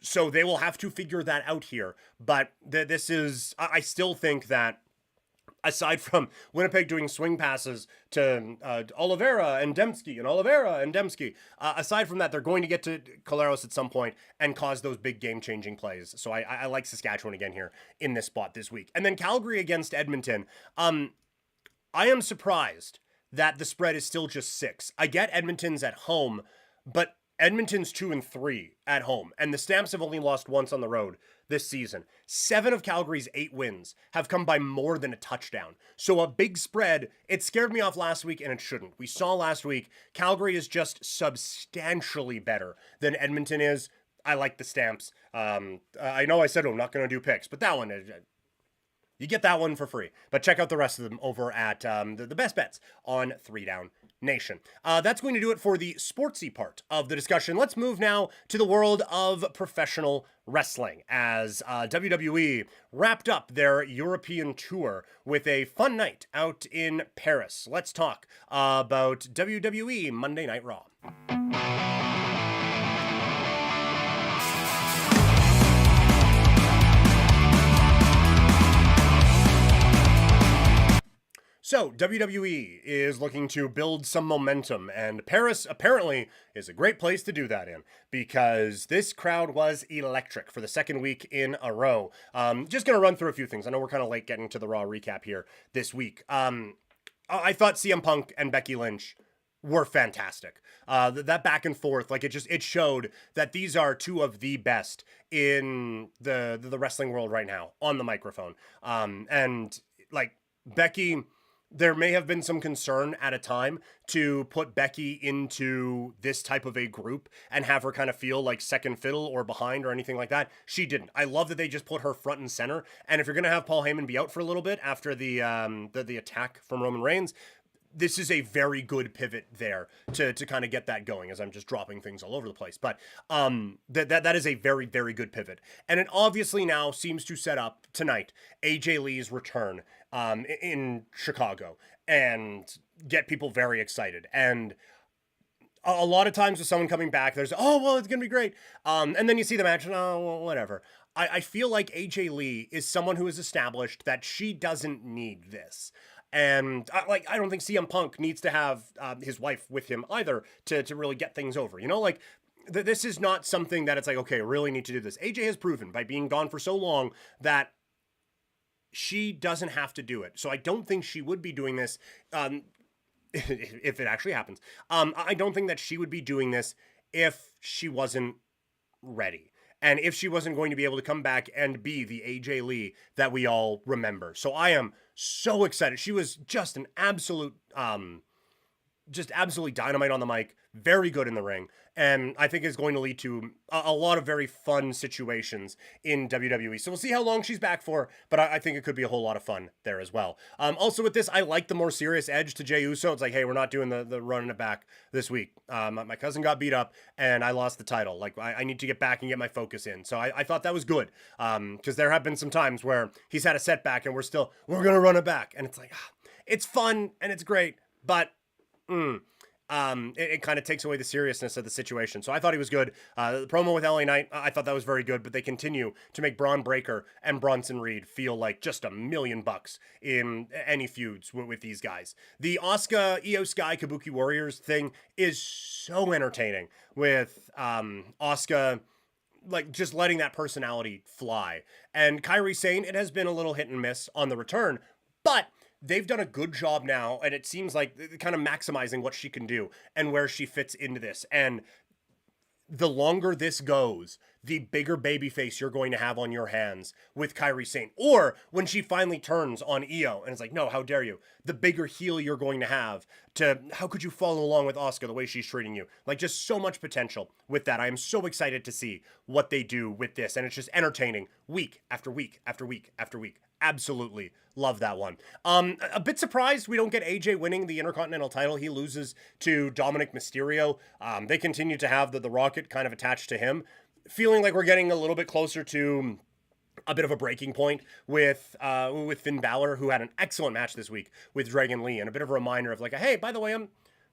So they will have to figure that out here. But I still think that aside from Winnipeg doing swing passes to Oliveira and Dembski and Oliveira and Dembski, aside from that, they're going to get to Collaros at some point and cause those big game-changing plays. So I like Saskatchewan again here in this spot this week. And then Calgary against Edmonton. I am surprised that the spread is still just 6. I get Edmonton's at home, but Edmonton's 2-3 at home, and the Stamps have only lost once on the road this season. 7 of Calgary's 8 wins have come by more than a touchdown. So a big spread, it scared me off last week, and it shouldn't. We saw last week, Calgary is just substantially better than Edmonton is. I like the Stamps. I know I said I'm not going to do picks, but that one, you get that one for free. But check out the rest of them over at the best bets on 3 Down Nation. That's going to do it for the sportsy part of the discussion. Let's move now to the world of professional wrestling, as WWE wrapped up their European tour with a fun night out in Paris. Let's talk about WWE Monday Night Raw. So, WWE is looking to build some momentum, and Paris apparently is a great place to do that in, because this crowd was electric for the second week in a row. Just going to run through a few things. I know we're kind of late getting to the Raw recap here this week. I thought CM Punk and Becky Lynch were fantastic. That back and forth, like it showed that these are two of the best in the wrestling world right now on the microphone. And like Becky, there may have been some concern at a time to put Becky into this type of a group and have her kind of feel like second fiddle or behind or anything like that. She didn't. I love that they just put her front and center. And if you're going to have Paul Heyman be out for a little bit after the attack from Roman Reigns, this is a very good pivot there to kind of get that going, as I'm just dropping things all over the place. But that is a very, very good pivot. And it obviously now seems to set up tonight AJ Lee's return in Chicago and get people very excited. And a lot of times with someone coming back, there's, oh, well, it's going to be great. And then you see the match and, oh, well, whatever. I feel like AJ Lee is someone who has established that she doesn't need this. And I don't think CM Punk needs to have his wife with him either to really get things over. You know, like this is not something that it's like, okay, I really need to do this. AJ has proven by being gone for so long that she doesn't have to do it. So I don't think she would be doing this if it actually happens. I don't think that she would be doing this if she wasn't ready. And if she wasn't going to be able to come back and be the AJ Lee that we all remember. So I am so excited. She was just an absolute just absolutely dynamite on the mic, very good in the ring, and I think is going to lead to a lot of very fun situations in WWE. So we'll see how long she's back for, but I think it could be a whole lot of fun there as well. Also with this, I like the more serious edge to Jey Uso. It's like, hey, we're not doing the running it back this week. My cousin got beat up and I lost the title. Like, I need to get back and get my focus in. So I thought that was good, because there have been some times where he's had a setback and we're going to run it back. And it's like, it's fun and it's great, but it kind of takes away the seriousness of the situation. So I thought he was good. The promo with LA Knight, I thought that was very good, but they continue to make Braun Breaker and Bronson Reed feel like just $1 million in any feuds with these guys. The Asuka, Io Sky, Kabuki Warriors thing is so entertaining with Asuka like just letting that personality fly. And Kairi Sane, it has been a little hit and miss on the return, but they've done a good job now, and it seems like kind of maximizing what she can do and where she fits into this. And the longer this goes, the bigger babyface you're going to have on your hands with Kairi Sane. Or when she finally turns on Io and it's like, no, how dare you? The bigger heel you're going to have to, how could you follow along with Asuka the way she's treating you? Like, just so much potential with that. I am so excited to see what they do with this. And it's just entertaining week after week after week after week. Absolutely love that one. A bit surprised we don't get AJ winning the Intercontinental title. He loses to Dominic Mysterio. They continue to have the Rocket kind of attached to him. Feeling like we're getting a little bit closer to a bit of a breaking point with Finn Balor, who had an excellent match this week with Dragon Lee, and a bit of a reminder of like, hey, by the way, I'm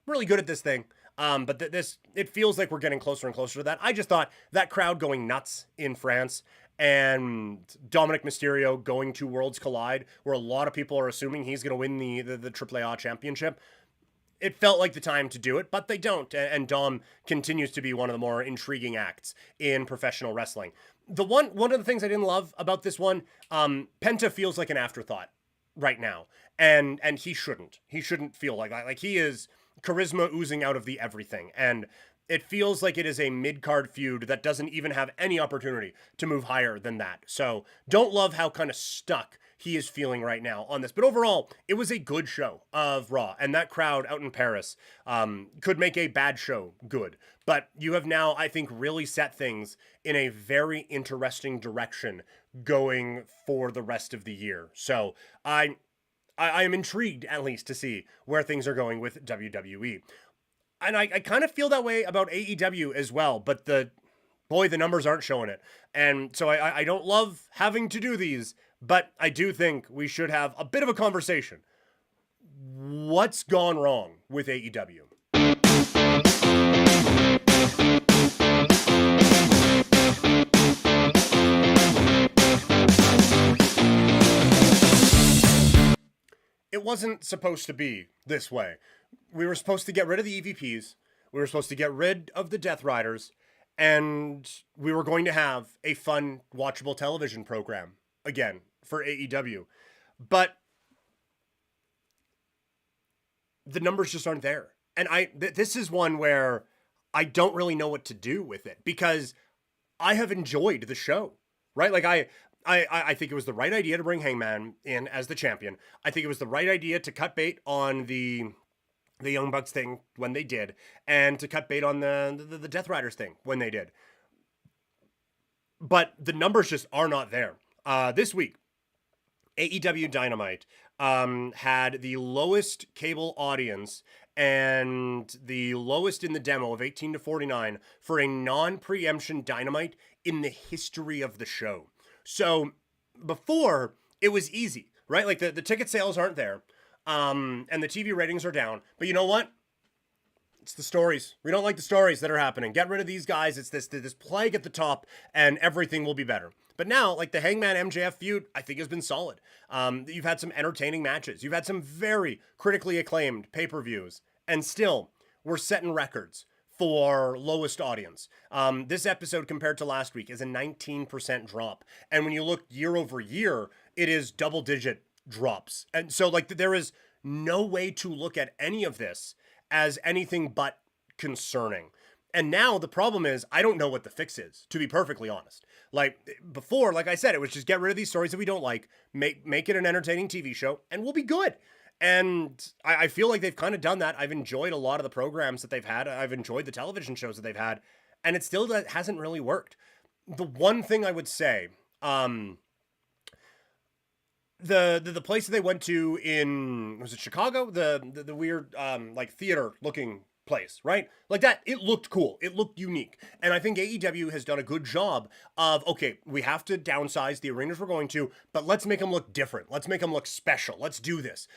really good at this thing. But it feels like we're getting closer and closer to that. I just thought that crowd going nuts in France and Dominic Mysterio going to Worlds Collide, where a lot of people are assuming he's going to win the AAA championship. It felt like the time to do it, but they don't. And Dom continues to be one of the more intriguing acts in professional wrestling. One of the things I didn't love about this one, Penta feels like an afterthought right now. And he shouldn't. He shouldn't feel like that. Like, he is charisma oozing out of the everything. And it feels like it is a mid-card feud that doesn't even have any opportunity to move higher than that. So don't love how kind of stuck he is feeling right now on this. But overall, it was a good show of Raw. And that crowd out in Paris could make a bad show good. But you have now, I think, really set things in a very interesting direction going for the rest of the year. So I am intrigued, at least, to see where things are going with WWE. And I kind of feel that way about AEW as well, but the numbers aren't showing it. And so I don't love having to do these, but I do think we should have a bit of a conversation. What's gone wrong with AEW? It wasn't supposed to be this way. We were supposed to get rid of the EVPs. We were supposed to get rid of the Death Riders. And we were going to have a fun, watchable television program again for AEW. But the numbers just aren't there. And this is one where I don't really know what to do with it, because I have enjoyed the show, right? Like, I think it was the right idea to bring Hangman in as the champion. I think it was the right idea to cut bait on the Young Bucks thing when they did, and to cut bait on the Death Riders thing when they did. But the numbers just are not there. This week, AEW Dynamite had the lowest cable audience and the lowest in the demo of 18 to 49 for a non-preemption Dynamite in the history of the show. So before, it was easy, right? Like, the ticket sales aren't there. And the TV ratings are down. But you know what? It's the stories. We don't like the stories that are happening. Get rid of these guys. It's this plague at the top, and everything will be better. But now, like, the Hangman MJF feud, I think has been solid. You've had some entertaining matches. You've had some very critically acclaimed pay-per-views. And still, we're setting records for lowest audience. This episode compared to last week is a 19% drop. And when you look year over year, it is double-digit drops. And so, like, there is no way to look at any of this as anything but concerning. And now the problem is, I don't know what the fix is, to be perfectly honest. Like, before, like I said, it was just get rid of these stories that we don't like, make it an entertaining TV show, and we'll be good. And I feel like they've kind of done that. I've enjoyed a lot of the programs that they've had. I've enjoyed the television shows that they've had, and it still hasn't really worked. The one thing I would say, the place that they went to in, was it Chicago? The weird like theater looking place, right? Like that, it looked cool. It looked unique. And I think AEW has done a good job of, okay, we have to downsize the arenas we're going to, but let's make them look different. Let's make them look special. Let's do this.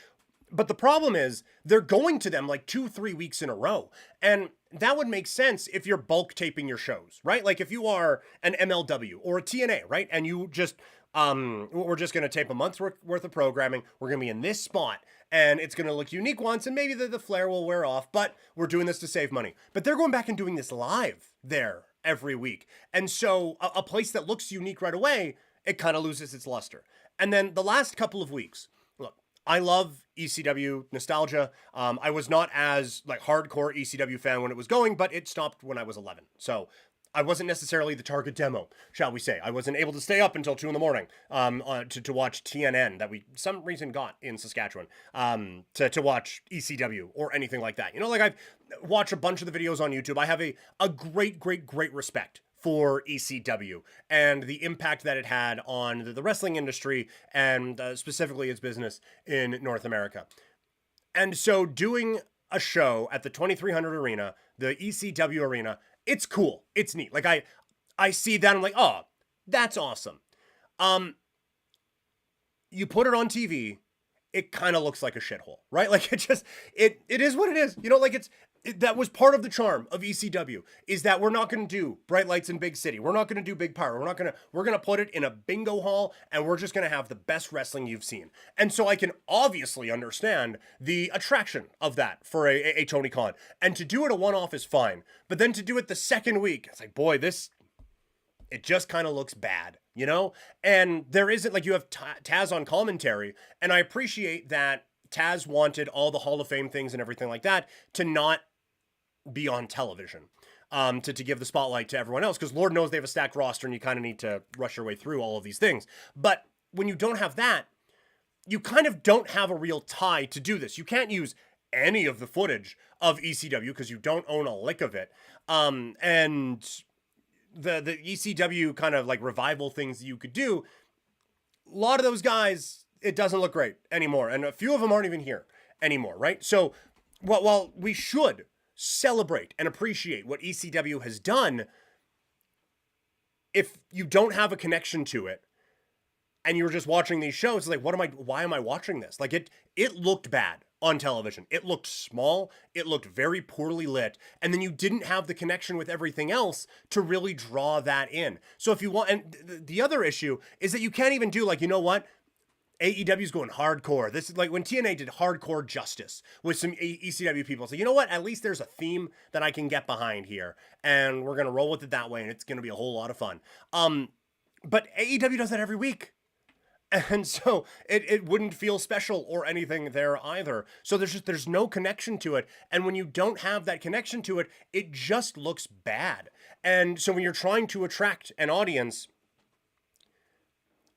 But the problem is they're going to them like 2-3 weeks in a row. And that would make sense if you're bulk taping your shows, right? Like if you are an MLW or a TNA, right? And you just, we're just going to tape a month's worth of programming. We're going to be in this spot and it's going to look unique once and maybe the flare will wear off, but we're doing this to save money. But they're going back and doing this live there every week. And so a place that looks unique right away, it kind of loses its luster. And then the last couple of weeks, I love ECW nostalgia. I was not as like hardcore ECW fan when it was going, but it stopped when I was 11. So I wasn't necessarily the target demo, shall we say. I wasn't able to stay up until 2 a.m. To watch TNN that we some reason got in Saskatchewan to watch ECW or anything like that. You know, like I've watched a bunch of the videos on YouTube. I have a great respect for ECW and the impact that it had on the wrestling industry and specifically its business in North America. And so doing a show at the 2300 Arena, the ECW Arena, it's cool. It's neat. Like I see that, I'm like, oh, that's awesome. You put it on TV, it kind of looks like a shithole, right? Like it is what it is. You know, like that was part of the charm of ECW is that we're not going to do bright lights in big city. We're not going to do big power. We're going to put it in a bingo hall and we're just going to have the best wrestling you've seen. And so I can obviously understand the attraction of that for a Tony Khan. And to do it a one-off is fine. But then to do it the second week, it's like, boy, it just kind of looks bad, you know? And there isn't, like, you have Taz on commentary, and I appreciate that Taz wanted all the Hall of Fame things and everything like that to not be on television, to give the spotlight to everyone else, because Lord knows they have a stacked roster and you kind of need to rush your way through all of these things. But when you don't have that, you kind of don't have a real tie to do this. You can't use any of the footage of ECW because you don't own a lick of it. And the ECW kind of like revival things that you could do, a lot of those guys, it doesn't look great anymore. And a few of them aren't even here anymore, right? So while we should celebrate and appreciate what ECW has done, if you don't have a connection to it and you're just watching these shows, like, why am I watching this? Like it looked bad on television. It looked small. It looked very poorly lit. And then you didn't have the connection with everything else to really draw that in. So if you want, and the other issue is that you can't even do, like, you know what? AEW's going hardcore. This is like when TNA did hardcore justice with some ECW people. So you know what? At least there's a theme that I can get behind here. And we're going to roll with it that way. And it's going to be a whole lot of fun. But AEW does that every week. And so it wouldn't feel special or anything there either. So there's no connection to it. And when you don't have that connection to it, it just looks bad. And so when you're trying to attract an audience,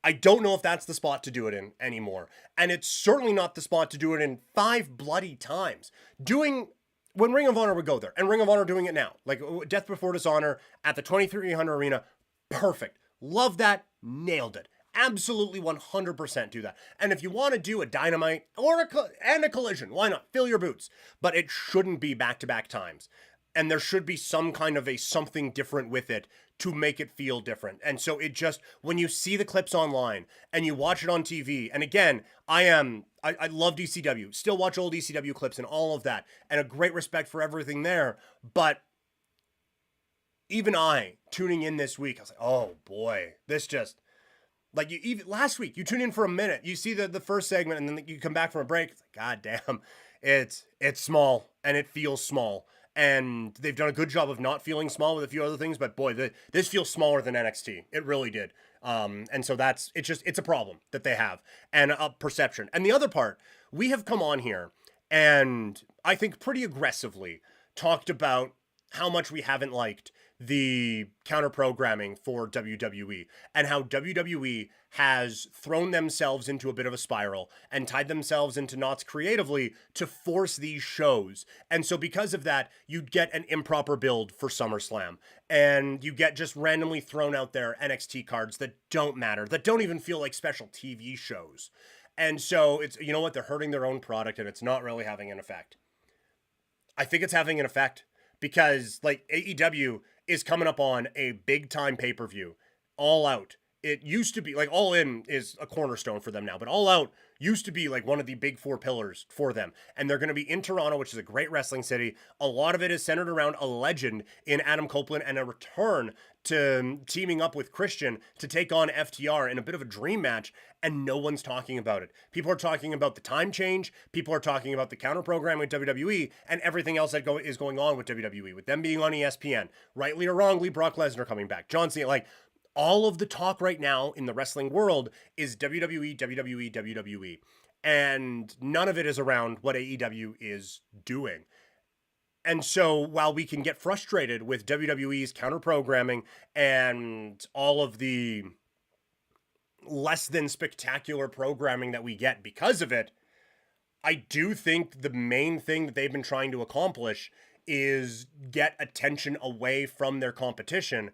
I don't know if that's the spot to do it in anymore. And it's certainly not the spot to do it in 5 bloody times. When Ring of Honor would go there, and Ring of Honor doing it now, like Death Before Dishonor at the 2300 Arena, perfect. Love that, nailed it. Absolutely 100% do that. And if you want to do a Dynamite or a Collision, why not? Fill your boots. But it shouldn't be back-to-back times. And there should be some kind of something different with it to make it feel different. And so when you see the clips online and you watch it on TV, and again, I love ECW, still watch old ECW clips and all of that, and a great respect for everything there. But even I, tuning in this week, I was like, oh boy, this just... Like even last week, you tune in for a minute, you see the first segment, and then you come back from a break. It's like, God damn, it's small and it feels small, and they've done a good job of not feeling small with a few other things. But boy, this feels smaller than NXT. It really did. And so it's a problem that they have and a perception. And the other part, we have come on here and I think pretty aggressively talked about how much we haven't liked the counter programming for WWE and how WWE has thrown themselves into a bit of a spiral and tied themselves into knots creatively to force these shows. And so because of that, you get an improper build for SummerSlam, and you get just randomly thrown out there NXT cards that don't matter, that don't even feel like special TV shows. And so it's, you know what, they're hurting their own product, and it's not really having an effect. I think it's having an effect because like AEW is coming up on a big time pay-per-view, All Out. It used to be like All In is a cornerstone for them now, but All Out used to be like one of the big four pillars for them. And they're going to be in Toronto, which is a great wrestling city. A lot of it is centered around a legend in Adam Copeland and a return to teaming up with Christian to take on FTR in a bit of a dream match. And no one's talking about it. People are talking about the time change. People are talking about the counter program with WWE and everything else that is going on with WWE, with them being on ESPN. Rightly or wrongly, Brock Lesnar coming back. John Cena, like, all of the talk right now in the wrestling world is WWE, WWE, WWE. And none of it is around what AEW is doing. And so while we can get frustrated with WWE's counter programming and all of the less than spectacular programming that we get because of it, I do think the main thing that they've been trying to accomplish is get attention away from their competition.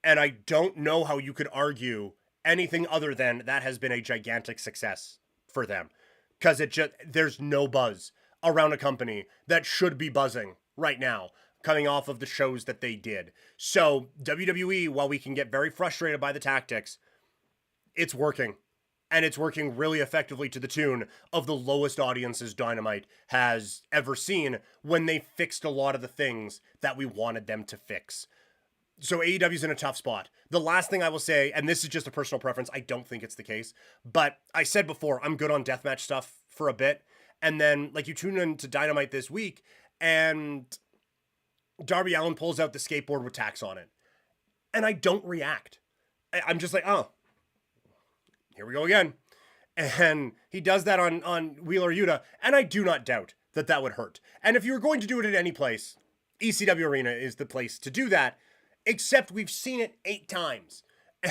And I don't know how you could argue anything other than that has been a gigantic success for them. Because there's no buzz around a company that should be buzzing right now, coming off of the shows that they did. So WWE, while we can get very frustrated by the tactics, it's working. And it's working really effectively to the tune of the lowest audiences Dynamite has ever seen when they fixed a lot of the things that we wanted them to fix. So AEW's in a tough spot. The last thing I will say, and this is just a personal preference, I don't think it's the case, but I said before, I'm good on deathmatch stuff for a bit. And then, like, you tune into Dynamite this week, and Darby Allin pulls out the skateboard with tacks on it. And I don't react. I'm just like, oh, here we go again. And he does that on Wheeler Yuta, and I do not doubt that that would hurt. And if you were going to do it at any place, ECW Arena is the place to do that. Except we've seen it 8 times.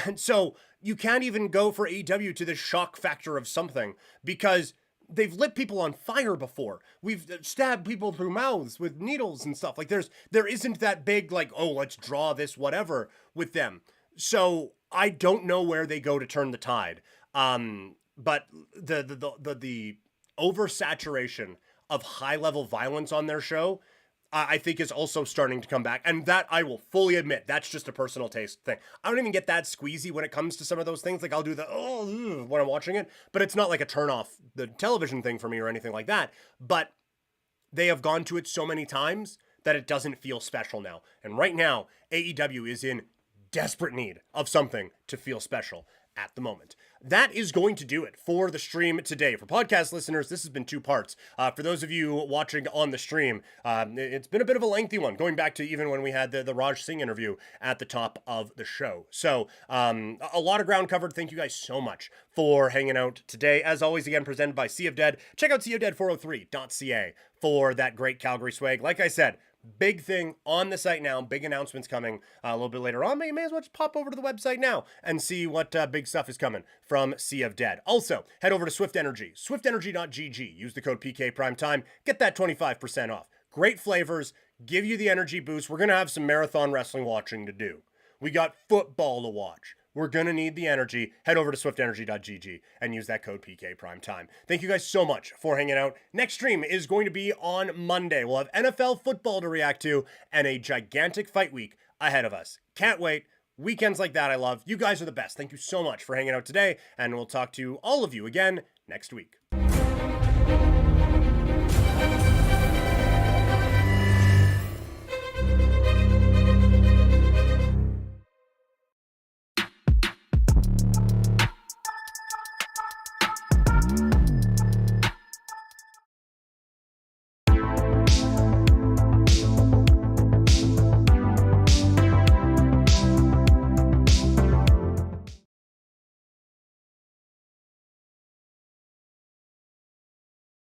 And so you can't even go for AEW to the shock factor of something because they've lit people on fire before. We've stabbed people through mouths with needles and stuff. Like there isn't that big like, oh, let's draw this whatever with them. So I don't know where they go to turn the tide. But the oversaturation of high level violence on their show, I think is also starting to come back. And that I will fully admit, that's just a personal taste thing. I don't even get that squeezy when it comes to some of those things. Like I'll do the, when I'm watching it, but it's not like a turn off the television thing for me or anything like that. But they have gone to it so many times that it doesn't feel special now. And right now, AEW is in desperate need of something to feel special at the moment. That is going to do it for the stream today. For podcast listeners, this has been 2 parts. For those of you watching on the stream, it's been a bit of a lengthy one, going back to even when we had the Raj Singh interview at the top of the show. So a lot of ground covered. Thank you guys so much for hanging out today. As always, again, presented by Sea of Dead. Check out seaofdead403.ca for that great Calgary swag. Like I said, big thing on the site now, big announcements coming a little bit later on, but you may as well just pop over to the website now and see what big stuff is coming from Sea of Dead. Also, head over to Swift Energy, swiftenergy.gg. Use the code PKPrimetime, get that 25% off. Great flavors, give you the energy boost. We're going to have some marathon wrestling watching to do. We got football to watch. We're going to need the energy. Head over to swiftenergy.gg and use that code PKPrimetime. Thank you guys so much for hanging out. Next stream is going to be on Monday. We'll have NFL football to react to and a gigantic fight week ahead of us. Can't wait. Weekends like that I love. You guys are the best. Thank you so much for hanging out today, and we'll talk to all of you again next week.